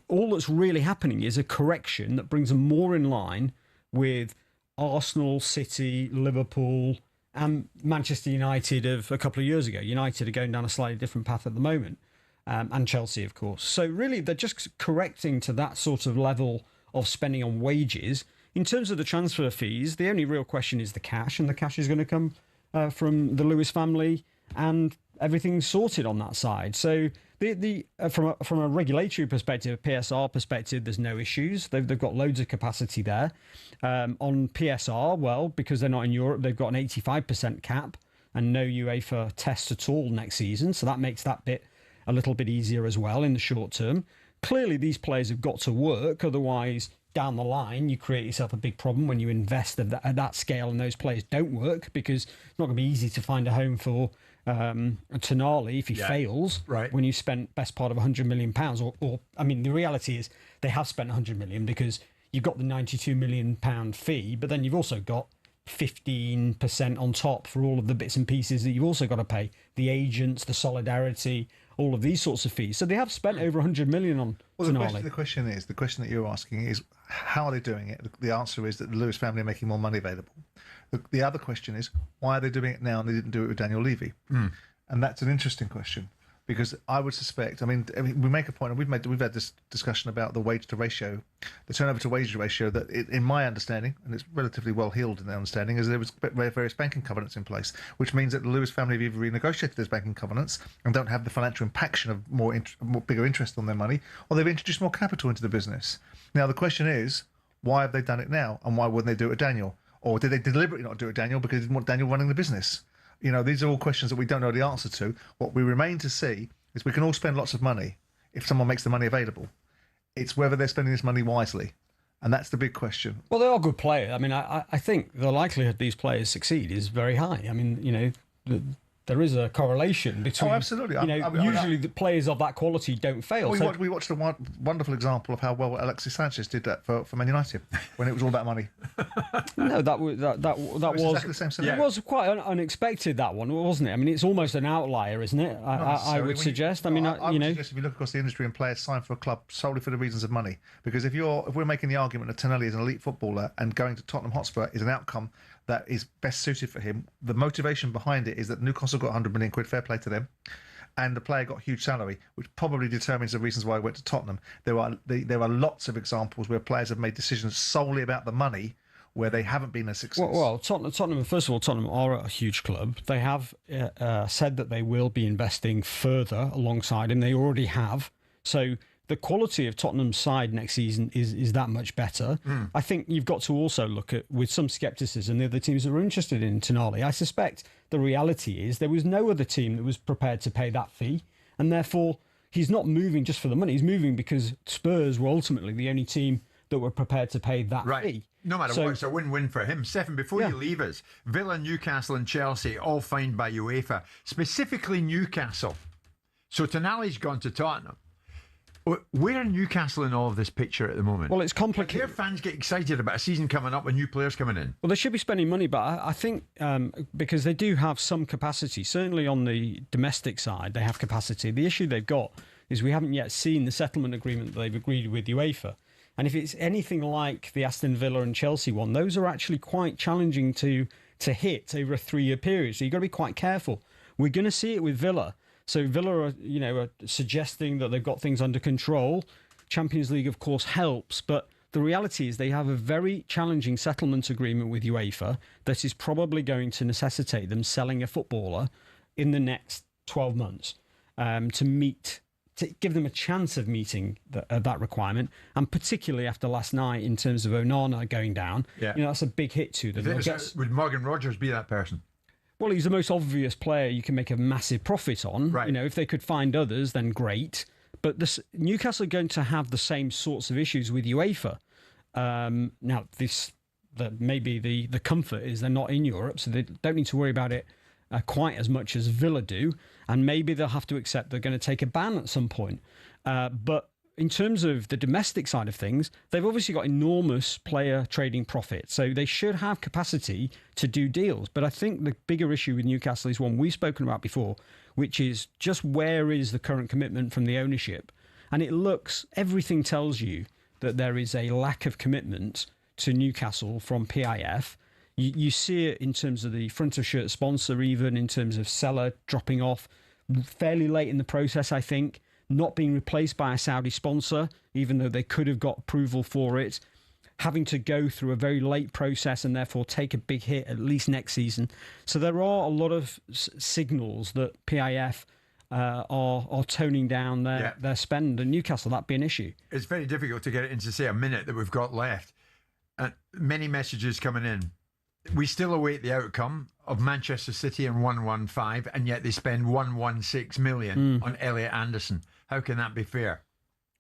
all that's really happening is a correction that brings them more in line with Arsenal, City, Liverpool, and Manchester United of a couple of years ago. United are going down a slightly different path at the moment, and Chelsea, of course. So really, they're just correcting to that sort of level of spending on wages. In terms of the transfer fees, the only real question is the cash, and the cash is going to come from the Lewis family, and everything's sorted on that side. So from a regulatory perspective, PSR perspective, there's no issues. They've got loads of capacity there. On PSR, well, because they're not in Europe, they've got an 85% cap and no UEFA test at all next season. So that makes that bit a little bit easier as well in the short term. Clearly, these players have got to work. Otherwise, down the line, you create yourself a big problem when you invest at that scale and those players don't work, because it's not going to be easy to find a home for Tonali if he fails. Right. When you spent best part of £100 million, or I mean, the reality is they have spent £100 million because you've got the £92 million fee, but then you've also got 15% on top for all of the bits and pieces that you've also got to pay. The agents, the solidarity, all of these sorts of fees. So they have spent over 100 million on Tonali. The question that you're asking is, how are they doing it? The answer is that the Lewis family are making more money available. The other question is, why are they doing it now and they didn't do it with Daniel Levy? And that's an interesting question, because I would suspect, I mean we make a point, and we've had this discussion about the turnover to wage ratio, that in my understanding, and it's relatively well heeled in their understanding, is there was various banking covenants in place, which means that the Lewis family have either renegotiated those banking covenants and don't have the financial impaction of more bigger interest on their money, or they've introduced more capital into the business. Now the question is, why have they done it now, and why wouldn't they do it with Daniel? Or did they deliberately not do it with Daniel because they didn't want Daniel running the business? You know, these are all questions that we don't know the answer to. What we remain to see is we can all spend lots of money if someone makes the money available. It's whether they're spending this money wisely. And that's the big question. Well, they are good players. I mean, I think the likelihood these players succeed is very high. I mean, you know, there is a correlation between. Oh, absolutely. Usually the players of that quality don't fail. We watched a wonderful example of how well Alexis Sanchez did that for Man United when it was all about money. No, that was exactly the same scenario. It was quite unexpected, that one, wasn't it? I mean, it's almost an outlier, isn't it? I would suggest. I would suggest if you look across the industry and players sign for a club solely for the reasons of money, because if we're making the argument that Tonali is an elite footballer and going to Tottenham Hotspur is an outcome that is best suited for him, the motivation behind it is that Newcastle got 100 million quid, fair play to them, and the player got huge salary, which probably determines the reasons why he went to Tottenham. There are lots of examples where players have made decisions solely about the money where they haven't been a success. Well, Tottenham, first of all, Tottenham are a huge club. They have said that they will be investing further alongside him. They already have. So the quality of Tottenham's side next season is that much better. I think you've got to also look at, with some scepticism, the other teams that are interested in Tonali. I suspect the reality is there was no other team that was prepared to pay that fee, and therefore he's not moving just for the money. He's moving because Spurs were ultimately the only team that were prepared to pay that fee. No matter what, it's a win-win for him. Stephen, before you leave us, Villa, Newcastle and Chelsea all fined by UEFA, specifically Newcastle. So Tonali's gone to Tottenham. Where are Newcastle in all of this picture at the moment? Well, it's complicated. Their fans get excited about a season coming up with new players coming in. Well, they should be spending money, but I think because they do have some capacity, certainly on the domestic side, they have capacity. The issue they've got is we haven't yet seen the settlement agreement that they've agreed with UEFA. And if it's anything like the Aston Villa and Chelsea one, those are actually quite challenging to hit over a 3-year period. So you've got to be quite careful. We're going to see it with Villa. So Villa are suggesting that they've got things under control. Champions League, of course, helps, but the reality is they have a very challenging settlement agreement with UEFA that is probably going to necessitate them selling a footballer in the next 12 months to give them a chance of meeting that requirement, and particularly after last night in terms of Onana going down. Yeah. That's a big hit to them. Would Morgan Rogers be that person? Well, he's the most obvious player you can make a massive profit on. Right. If they could find others, then great. But Newcastle are going to have the same sorts of issues with UEFA. Now, maybe the comfort is they're not in Europe, so they don't need to worry about it quite as much as Villa do. And maybe they'll have to accept they're going to take a ban at some point. But in terms of the domestic side of things, they've obviously got enormous player trading profit. So they should have capacity to do deals. But I think the bigger issue with Newcastle is one we've spoken about before, which is just where is the current commitment from the ownership? And everything tells you that there is a lack of commitment to Newcastle from PIF. You see it in terms of the front of shirt sponsor, even in terms of Seller dropping off fairly late in the process, I think. Not being replaced by a Saudi sponsor, even though they could have got approval for it, having to go through a very late process and therefore take a big hit at least next season. So there are a lot of signals that PIF are toning down their spend, and Newcastle, that'd be an issue. It's very difficult to get it into, say, a minute that we've got left. Many messages coming in. We still await the outcome of Manchester City and 115, and yet they spend 116 million on Elliot Anderson. How can that be fair?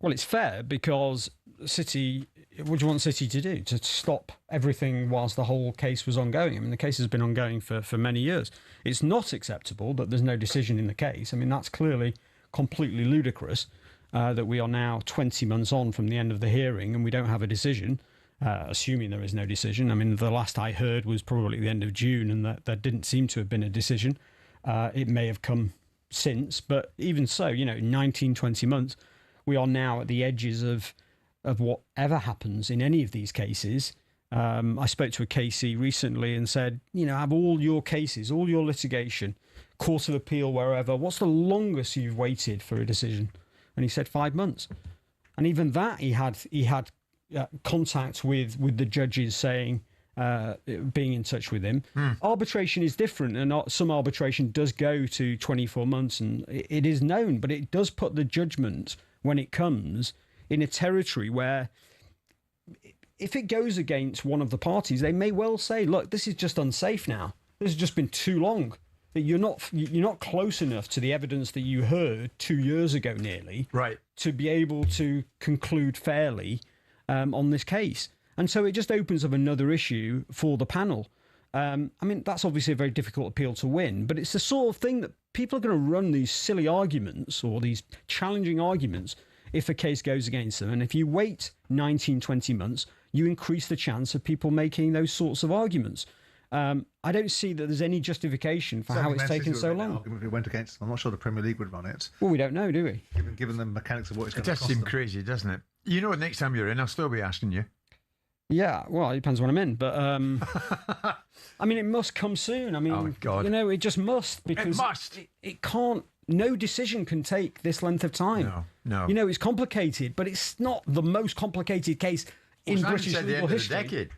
Well, it's fair because City, what do you want City to do? To stop everything whilst the whole case was ongoing? I mean, the case has been ongoing for many years. It's not acceptable that there's no decision in the case. I mean, that's clearly completely ludicrous that we are now 20 months on from the end of the hearing and we don't have a decision. assuming there is no decision. I mean, the last I heard was probably at the end of June, and that there didn't seem to have been a decision. It may have come since, but even so, 19, 20 months, we are now at the edges of whatever happens in any of these cases. I spoke to a KC recently and said, have all your cases, all your litigation, Court of Appeal, wherever, what's the longest you've waited for a decision? And he said 5 months. And even that, he had contact with the judges saying, being in touch with him. Arbitration is different, and some arbitration does go to 24 months, and it is known, but it does put the judgment, when it comes, in a territory where if it goes against one of the parties, they may well say, look, this is just unsafe now. This has just been too long. That you're not close enough to the evidence that you heard 2 years ago nearly, right, to be able to conclude fairly on this case. And so it just opens up another issue for the panel. I mean, that's obviously a very difficult appeal to win, but it's the sort of thing that people are going to run these silly arguments or these challenging arguments if a case goes against them. And if you wait 19, 20 months, you increase the chance of people making those sorts of arguments. I don't see that there's any justification for how it's taken so long. If it went against them, I'm not sure the Premier League would run it. Well, we don't know, do we? Given the mechanics of what it's going to It cost does seem them. crazy, doesn't it? Next time you're in, I'll still be asking you. Yeah, well, it depends when I'm in, but I mean, it must come soon. I mean, Oh, God. it just must, because It must. It can't. No decision can take this length of time. No. It's complicated, but it's not the most complicated case in Simon British said the legal end history. Of the decade.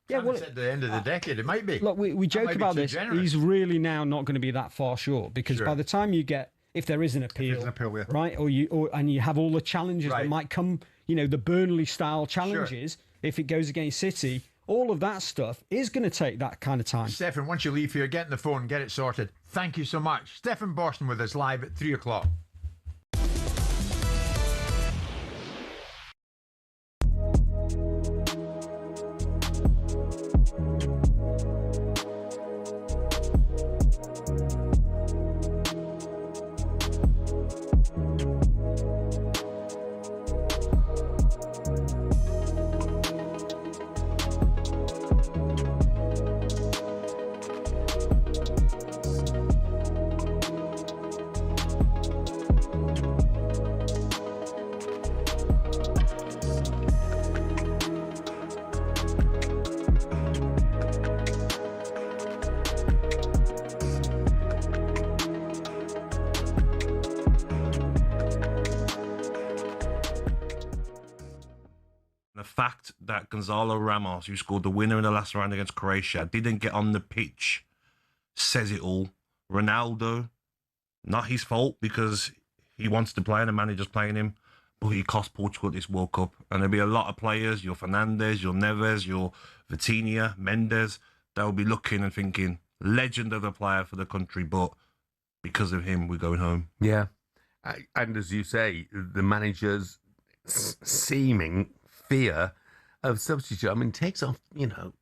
Yeah, Simon well, said the end of the decade. It might be. Look, we joke might be about too this. generous. He's really now not going to be that far short, because Sure. by the time you get, if there is an appeal, yeah. right, and you have all the challenges that might come, the Burnley style challenges, if it goes against City, all of that stuff is going to take that kind of time. Stefan, once you leave here, get on the phone, get it sorted. Thank you so much. Stefan Boston with us live at 3 o'clock. The fact that Gonzalo Ramos, who scored the winner in the last round against Croatia, didn't get on the pitch says it all. Ronaldo, not his fault, because he wants to play and the manager's playing him, but he cost Portugal this World Cup. And there'll be a lot of players, your Fernandes, your Neves, your Vitinha, Mendes, they'll be looking and thinking, legend of a player for the country, but because of him, we're going home. Yeah. And as you say, the manager's seeming fear of substitute. I mean, takes off, the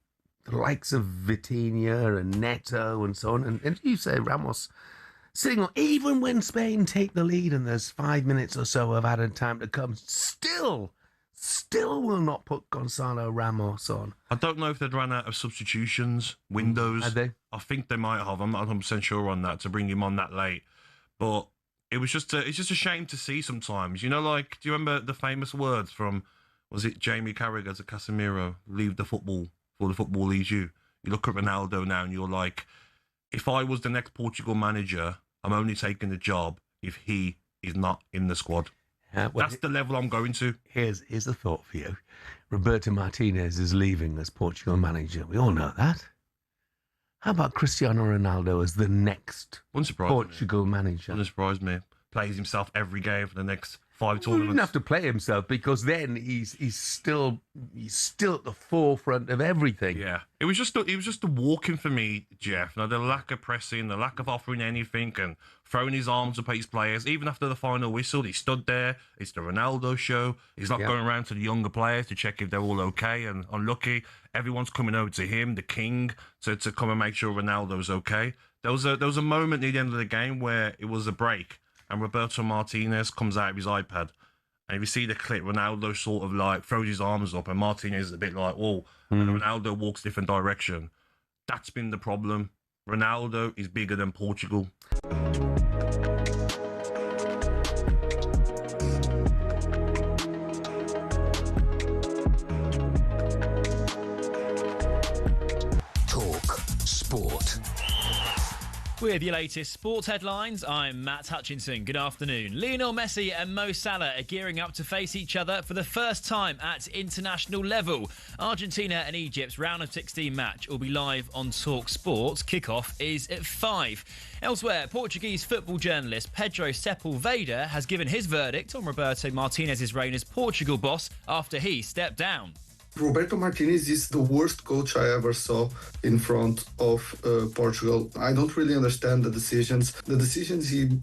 likes of Vitinha and Neto and so on. And you say Ramos sitting on, even when Spain take the lead and there's 5 minutes or so of added time to come, still will not put Gonzalo Ramos on. I don't know if they'd run out of substitutions, windows. Had they? I think they might have. I'm not 100% sure on that, to bring him on that late. But it's just a shame to see sometimes. Do you remember the famous words from, was it Jamie Carragher to Casemiro, leave the football for the football leaves you? You look at Ronaldo now and you're like, if I was the next Portugal manager, I'm only taking the job if he is not in the squad. That's the level I'm going to. Here's a thought for you. Roberto Martinez is leaving as Portugal manager. We all know that. How about Cristiano Ronaldo as the next Portugal manager? Wouldn't surprise me. Plays himself every game for the next 5 Well, he tournaments. didn't have to play himself, because then he's still at the forefront of everything. Yeah, it was just the walking for me, Jeff. The lack of pressing, the lack of offering anything, and throwing his arms up at his players. Even after the final whistle, he stood there. It's the Ronaldo show. He's not going around to the younger players to check if they're all okay. And unlucky, everyone's coming over to him, the king, to come and make sure Ronaldo's okay. There was a moment near the end of the game where it was a break, and Roberto Martinez comes out of his iPad And if you see the clip, Ronaldo sort of like throws his arms up and Martinez is a bit like, oh, and Ronaldo walks a different direction. That's been the problem. Ronaldo is bigger than Portugal. Talk Sport. With your latest sports headlines, I'm Matt Hutchinson. Good afternoon. Lionel Messi and Mo Salah are gearing up to face each other for the first time at international level. Argentina and Egypt's round of 16 match will be live on talkSPORT. Kickoff is at 5. Elsewhere, Portuguese football journalist Pedro Sepulveda has given his verdict on Roberto Martinez's reign as Portugal boss after he stepped down. Roberto Martinez is the worst coach I ever saw in front of Portugal. I don't really understand the decisions. The decisions he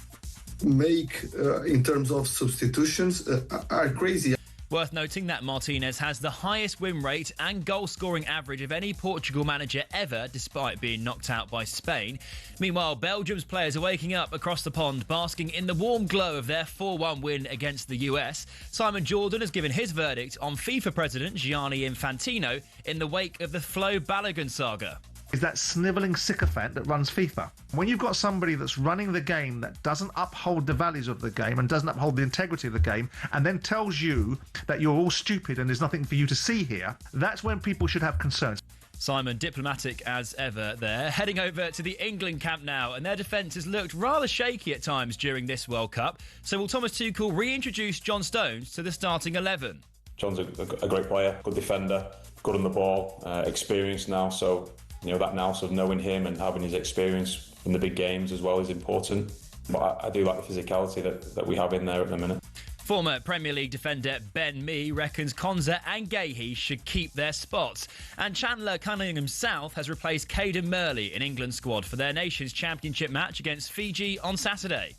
make in terms of substitutions are crazy. Worth noting that Martinez has the highest win rate and goal-scoring average of any Portugal manager ever, despite being knocked out by Spain. Meanwhile, Belgium's players are waking up across the pond, basking in the warm glow of their 4-1 win against the US. Simon Jordan has given his verdict on FIFA president Gianni Infantino in the wake of the Flo Balogun saga. Is that snivelling sycophant that runs FIFA. When you've got somebody that's running the game that doesn't uphold the values of the game and doesn't uphold the integrity of the game and then tells you that you're all stupid and there's nothing for you to see here, that's when people should have concerns. Simon, diplomatic as ever there. Heading over to the England camp now, and their defence has looked rather shaky at times during this World Cup. So will Thomas Tuchel reintroduce John Stones to the starting 11? John's a great player, good defender, good on the ball, experienced now, so that nous of knowing him and having his experience in the big games as well is important. But I do like the physicality that we have in there at the minute. Former Premier League defender Ben Mee reckons Konza and Gahey should keep their spots. And Chandler Cunningham South has replaced Caden Murley in England's squad for their Nations Championship match against Fiji on Saturday.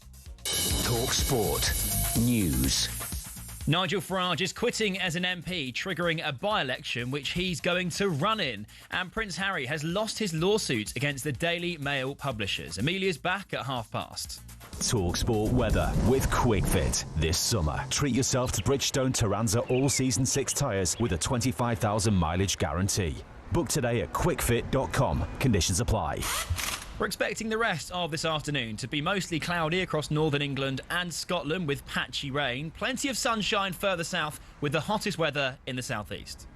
Talk Sport News. Nigel Farage is quitting as an MP, triggering a by-election which he's going to run in. And Prince Harry has lost his lawsuit against the Daily Mail publishers. Amelia's back at past. talkSPORT weather with QuickFit. This summer, treat yourself to Bridgestone Turanza all-season 6 tyres with a 25,000 mileage guarantee. Book today at quickfit.com. Conditions apply. We're expecting the rest of this afternoon to be mostly cloudy across northern England and Scotland with patchy rain. Plenty of sunshine further south with the hottest weather in the southeast.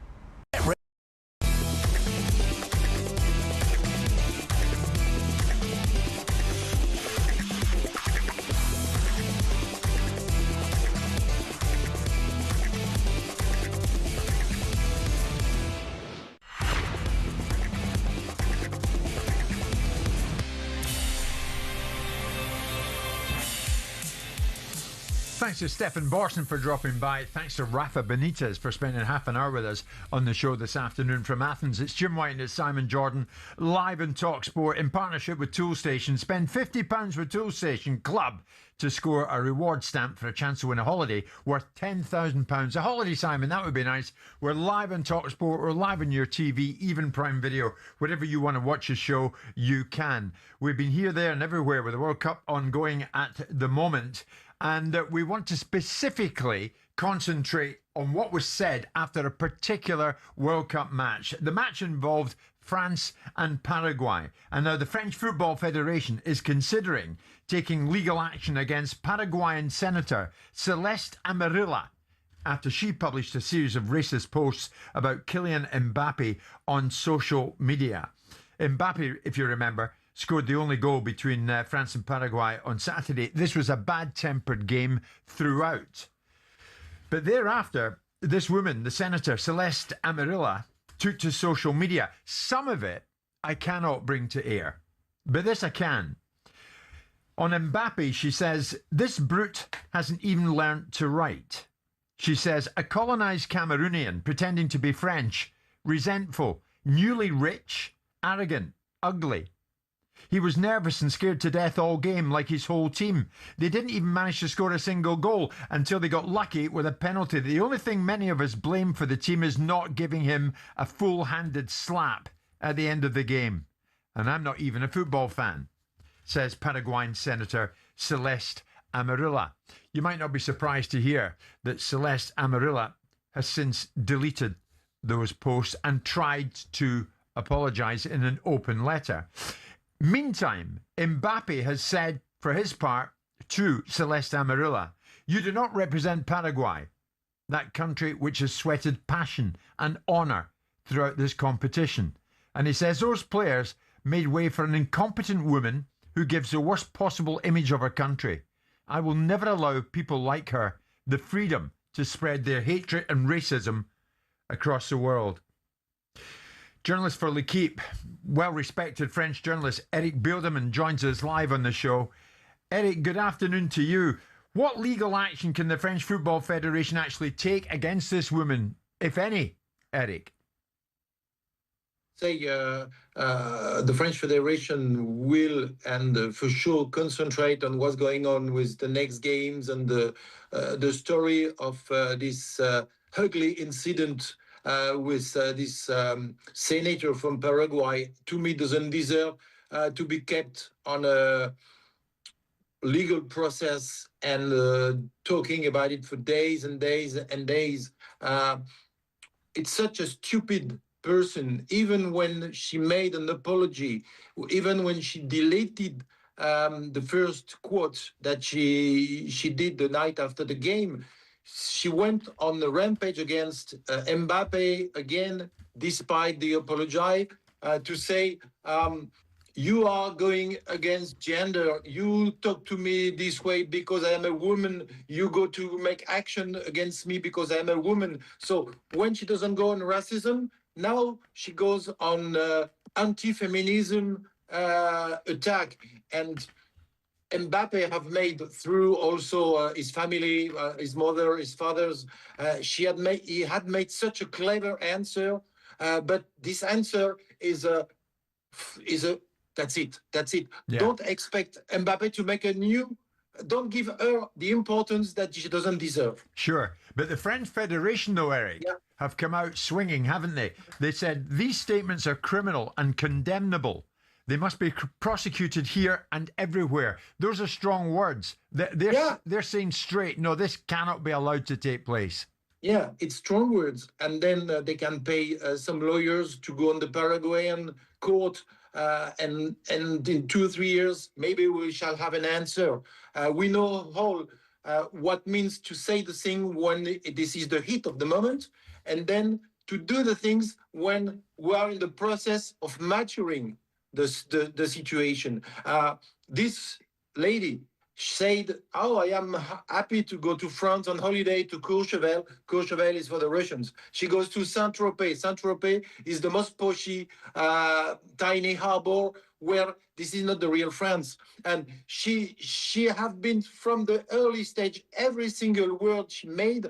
Thanks to Stefan Borson for dropping by. Thanks to Rafa Benitez for spending half an hour with us on the show this afternoon from Athens. It's Jim White and it's Simon Jordan, live in TalkSPORT in partnership with Toolstation. Spend £50 with Toolstation Club to score a reward stamp for a chance to win a holiday worth £10,000. A holiday, Simon, that would be nice. We're live on TalkSPORT. We're live on your TV, even Prime Video. Whatever you want to watch a show, you can. We've been here, there and everywhere with the World Cup ongoing at the moment. And we want to specifically concentrate on what was said after a particular World Cup match. The match involved France and Paraguay. And now the French Football Federation is considering taking legal action against Paraguayan Senator Celeste Amarilla after she published a series of racist posts about Kylian Mbappe on social media. Mbappe, if you remember, scored the only goal between France and Paraguay on Saturday. This was a bad-tempered game throughout. But thereafter, this woman, the Senator Celeste Amarilla, took to social media. Some of it I cannot bring to air, but this I can. On Mbappe, she says, "This brute hasn't even learnt to write." She says, "A colonised Cameroonian pretending to be French, resentful, newly rich, arrogant, ugly. He was nervous and scared to death all game, like his whole team. They didn't even manage to score a single goal until they got lucky with a penalty. The only thing many of us blame for the team is not giving him a full-handed slap at the end of the game. And I'm not even a football fan," says Paraguayan Senator Celeste Amarilla. You might not be surprised to hear that Celeste Amarilla has since deleted those posts and tried to apologise in an open letter. Meantime, Mbappe has said, for his part, to Celeste Amarilla, "You do not represent Paraguay, that country which has sweated passion and honour throughout this competition." And he says those players made way for an incompetent woman who gives the worst possible image of her country. I will never allow people like her the freedom to spread their hatred and racism across the world. Journalist for L'Equipe, well-respected French journalist Eric Bilderman joins us live on the show. Eric, good afternoon to you. What legal action can the French Football Federation actually take against this woman, if any, Eric? The French Federation will and for sure concentrate on what's going on with the next games and the story of this ugly incident with this senator from Paraguay. To me, doesn't deserve to be kept on a legal process and talking about it for days and days and days. It's such a stupid person. Even when she made an apology, even when she deleted the first quote that she did the night after the game, she went on the rampage against Mbappe again, despite the apology, to say, you are going against gender. You talk to me this way because I am a woman. You go to make action against me because I am a woman. So when she doesn't go on racism, now she goes on anti-feminism attack. And Mbappe have made through also his family, his mother, his fathers. He had made such a clever answer, but this answer is a that's it. Yeah. Don't expect Mbappe to make a new. Don't give her the importance that she doesn't deserve. Sure. But the French Federation, though, Eric, have come out swinging, haven't they? They said these statements are criminal and condemnable. They must be prosecuted here and everywhere. Those are strong words. They're saying straight, no, this cannot be allowed to take place. Yeah, it's strong words. And then they can pay some lawyers to go on the Paraguayan court. And in 2 or 3 years, maybe we shall have an answer. We know all what means to say the thing when this is the heat of the moment, and then to do the things when we are in the process of maturing the situation. This lady said, "Oh, I am happy to go to France on holiday to Courchevel." Courchevel is for the Russians. She goes to Saint-Tropez. Saint-Tropez is the most poshy, tiny harbor where this is not the real France. And she have been from the early stage, every single word she made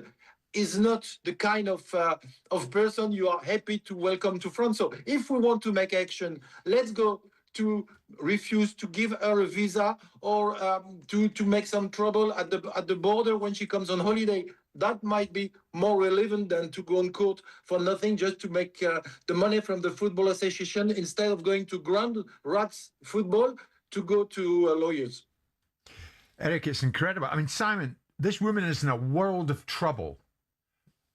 is not the kind of person you are happy to welcome to France. So if we want to make action, let's go to refuse to give her a visa or to make some trouble at the border when she comes on holiday. That might be more relevant than to go on court for nothing, just to make the money from the Football Association instead of going to Grand Rats football to go to lawyers. Eric, it's incredible. I mean, Simon, this woman is in a world of trouble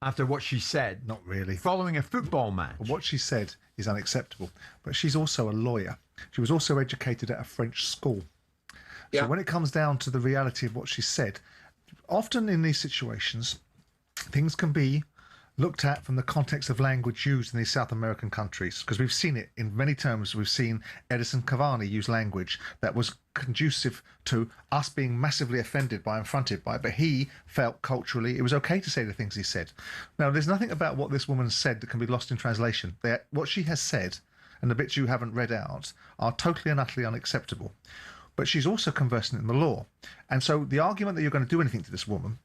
after what she said. Not really. Following a football match. Well, what she said is unacceptable. But she's also a lawyer. She was also educated at a French school. So when it comes down to the reality of what she said, often in these situations, things can be looked at from the context of language used in these South American countries, because we've seen it in many terms. We've seen Edison Cavani use language that was conducive to us being massively offended by and affronted by it, but he felt culturally it was okay to say the things he said. Now, there's nothing about what this woman said that can be lost in translation. What she has said, and the bits you haven't read out, are totally and utterly unacceptable. But she's also conversant in the law. And so the argument that you're going to do anything to this woman,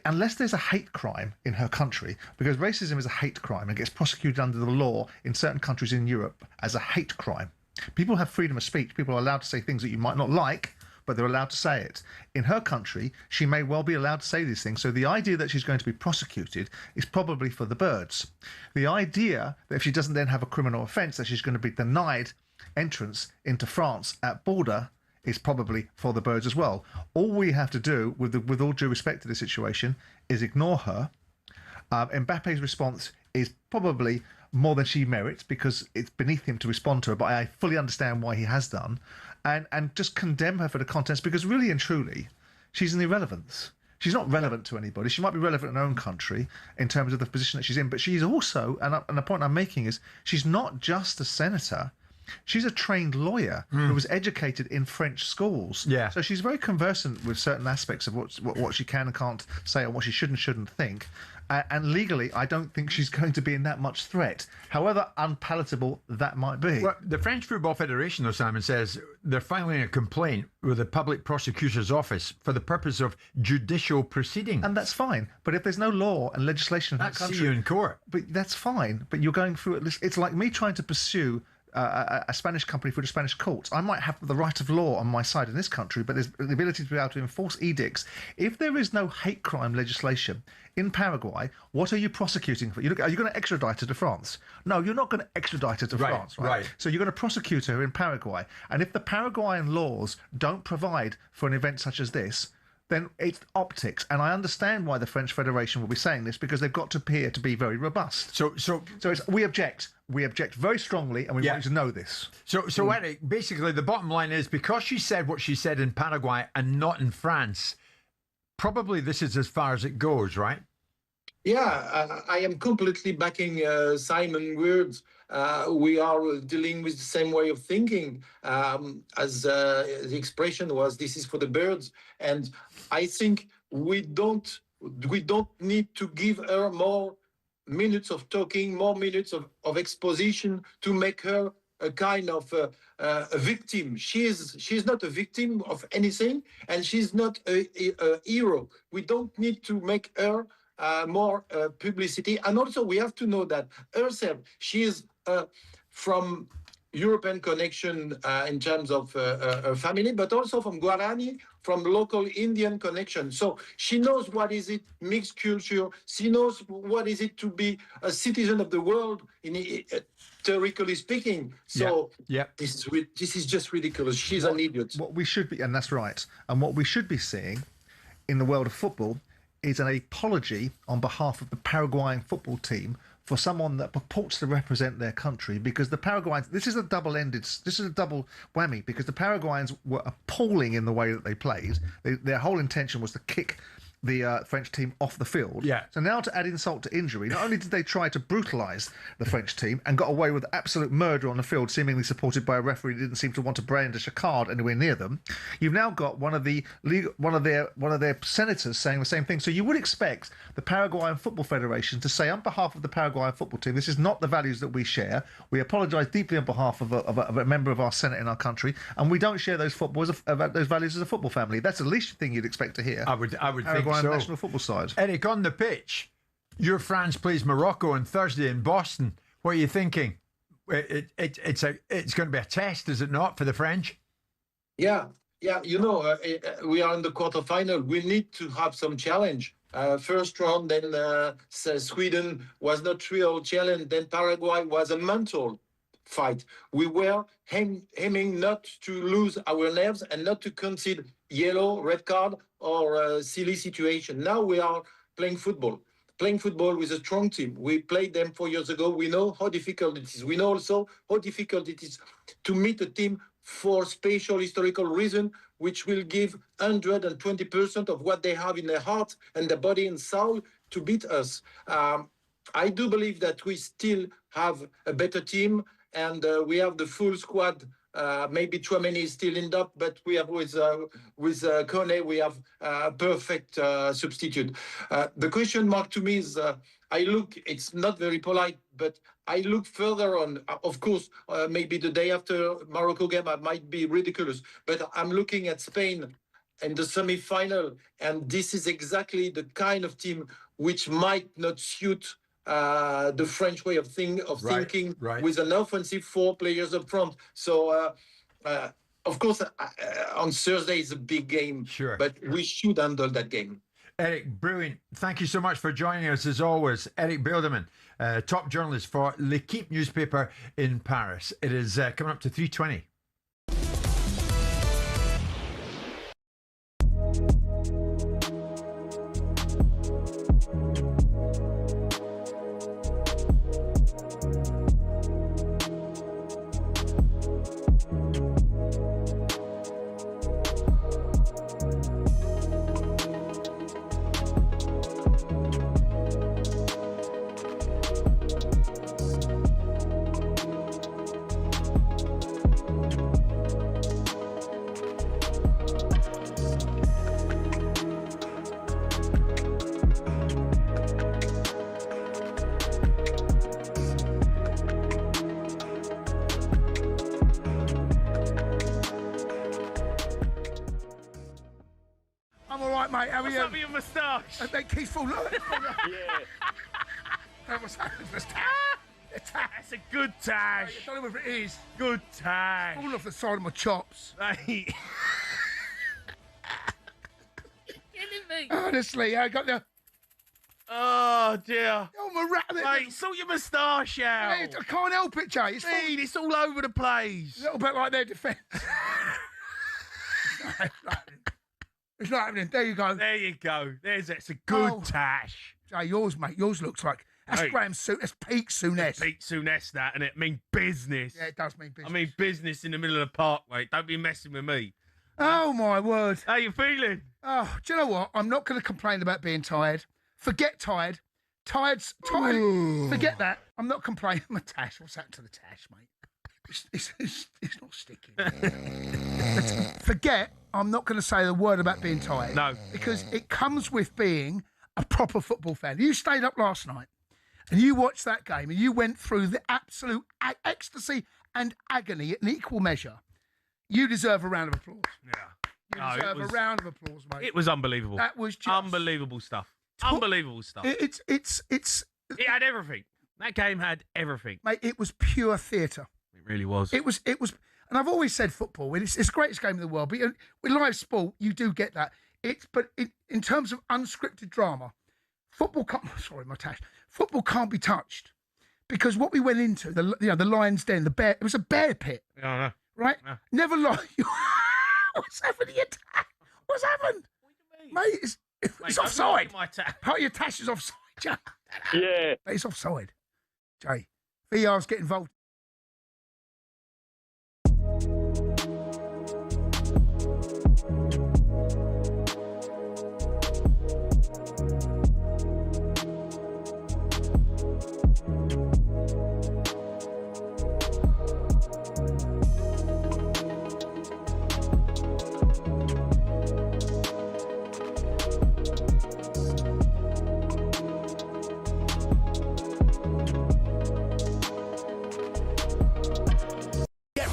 unless there's a hate crime in her country, because racism is a hate crime and gets prosecuted under the law in certain countries in Europe as a hate crime. People have freedom of speech. People are allowed to say things that you might not like, but they're allowed to say it. In her country, she may well be allowed to say these things. So the idea that she's going to be prosecuted is probably for the birds. The idea that if she doesn't then have a criminal offence, that she's going to be denied entrance into France at border is probably for the birds as well. All we have to do, with all due respect to this situation, is ignore her. Mbappe's response is probably more than she merits because it's beneath him to respond to her, but I fully understand why he has done, and just condemn her for the contest because really and truly, she's an irrelevance. She's not relevant to anybody. She might be relevant in her own country in terms of the position that she's in, but she's also, and the point I'm making is, she's not just a senator. She's a trained lawyer who was educated in French schools. Yeah. So she's very conversant with certain aspects of what she can and can't say and what she should and shouldn't think. And legally, I don't think she's going to be in that much threat, however unpalatable that might be. Well, the French Football Federation, though, Simon, says they're filing a complaint with the Public Prosecutor's Office for the purpose of judicial proceedings. And that's fine. But if there's no law and legislation in that That's country... see you in court. But that's fine. But you're going through... It's like me trying to pursue... a Spanish company through the Spanish courts. I might have the right of law on my side in this country, but there's the ability to be able to enforce edicts. If there is no hate crime legislation in Paraguay, what are you prosecuting for? Are you going to extradite her to France? No, you're not going to extradite her to France, right? So you're going to prosecute her in Paraguay. And if the Paraguayan laws don't provide for an event such as this, then it's optics. And I understand why the French Federation will be saying this because they've got to appear to be very robust. So it's, we object. We object very strongly, and we want you to know this. So Eric, basically the bottom line is because she said what she said in Paraguay and not in France, probably this is as far as it goes, right? Yeah, I am completely backing Simon's words. We are dealing with the same way of thinking as the expression was, this is for the birds. And I think we don't need to give her more minutes of talking, more minutes of exposition to make her a kind of a victim. She's not a victim of anything, and she's not a hero. We don't need to make her more publicity. And also we have to know that herself, she is from European connection in terms of her family, but also from Guarani, from local Indian connection. So she knows what is it, mixed culture. She knows what is it to be a citizen of the world, theoretically speaking. So this is just ridiculous. She's an idiot. What we should be, and that's right, and what we should be seeing in the world of football is an apology on behalf of the Paraguayan football team for someone that purports to represent their country, because the Paraguayans, this is a double whammy, because the Paraguayans were appalling in the way that they played. Their whole intention was to kick the French team off the field. Yeah. So now to add insult to injury, not only did they try to brutalise the French team and got away with absolute murder on the field, seemingly supported by a referee who didn't seem to want to brandish a card anywhere near them, you've now got one of their senators saying the same thing. So you would expect the Paraguayan Football Federation to say on behalf of the Paraguayan football team, this is not the values that we share. We apologise deeply on behalf of a member of our Senate in our country, and we don't share those values as a football family. That's the least thing you'd expect to hear. I would think so. National football side. Eric, on the pitch, your France plays Morocco on Thursday in Boston. What are you thinking? It's going to be a test, is it not, for the French? Yeah. You know, we are in the quarterfinal. We need to have some challenge. First round, then Sweden was not real challenge. Then Paraguay was a mental fight. We were aiming not to lose our nerves and not to concede yellow, red card, or a silly situation. Now we are playing football with a strong team. We played them 4 years ago. We know how difficult it is. We know also how difficult it is to meet a team for special historical reason, which will give 120% of what they have in their heart and their body and soul to beat us. I do believe that we still have a better team, and we have the full squad. Maybe Tchouaméni is still in doubt, but we have with Kone, we have a perfect substitute. The question mark to me is, it's not very polite, but I look further on. Of course, maybe the day after Morocco game, I might be ridiculous, but I'm looking at Spain in the semi-final, and this is exactly the kind of team which might not suit the French way of thinking with an offensive 4 players up front. So, of course, on Thursday is a big game, but we should handle that game. Eric, brilliant. Thank you so much for joining us as always. Eric Bilderman, top journalist for L'Équipe newspaper in Paris. It is coming up to 3:20. moustache. And then Keith fall over. Yeah. That was the tash. That's a good tash. I don't know whether it is. Good tash. Falling off the side of my chops. Hey. Honestly, I got the... Oh, dear. Oh, my rat. Mate, sort your moustache out. I can't help it, Jay. It's all over the place. A little bit like their defence. It's not happening. There you go. There you go. It's a good tash. Jay, yours, mate. Yours looks like... That's Graham Souness. That's peak Souness. Peak Souness, that, and it mean business. Yeah, it does mean business. I mean business in the middle of the park, mate. Don't be messing with me. Oh, my word. How you feeling? Oh, do you know what? I'm not going to complain about being tired. Forget tired. Tired. Forget that. I'm not complaining. My tash. What's happened to the tash, mate? It's not sticking. Forget. I'm not going to say the word about being tired. No. Because it comes with being a proper football fan. You stayed up last night and you watched that game and you went through the absolute ecstasy and agony in equal measure. You deserve a round of applause. Yeah. You deserve a round of applause, mate. It was unbelievable. That was just unbelievable stuff. Unbelievable stuff. It's It had everything. That game had everything. Mate, it was pure theatre. It really was. It was, and I've always said football. It's the greatest game in the world. But with live sport, you do get that. But in terms of unscripted drama, football can't. Sorry, my tash. Football can't be touched because what we went into, the lion's den, the bear. It was a bear pit. Yeah, I know. Right? Yeah. Never lie. What's happening? What's happened? Mate, it's offside. Part of your tash is offside, Jay. Yeah. It's offside. Jay, VR's get involved.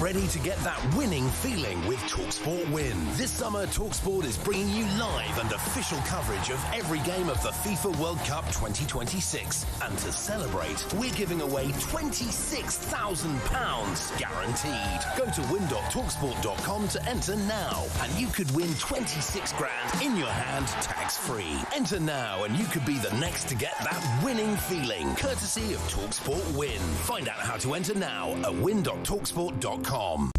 Ready to get that winning feeling with talkSPORT Win. This summer, talkSPORT is bringing you live and official coverage of every game of the FIFA World Cup 2026. And to celebrate, we're giving away £26,000 guaranteed. Go to win.talksport.com to enter now, and you could win 26 grand in your hand, tax-free. Enter now, and you could be the next to get that winning feeling, courtesy of talkSPORT Win. Find out how to enter now at win.talksport.com.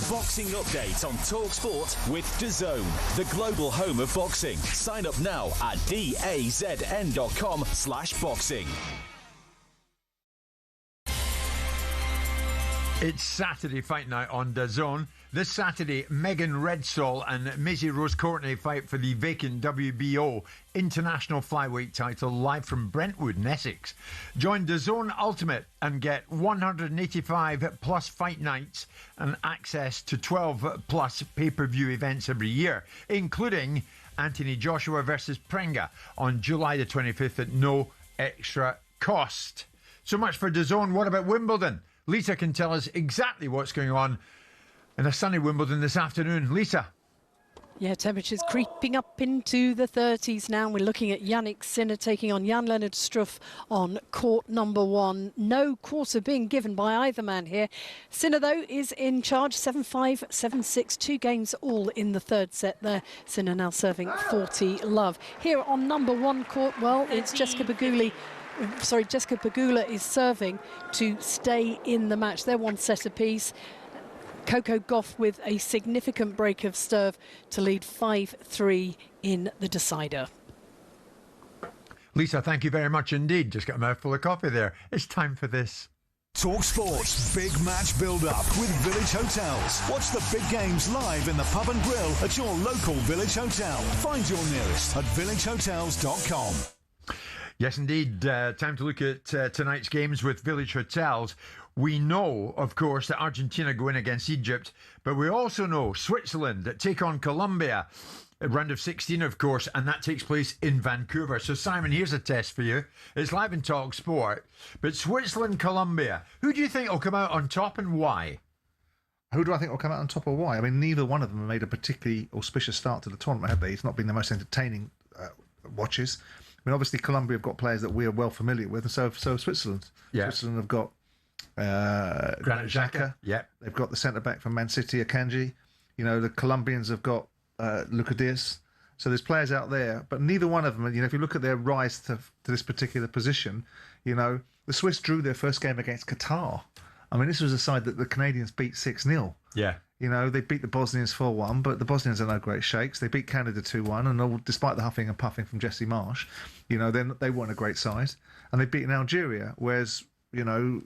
Boxing update on talkSPORT with DAZN, the global home of boxing. Sign up now at dazn.com/boxing. It's Saturday fight night on DAZN. This Saturday, Megan Redstall and Maisie Rose Courtney fight for the vacant WBO international flyweight title live from Brentwood in Essex. Join DAZN Ultimate and get 185 plus fight nights and access to 12 plus pay-per-view events every year, including Anthony Joshua versus Prenga on July the 25th at no extra cost. So much for DAZN. What about Wimbledon? Lisa can tell us exactly what's going on in a sunny Wimbledon this afternoon. Lisa. Yeah, temperatures creeping up into the 30s now. We're looking at Yannick Sinner taking on Jan-Lennard Struff on court number 1. No quarter being given by either man here. Sinner, though, is in charge, 7-5, 7-6, 2 games all in the third set there. Sinner now serving 40 love. Here on number 1 court, well, it's Jessica Pegula is serving to stay in the match. They're 1 set apiece. Coco Gauff with a significant break of serve to lead 5-3 in the decider. Lisa, thank you very much indeed. Just got a mouthful of coffee there. It's time for this. talkSPORT's big match build-up with Village Hotels. Watch the big games live in the pub and grill at your local Village Hotel. Find your nearest at villagehotels.com. Yes, indeed. Time to look at tonight's games with Village Hotels. We know, of course, that Argentina go in against Egypt, but we also know Switzerland take on Colombia. A round of 16, of course, and that takes place in Vancouver. So, Simon, here's a test for you. It's live in talkSPORT, but Switzerland, Colombia, who do you think will come out on top and why? Who do I think will come out on top or why? I mean, neither one of them made a particularly auspicious start to the tournament, have they? It's not been the most entertaining watches. I mean, obviously, Colombia have got players that we are well familiar with, and so have Switzerland. Yeah. Switzerland have got Granit Xhaka. Yeah. They've got the centre-back from Man City, Akanji. You know, the Colombians have got Luca Diaz. So there's players out there, but neither one of them, you know, if you look at their rise to this particular position, you know, the Swiss drew their first game against Qatar. I mean, this was a side that the Canadians beat 6-0. Yeah. You know, they beat the Bosnians 4-1, but the Bosnians are no great shakes. They beat Canada 2-1, and all, despite the huffing and puffing from Jesse Marsh, you know, they weren't a great side. And they've beaten Algeria, whereas, you know,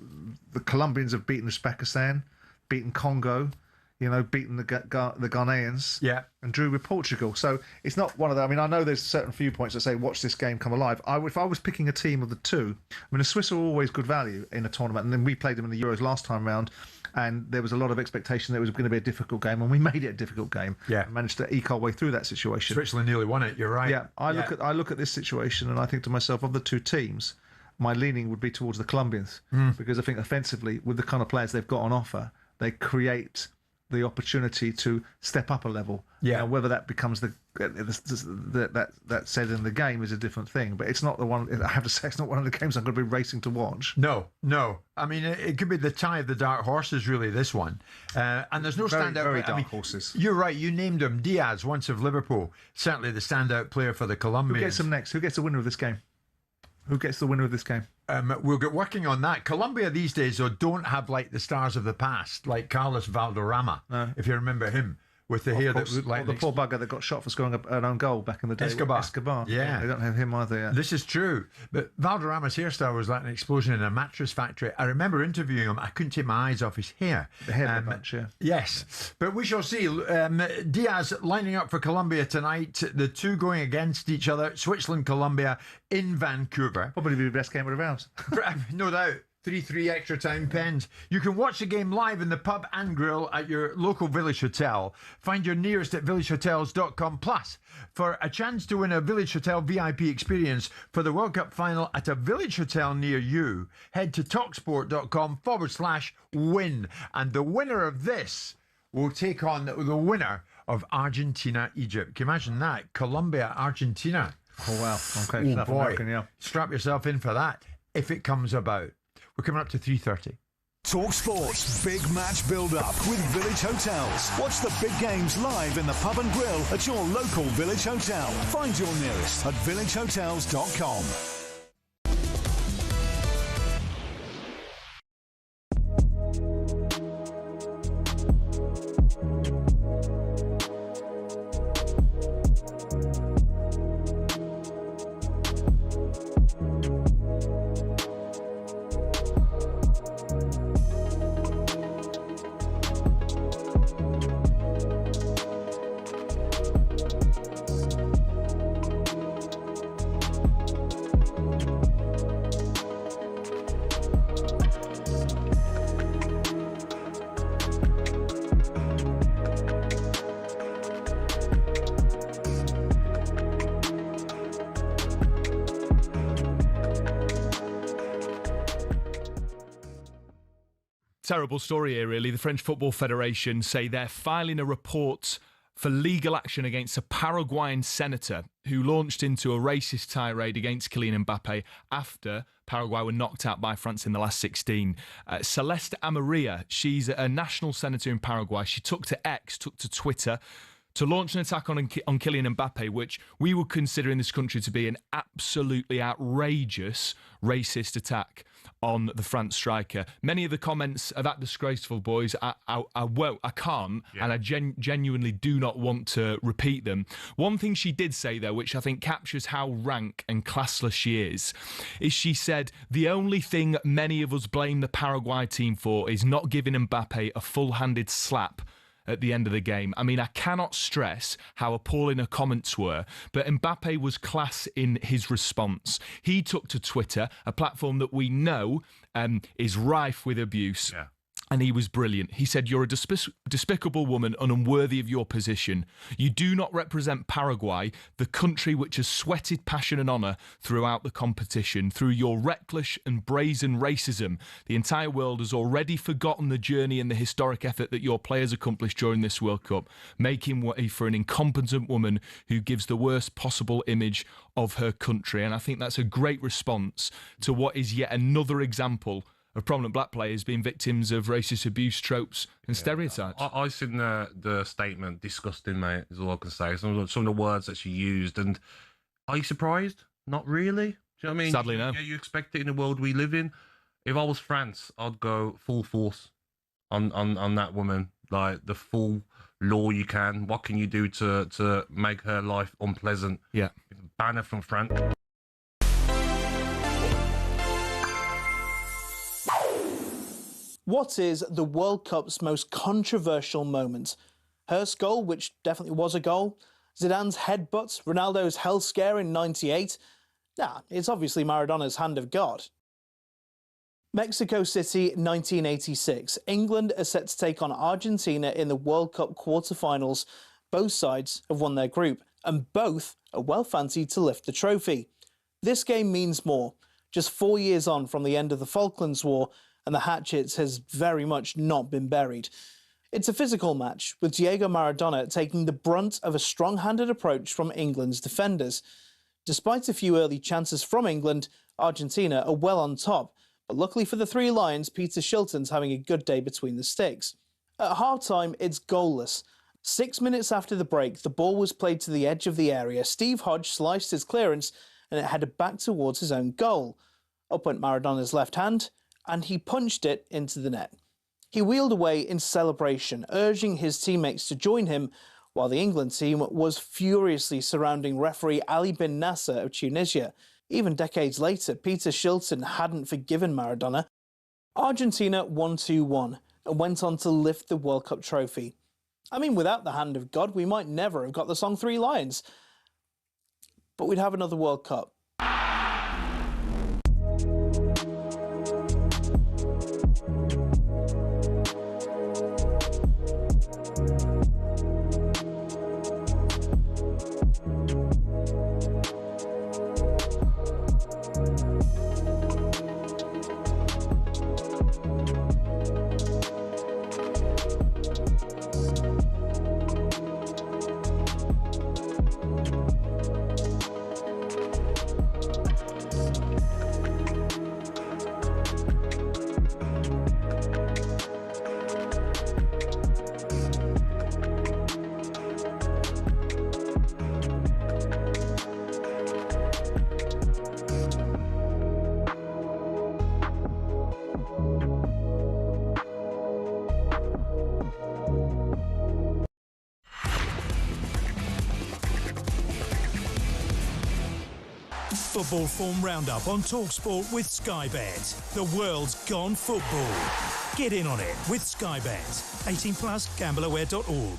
the Colombians have beaten Uzbekistan, beaten Congo, you know, beaten the Ghanaians, yeah, and drew with Portugal. So it's not one of them. I mean, I know there's certain viewpoints that say watch this game come alive. If I was picking a team of the two, I mean, the Swiss are always good value in a tournament, and then we played them in the Euros last time round, and there was a lot of expectation that it was going to be a difficult game, and we made it a difficult game. Yeah, and managed to eke our way through that situation. Switzerland nearly won it. You're right. Yeah, I look at this situation, and I think to myself, of the two teams, my leaning would be towards the Colombians because I think offensively, with the kind of players they've got on offer, they create the opportunity to step up a level. Yeah. Now, whether that becomes that said in the game is a different thing, but it's not the one. I have to say, it's not one of the games I'm going to be racing to watch. No. I mean, it could be the tie of the dark horses, really. This one, and there's no standout. Very dark horses. You're right. You named him, Diaz, once of Liverpool. Certainly the standout player for the Colombians. Who gets him next? Who gets the winner of this game? Who gets the winner of this game? We'll get working on that. Colombia these days, though, don't have like the stars of the past, like Carlos Valderrama, if you remember him, with the hair that looked like the poor bugger that got shot for scoring an own goal back in the day. Escobar. Yeah. They don't have him either yet. This is true. But Valderrama's hairstyle was like an explosion in a mattress factory. I remember interviewing him. I couldn't take my eyes off his hair. The hair bunch, yeah. Yes. But we shall see. Diaz lining up for Colombia tonight. The two going against each other. Switzerland, Colombia in Vancouver. Probably be the best game of the round. No doubt. 3 extra time pens. You can watch the game live in the pub and grill at your local Village Hotel. Find your nearest at villagehotels.com. Plus, for a chance to win a Village Hotel VIP experience for the World Cup final at a Village Hotel near you, head to talksport.com/win. And the winner of this will take on the winner of Argentina-Egypt. Can you imagine that? Colombia-Argentina. Oh, wow. Okay. Oh, boy. Strap yourself in for that if it comes about. We're coming up to 3:30. talkSPORT's big match build-up with Village Hotels. Watch the big games live in the pub and grill at your local Village Hotel. Find your nearest at villagehotels.com. Terrible story here, really. The French Football Federation say they're filing a report for legal action against a Paraguayan senator who launched into a racist tirade against Kylian Mbappe after Paraguay were knocked out by France in the last 16. Celeste Amarilla, she's a national senator in Paraguay. She took to Twitter, to launch an attack on Kylian Mbappe, which we would consider in this country to be an absolutely outrageous racist attack on the France striker. Many of the comments are that disgraceful, boys. I can't, and I genuinely do not want to repeat them. One thing she did say, though, which I think captures how rank and classless she is she said, the only thing many of us blame the Paraguay team for is not giving Mbappe a full-handed slap at the end of the game. I mean, I cannot stress how appalling her comments were, but Mbappe was class in his response. He took to Twitter, a platform that we know is rife with abuse. Yeah. And he was brilliant. He said, "You're a despicable woman and unworthy of your position. You do not represent Paraguay, the country which has sweated passion and honour throughout the competition. Through your reckless and brazen racism, the entire world has already forgotten the journey and the historic effort that your players accomplished during this World Cup, making way for an incompetent woman who gives the worst possible image of her country." And I think that's a great response to what is yet another example of prominent black players being victims of racist abuse, tropes and stereotypes. I seen the statement, disgusting, mate, is all I can say. Some of the words that she used, and are you surprised? Not really. Do you know what I mean? Sadly, no. Yeah, you expect it in the world we live in. If I was France, I'd go full force on that woman, like the full law you can. What can you do to make her life unpleasant? Yeah. Ban her from France. What is the World Cup's most controversial moment? Hurst's goal, which definitely was a goal? Zidane's headbutt? Ronaldo's hell scare in '98? Nah, it's obviously Maradona's hand of God. Mexico City, 1986. England are set to take on Argentina in the World Cup quarter-finals. Both sides have won their group, and both are well fancied to lift the trophy. This game means more. Just 4 years on from the end of the Falklands War, and the hatchet has very much not been buried. It's a physical match, with Diego Maradona taking the brunt of a strong-handed approach from England's defenders. Despite a few early chances from England, Argentina are well on top, but luckily for the Three Lions, Peter Shilton's having a good day between the sticks. At half-time, it's goalless. 6 minutes after the break, the ball was played to the edge of the area. Steve Hodge sliced his clearance, and it headed back towards his own goal. Up went Maradona's left hand, and he punched it into the net. He wheeled away in celebration, urging his teammates to join him, while the England team was furiously surrounding referee Ali bin Nasser of Tunisia. Even decades later, Peter Shilton hadn't forgiven Maradona. Argentina won 2-1 and went on to lift the World Cup trophy. I mean, without the hand of God, we might never have got the song Three Lions. But we'd have another World Cup. Football form roundup on talkSPORT with Sky Bet. The world's gone football. Get in on it with Sky Bet. 18 plus, gambleaware.org.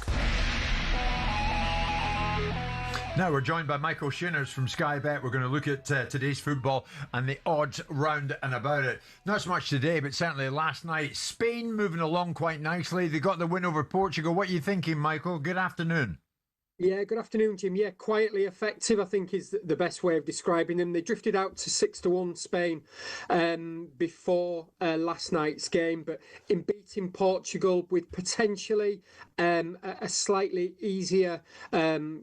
Now we're joined by Michael Schoeners from Sky Bet. We're going to look at today's football and the odds round and about it. Not so much today, but certainly last night. Spain moving along quite nicely. They got the win over Portugal. What are you thinking, Michael? Good afternoon. Yeah, good afternoon, Jim. Yeah, quietly effective, I think, is the best way of describing them. They drifted out to 6-1 Spain before last night's game, but in beating Portugal with potentially a slightly easier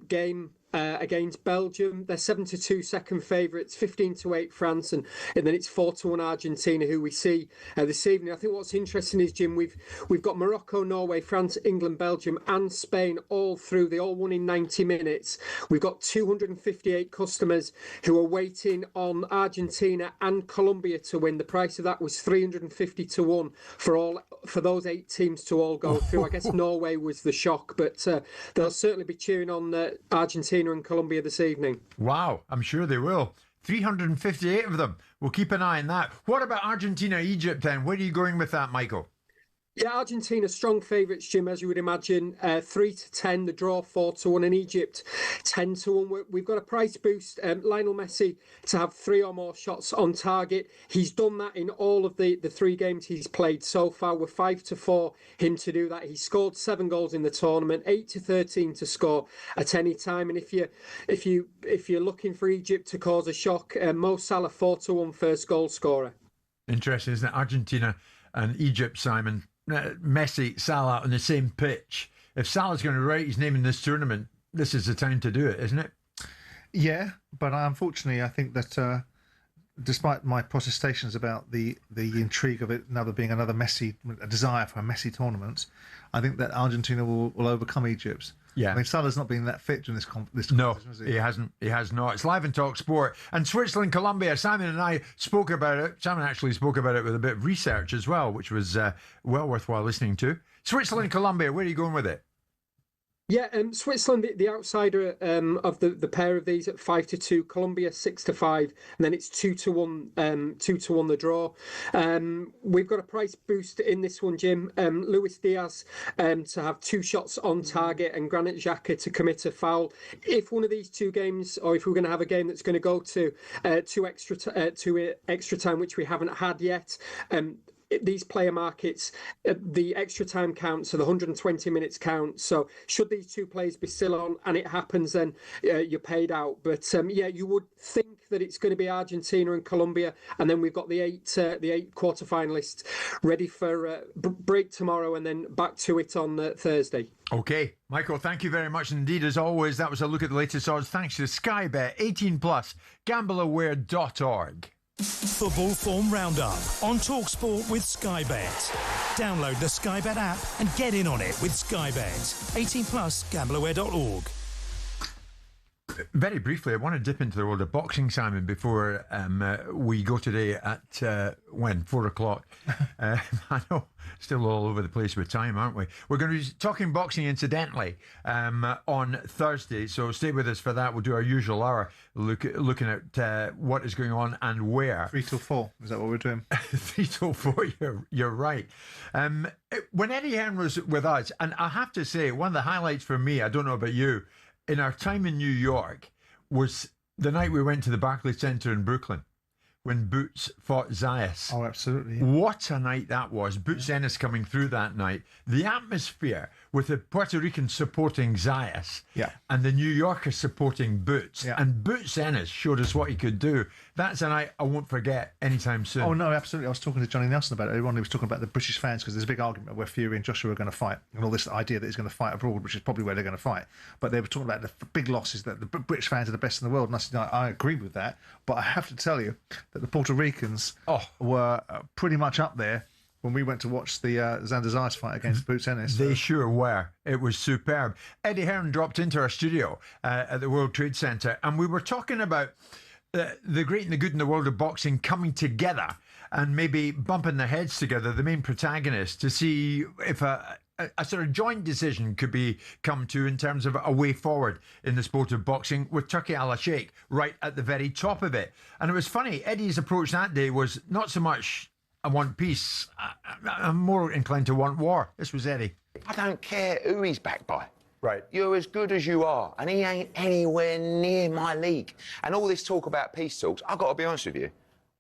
game against Belgium. They're 7-2 second favourites, 15-8 France, and then it's 4-1 Argentina, who we see this evening. I think what's interesting is, Jim, we've got Morocco, Norway, France, England, Belgium, and Spain all through. They all won in 90 minutes. We've got 258 customers who are waiting on Argentina and Colombia to win. The price of that was 350 to 1 for those 8 teams to all go through. I guess Norway was the shock, but they'll certainly be cheering on Argentina and Colombia this evening. Wow, I'm sure they will. 358 of them. We'll keep an eye on that. What about Argentina, Egypt then? Where are you going with that, Michael? Yeah, Argentina, strong favourites, Jim, as you would imagine. 3-10, the draw 4-1, and Egypt 10-1. We've got a price boost. Lionel Messi to have 3 or more shots on target. He's done that in all of the 3 games he's played so far. We're 5-4 him to do that. He scored 7 goals in the tournament, 8-13 to score at any time. And if you're looking for Egypt to cause a shock, Mo Salah 4-1 first goal scorer. Interesting, isn't it? Argentina and Egypt, Simon. Messi, Salah on the same pitch. If Salah's going to write his name in this tournament, this is the time to do it, isn't it? Yeah, but unfortunately, I think that despite my protestations about the intrigue of it now being another Messi, a desire for a Messi tournament, I think that Argentina will overcome Egypt. Yeah. I mean, Salah's not been that fit during this competition. No, has he? he hasn't. He has not. It's live in talkSPORT. And Switzerland, Colombia. Simon and I spoke about it. Simon actually spoke about it with a bit of research as well, which was well worthwhile listening to. Switzerland, Colombia. Where are you going with it? Yeah, Switzerland, the outsider of the pair of these at 5-2, Colombia 6-5, and then it's 2-1, 2-1 the draw. We've got a price boost in this one, Jim. Luis Diaz to have 2 shots on target, and Granit Xhaka to commit a foul. If one of these 2 games, or if we're going to have a game that's going to go to extra time, which we haven't had yet. These player markets, the extra time counts, so the 120 minutes count. So should these 2 players be still on and it happens, then you're paid out. But yeah, you would think that it's going to be Argentina and Colombia, and then we've got the 8 quarterfinalists ready for break tomorrow, and then back to it on Thursday. Okay, Michael, thank you very much indeed. As always, that was a look at the latest odds thanks to Sky Bet 18+, gambleaware.org. Football Form Roundup on talkSPORT with Sky Bet. Download the Sky Bet app and get in on it with Sky Bet. 18+, gambleaware.org. Very briefly, I want to dip into the world of boxing, Simon, before we go today at, 4 o'clock. I know, still all over the place with time, aren't we? We're going to be talking boxing, incidentally, on Thursday, so stay with us for that. We'll do our usual hour, looking at what is going on and where. 3 till 4, is that what we're doing? 3 till 4, you're right. When Eddie Hearn was with us, and I have to say, one of the highlights for me, I don't know about you, in our time in New York was the night we went to the Barclays Center in Brooklyn when Boots fought Zayas. Oh, absolutely. What a night that was. Boots Ennis coming through that night. The atmosphere with the Puerto Ricans supporting Zayas and the New Yorkers supporting Boots. Yeah. And Boots Ennis showed us what he could do. That's a night I won't forget anytime soon. Oh, no, absolutely. I was talking to Johnny Nelson about it. Everyone was talking about the British fans, because there's a big argument where Fury and Joshua are going to fight, and all this idea that he's going to fight abroad, which is probably where they're going to fight. But they were talking about the big losses, that the British fans are the best in the world. And I said, I agree with that. But I have to tell you that the Puerto Ricans were pretty much up there when we went to watch the Xander Zayas fight against Boots Ennis. They sure were. It was superb. Eddie Hearn dropped into our studio at the World Trade Center, and we were talking about the great and the good in the world of boxing coming together and maybe bumping their heads together, the main protagonists, to see if a sort of joint decision could be come to in terms of a way forward in the sport of boxing, with Turki Al-Sheikh right at the very top of it. And it was funny, Eddie's approach that day was not so much I want peace, I'm more inclined to want war. This was Eddie. I don't care who he's backed by. Right. You're as good as you are, and he ain't anywhere near my league. And all this talk about peace talks, I've got to be honest with you,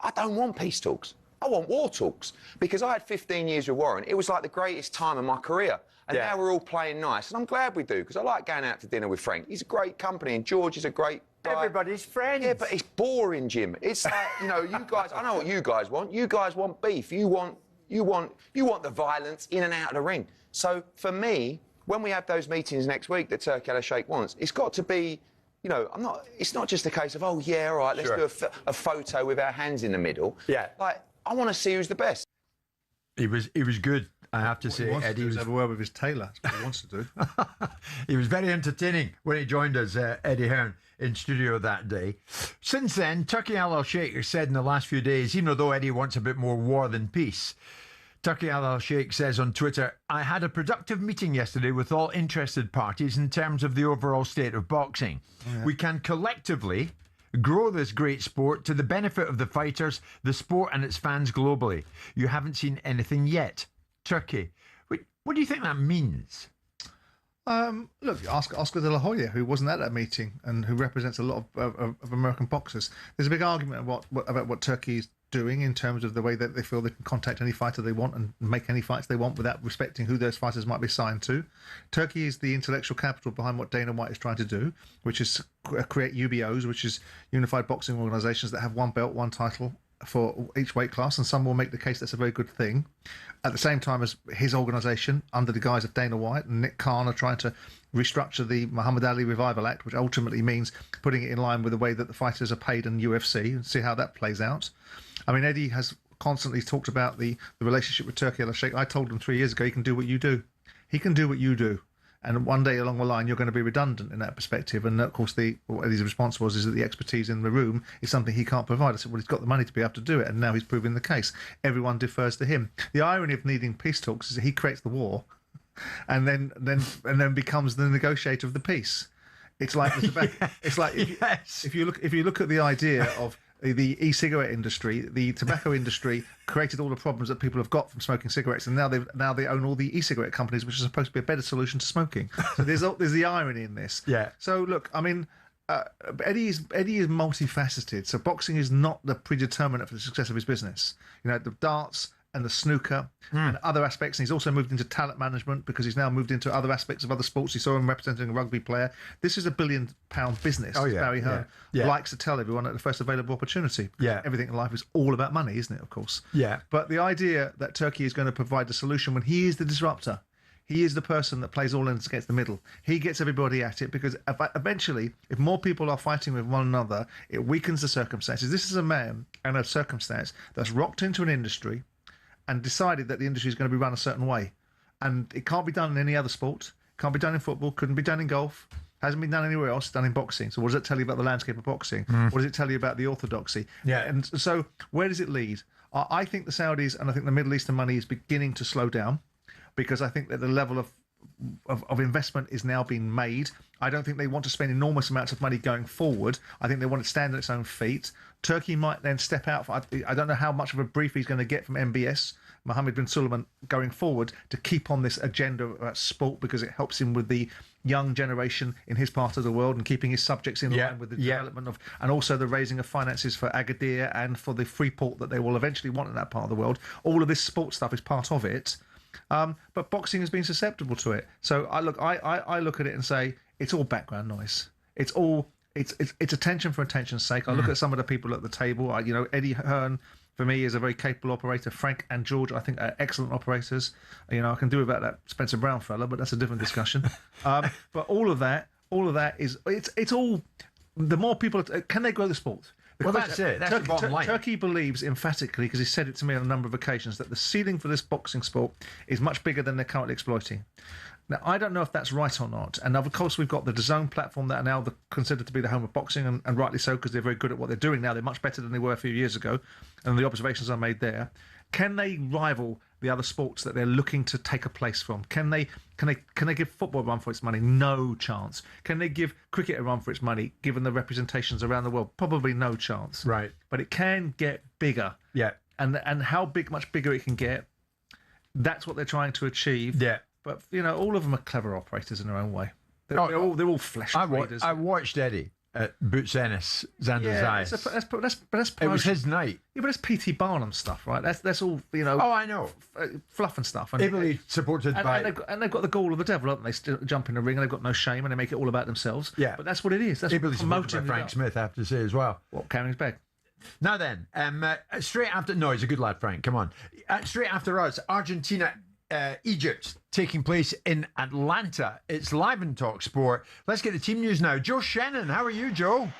I don't want peace talks. I want war talks, because I had 15 years with Warren. It was like the greatest time of my career. And now we're all playing nice. And I'm glad we do, because I like going out to dinner with Frank. He's a great company, and George is a great guy. Everybody's friends. Yeah, but it's boring, Jim. It's like, you know, you guys, I know what you guys want. You guys want beef. You want the violence in and out of the ring. So for me, when we have those meetings next week that Turki Al-Sheikh wants, it's got to be, you know, it's not just a case of, oh, yeah, all right, let's do a photo with our hands in the middle. Yeah. Like, I want to see who's the best. He was good, I have to say. Eddie was have a word with his tailor. That's what he wants to do. He was very entertaining when he joined us, Eddie Hearn, in studio that day. Since then, Turki Al-Sheikh has said in the last few days, even though Eddie wants a bit more war than peace, Turki Al-Sheikh says on Twitter, I had a productive meeting yesterday with all interested parties in terms of the overall state of boxing. Yeah. We can collectively grow this great sport to the benefit of the fighters, the sport and its fans globally. You haven't seen anything yet. Turkey, what do you think that means? Look, Oscar De La Hoya, who wasn't at that meeting and who represents a lot of American boxers. There's a big argument about what Turkey's doing in terms of the way that they feel they can contact any fighter they want and make any fights they want without respecting who those fighters might be signed to. Turkey is the intellectual capital behind what Dana White is trying to do, which is create UBOs, which is Unified Boxing Organizations that have one belt, one title for each weight class, and some will make the case that's a very good thing. At the same time as his organisation, under the guise of Dana White and Nick Khan, are trying to restructure the Muhammad Ali Revival Act, which ultimately means putting it in line with the way that the fighters are paid in UFC, and see how that plays out. I mean, Eddie has constantly talked about the relationship with Turki Al-Sheikh. I told him 3 years ago, he can do what you do. He can do what you do. And one day along the line, you're going to be redundant in that perspective. And of course, what Eddie's response was is that the expertise in the room is something he can't provide. I said, well, he's got the money to be able to do it. And now he's proving the case. Everyone defers to him. The irony of needing peace talks is that he creates the war and then becomes the negotiator of the peace. It's like if you look at the idea of the e-cigarette industry, the tobacco industry created all the problems that people have got from smoking cigarettes, and now they own all the e-cigarette companies, which is supposed to be a better solution to smoking. So there's the irony in this. Yeah. So look, I mean, Eddie is multifaceted. So boxing is not the predeterminant for the success of his business. You know, the darts and the snooker and other aspects. And he's also moved into talent management because he's now moved into other aspects of other sports. You saw him representing a rugby player. This is a £1 billion business. Oh, yeah. Barry Hearn likes to tell everyone at the first available opportunity. Yeah. Everything in life is all about money, isn't it, of course? Yeah. But the idea that Turkey is going to provide the solution when he is the disruptor, he is the person that plays all ends against the middle. He gets everybody at it because eventually, if more people are fighting with one another, it weakens the circumstances. This is a man and a circumstance that's rocked into an industry and decided that the industry is going to be run a certain way. And it can't be done in any other sport. Can't be done in football. Couldn't be done in golf. Hasn't been done anywhere else. Done in boxing. So what does it tell you about the landscape of boxing? What does it tell you about the orthodoxy? Yeah. And so where does it lead? I think the Saudis and I think the Middle Eastern money is beginning to slow down because I think that the level of investment is now being made. I don't think they want to spend enormous amounts of money going forward. I think they want to stand on its own feet. Turkey might then step out. I don't know how much of a brief he's going to get from MBS, Mohammed bin Suleiman, going forward to keep on this agenda about sport because it helps him with the young generation in his part of the world and keeping his subjects in line with the development of, and also the raising of finances for Agadir and for the free port that they will eventually want in that part of the world. All of this sports stuff is part of it. But boxing has been susceptible to it. So I look at it and say it's all background noise. It's attention for attention's sake. I look at some of the people at the table. Eddie Hearn for me is a very capable operator. Frank and George, I think, are excellent operators. I can do without that Spencer Brown fella, but that's a different discussion. But all of that is it's all. The more people can they grow the sport? Well, that's it. That's the bottom line. Turkey believes emphatically, because he said it to me on a number of occasions, that the ceiling for this boxing sport is much bigger than they're currently exploiting. Now, I don't know if that's right or not. And of course, we've got the DAZN platform that are now considered to be the home of boxing, and rightly so, because they're very good at what they're doing now. They're much better than they were a few years ago, and the observations are made there. Can they rival the other sports that they're looking to take a place from? Can they give football a run for its money? No chance. Can they give cricket a run for its money, given the representations around the world? Probably no chance. Right. But it can get bigger. Yeah. And how much bigger it can get, that's what they're trying to achieve. Yeah. But all of them are clever operators in their own way. They're all flesh traders. I watched Eddie at Boots Ennis, Xander Zayas. That's it was his night. Yeah, but that's P.T. Barnum stuff, right? That's all, you know. Oh, I know. Fluff and stuff. And Italy supported by... And they've got the gall of the devil, haven't they? Still jump in the ring and they've got no shame and they make it all about themselves. Yeah. But that's what it is. That's Italy supported by promoting Frank Smith, I have to say, as well. What, carrying his bag? Now then, straight after... No, he's a good lad, Frank. Come on. Straight after us, Argentina... Egypt taking place in Atlanta. It's live in talkSPORT. Let's get the team news now. Joe Shannon, how are you, Joe?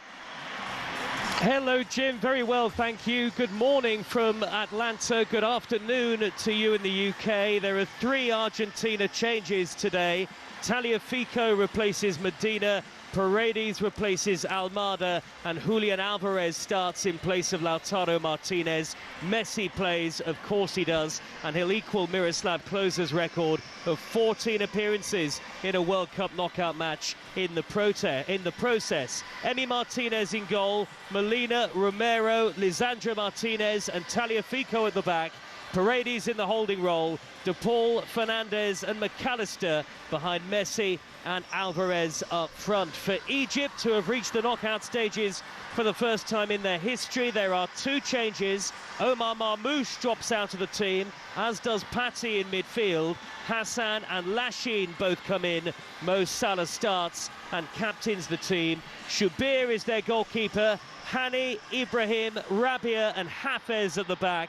Hello, Jim. Very well, thank you. Good morning from Atlanta. Good afternoon to you in the UK. There are 3 Argentina changes today. Tagliafico replaces Medina, Paredes replaces Almada, and Julian Alvarez starts in place of Lautaro Martinez. Messi plays, of course he does, and he'll equal Miroslav Klose's record of 14 appearances in a World Cup knockout match in the process. Emi Martinez in goal, Molina, Romero, Lisandro Martinez and Tagliafico at the back. Paredes in the holding role, De Paul, Fernandez and McAllister behind Messi and Alvarez up front. For Egypt, who have reached the knockout stages for the first time in their history, there are 2 changes. Omar Marmoush drops out of the team, as does Patti in midfield. Hassan and Lashin both come in. Mo Salah starts and captains the team. Shubir is their goalkeeper. Hani, Ibrahim, Rabia and Hafez at the back.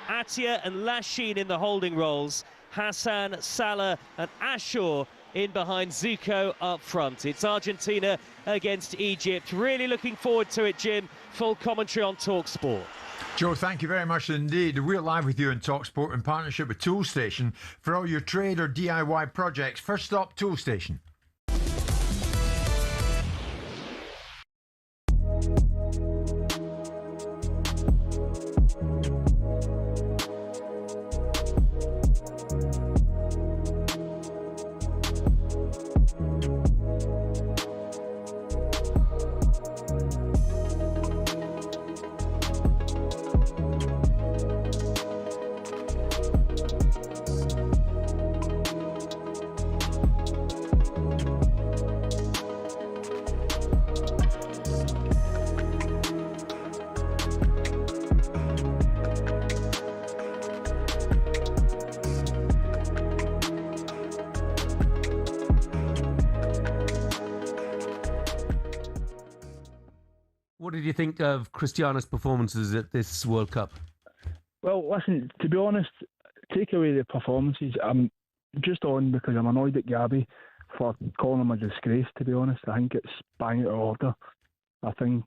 Atia and Lashin in the holding roles. Hassan, Salah and Ashur in behind Zuko up front. It's Argentina against Egypt. Really looking forward to it, Jim. Full commentary on talkSPORT. Joe, thank you very much indeed. We're live with you in talkSPORT in partnership with Toolstation for all your trade or DIY projects. First stop, Toolstation. What did you think of Cristiano's performances at this World Cup? Well, listen, to be honest, take away the performances. I'm just on because I'm annoyed at Gabby for calling him a disgrace, to be honest. I think it's bang out of order. I think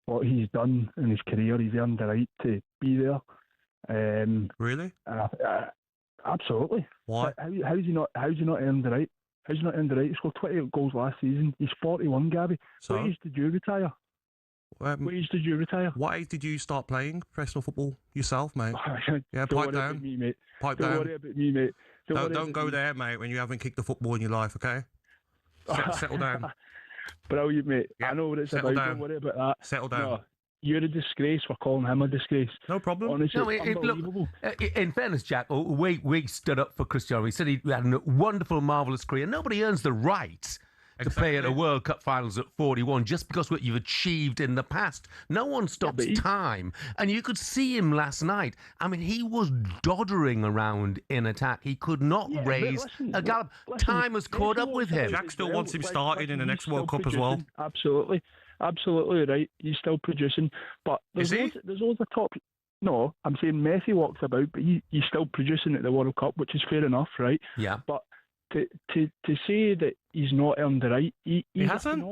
what he's done in his career, he's earned the right to be there. Really? Absolutely. Why? How's he not earned the right? How's he not earned the right? He scored 28 goals last season. He's 41, Gabby. So? What age did you retire? What age did you retire? What age did you start playing professional football yourself, mate? Yeah, Don't pipe worry down. about me, mate. Pipe Don't down. worry about me, mate. Don't go there, mate, when you haven't kicked the football in your life, okay? Settle down. Brilliant, mate. Yeah, I know what it's settle about. down. Don't worry about that. Settle down. No, you're a disgrace for calling him a disgrace. No problem. Honestly, No, it's unbelievable. Look, in fairness, Jack, we stood up for Cristiano. He said he had a wonderful, marvellous career. Nobody earns the right to play at a World Cup finals at 41 just because what you've achieved in the past. No one stops time. And you could see him last night. I mean, he was doddering around in attack. He could not raise a gallop. Time has caught up with him. Jack still wants him started in the next World Cup as well. Absolutely. Absolutely right. He's still producing. But there's loads of top... No, I'm saying Messi walks about, but he's still producing at the World Cup, which is fair enough, right? Yeah. But to say that he's not earned the right, he hasn't.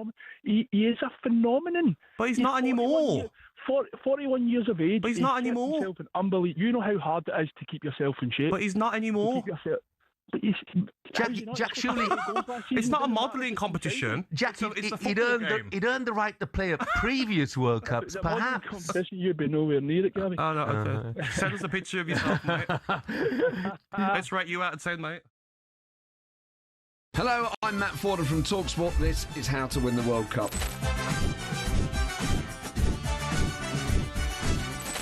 He is a phenomenon. But he's not anymore. 41 years of age. But he's not anymore. Unbelievable. You know how hard it is to keep yourself in shape. But he's not anymore. But Jack, surely it's not a modelling competition. Jack, it's a he'd earned the right to play at previous World Cups, perhaps. Competition, you'd be nowhere near it, Gabby. Oh, no, okay. Send us a picture of yourself, mate. Let's rate you out of 10, mate. Hello, I'm Matt Forden from talkSPORT. This is How to Win the World Cup.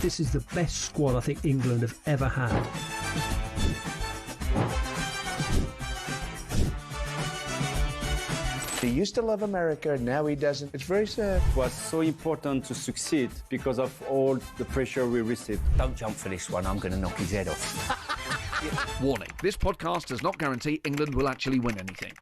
This is the best squad I think England have ever had. The used to love America, now he doesn't. It's very sad. It was so important to succeed because of all the pressure we received. Don't jump for this one, I'm going to knock his head off. Warning, this podcast does not guarantee England will actually win anything.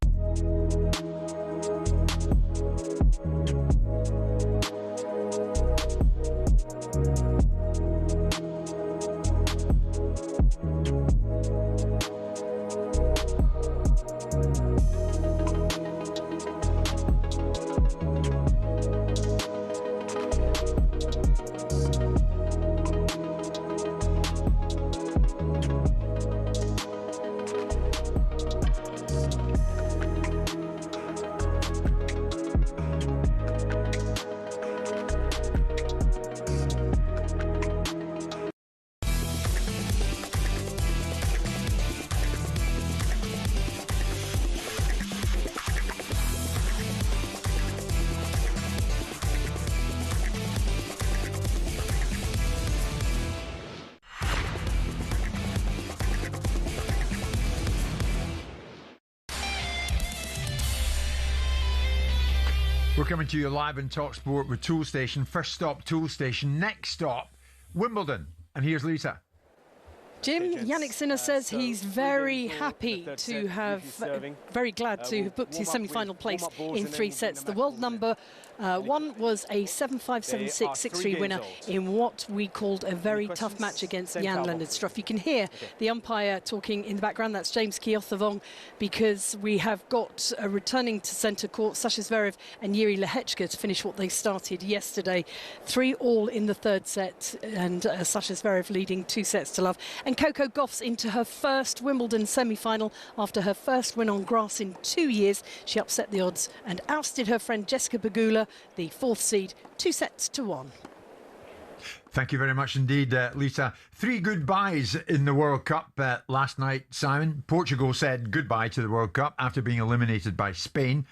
We're coming to you live in talkSPORT with Toolstation. First stop, Toolstation. Next stop, Wimbledon. And here's Lisa. Jim, Yannick Sinner says he's very happy to have, very glad to have booked his semi-final place in 3 sets. The world number one was a 7-5, 7-6, 6-3 winner in what we called a very tough match against Jan-Lennard Struff. You can hear the umpire talking in the background. That's James Kiyothavong, because we have got returning to centre court Sasha Zverev and Yuri Lehechka to finish what they started yesterday. 3-all in the third set, and Sasha Zverev leading 2-0. And Coco Gauff's into her first Wimbledon semi-final after her first win on grass in 2 years. She upset the odds and ousted her friend Jessica Pegula, the 4th seed, 2-1. Thank you very much indeed, Lisa. 3 goodbyes in the World Cup last night, Simon. Portugal said goodbye to the World Cup after being eliminated by Spain.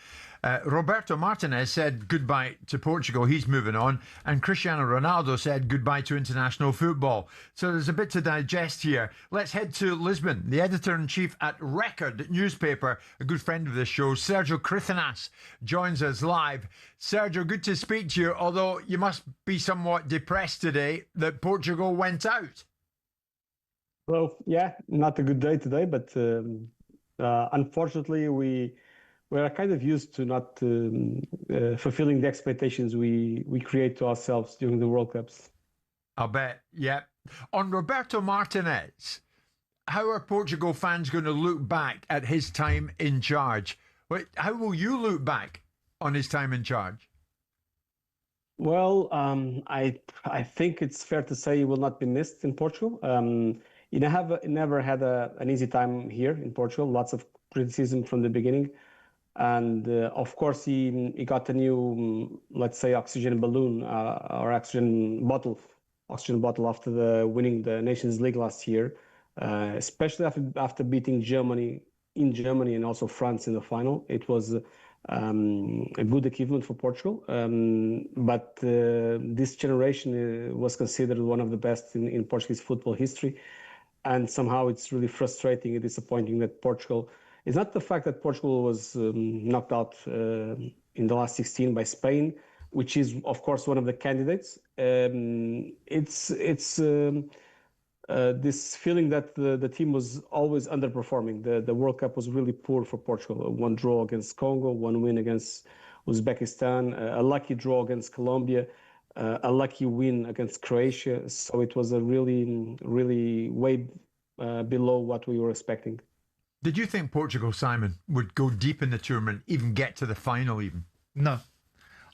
Roberto Martinez said goodbye to Portugal. He's moving on. And Cristiano Ronaldo said goodbye to international football. So there's a bit to digest here. Let's head to Lisbon. The editor-in-chief at Record newspaper, a good friend of this show, Sergio Crithanas, joins us live. Sergio, good to speak to you, although you must be somewhat depressed today that Portugal went out. Well, yeah, not a good day today, but unfortunately we're kind of used to not fulfilling the expectations we create to ourselves during the World Cups. I'll bet, yeah. On Roberto Martinez, how are Portugal fans going to look back at his time in charge? How will you look back on his time in charge? Well, I think it's fair to say he will not be missed in Portugal. He never had an easy time here in Portugal. Lots of criticism from the beginning. And of course, he got a new, let's say, oxygen balloon or oxygen bottle after winning the Nations League last year, especially after beating Germany in Germany and also France in the final. It was a good achievement for Portugal. But this generation was considered one of the best in Portuguese football history. And somehow it's really frustrating and disappointing that Portugal... It's not the fact that Portugal was knocked out in the last 16 by Spain, which is, of course, one of the candidates. It's this feeling that the team was always underperforming. The World Cup was really poor for Portugal. 1 draw against Congo, 1 win against Uzbekistan, a lucky draw against Colombia, a lucky win against Croatia. So it was a really, really way below what we were expecting. Did you think Portugal, Simon, would go deep in the tournament, even get to the final even? No.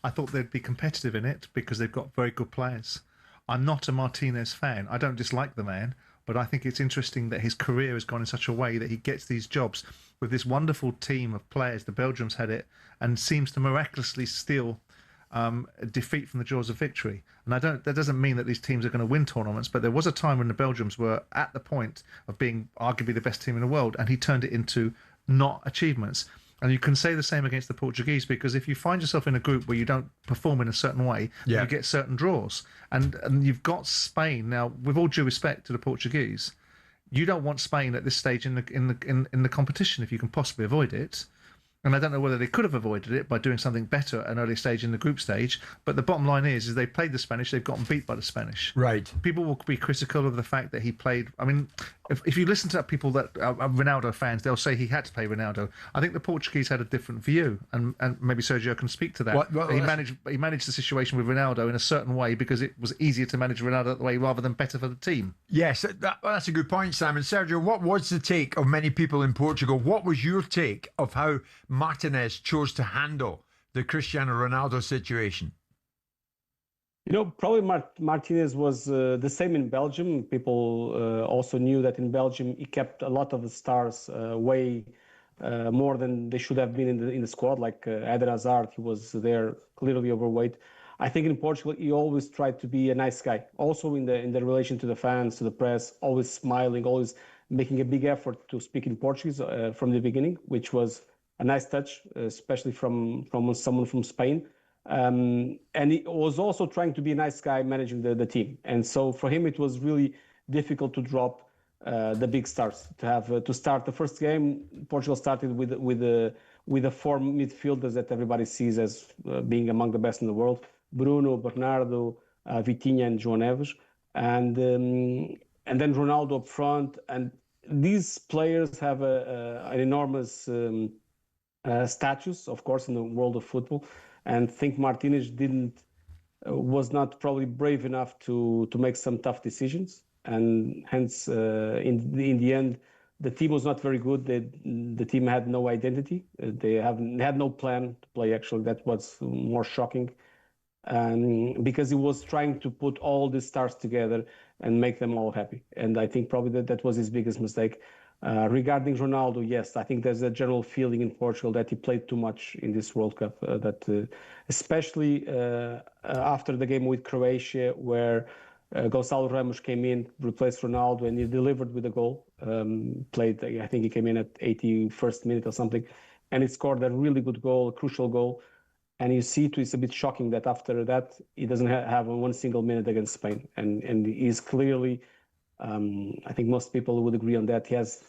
I thought they'd be competitive in it because they've got very good players. I'm not a Martinez fan. I don't dislike the man, but I think it's interesting that his career has gone in such a way that he gets these jobs with this wonderful team of players. The Belgians had it and seems to miraculously steal defeat from the jaws of victory. And that doesn't mean that these teams are going to win tournaments, but there was a time when the Belgians were at the point of being arguably the best team in the world, and he turned it into not achievements. And you can say the same against the Portuguese, because if you find yourself in a group where you don't perform in a certain way, you get certain draws. And you've got Spain now. With all due respect to the Portuguese, you don't want Spain at this stage in the competition if you can possibly avoid it. And I don't know whether they could have avoided it by doing something better at an early stage in the group stage. But the bottom line is they played the Spanish. They've gotten beat by the Spanish. Right. People will be critical of the fact that he played. I mean, if you listen to people that are Ronaldo fans, they'll say he had to play Ronaldo. I think the Portuguese had a different view, and maybe Sergio can speak to that. He managed the situation with Ronaldo in a certain way because it was easier to manage Ronaldo that way rather than better for the team. Yes, that's a good point, Simon. Sergio, what was the take of many people in Portugal? What was your take of how Martinez chose to handle the Cristiano Ronaldo situation? Probably Martinez was the same in Belgium. People also knew that in Belgium he kept a lot of the stars way more than they should have been in the squad. Like Eden Hazard, he was there clearly overweight. I think in Portugal he always tried to be a nice guy. Also in the relation to the fans, to the press, always smiling, always making a big effort to speak in Portuguese from the beginning, which was a nice touch, especially from someone from Spain. And he was also trying to be a nice guy managing the team. And so for him, it was really difficult to drop the big stars. To start the first game, Portugal started with the four midfielders that everybody sees as being among the best in the world: Bruno, Bernardo, Vitinha, and João Neves, and then Ronaldo up front. And these players have an enormous status, of course, in the world of football. And I think Martinez was not probably brave enough to make some tough decisions, and hence in the end the team was not very good. The team had no identity. They had no plan to play. Actually, that was more shocking, because he was trying to put all the stars together and make them all happy. And I think probably that was his biggest mistake. Regarding Ronaldo, yes, I think there's a general feeling in Portugal that he played too much in this World Cup, especially after the game with Croatia, where Gonçalo Ramos came in, replaced Ronaldo, and he delivered with a goal. I think he came in at 81st minute or something, and he scored a really good goal, a crucial goal. And you see it's a bit shocking that after that, he doesn't have one single minute against Spain. And he's clearly, I think most people would agree on that, he has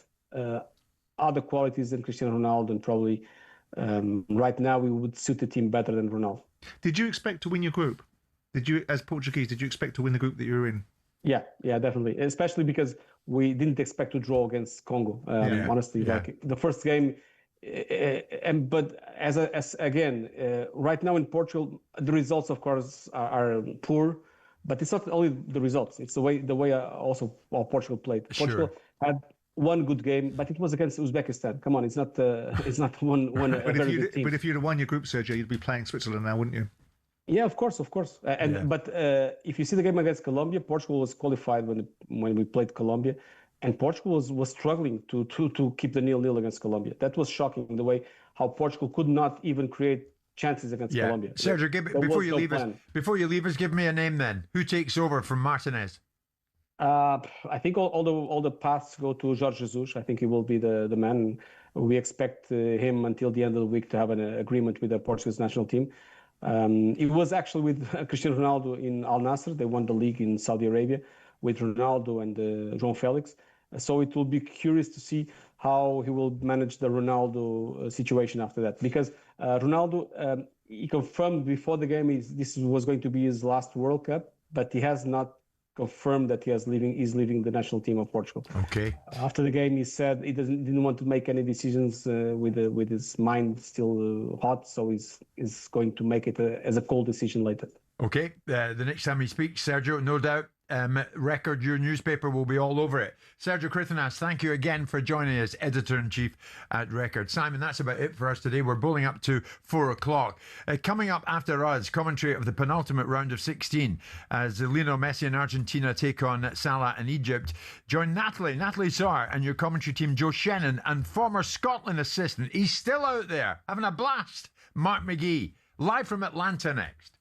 other qualities than Cristiano Ronaldo, and probably right now he would suit the team better than Ronaldo. Did you expect to win your group? As Portuguese, did you expect to win the group that you were in? Yeah, definitely. Especially because we didn't expect to draw against Congo. Honestly, like the first game. But right now in Portugal, the results, of course, are poor. But it's not only the results; it's the way also Portugal played. Sure. Portugal had one good game, but it was against Uzbekistan. Come on, it's not one a very good team. But if you'd have won your group, Sergio, you'd be playing Switzerland now, wouldn't you? Yeah, of course. But if you see the game against Colombia, Portugal was qualified when we played Colombia, and Portugal was struggling to keep the 0-0 against Colombia. That was shocking, the way how Portugal could not even create chances against Colombia. Sergio, before you leave us, give me a name then. Who takes over from Martinez? I think all the paths go to Jorge Jesus. I think he will be the man. We expect him until the end of the week to have an agreement with the Portuguese national team. It was actually with Cristiano Ronaldo in Al Nassr. They won the league in Saudi Arabia with Ronaldo and João Felix. So it will be curious to see how he will manage the Ronaldo situation after that. Because Ronaldo, he confirmed before the game this was going to be his last World Cup, but he has not confirmed that he's leaving the national team of Portugal. Okay. After the game, he said he didn't want to make any decisions with his mind still hot, so he's going to make it as a cold decision later. Okay. The next time he speaks, Sergio, no doubt, Record, your newspaper will be all over it. Sergio Crithanas, thank you again for joining us, Editor-in-Chief at Record. Simon, that's about it for us today. We're bowling up to 4 o'clock. Coming up after us, commentary of the penultimate round of 16 as Lionel Messi and Argentina take on Salah and Egypt. Join Natalie Sarr, and your commentary team, Joe Shannon, and former Scotland assistant, he's still out there having a blast, Mark McGee, live from Atlanta next.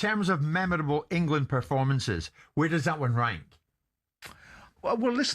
terms of memorable England performances, where does that one rank? Well, listen.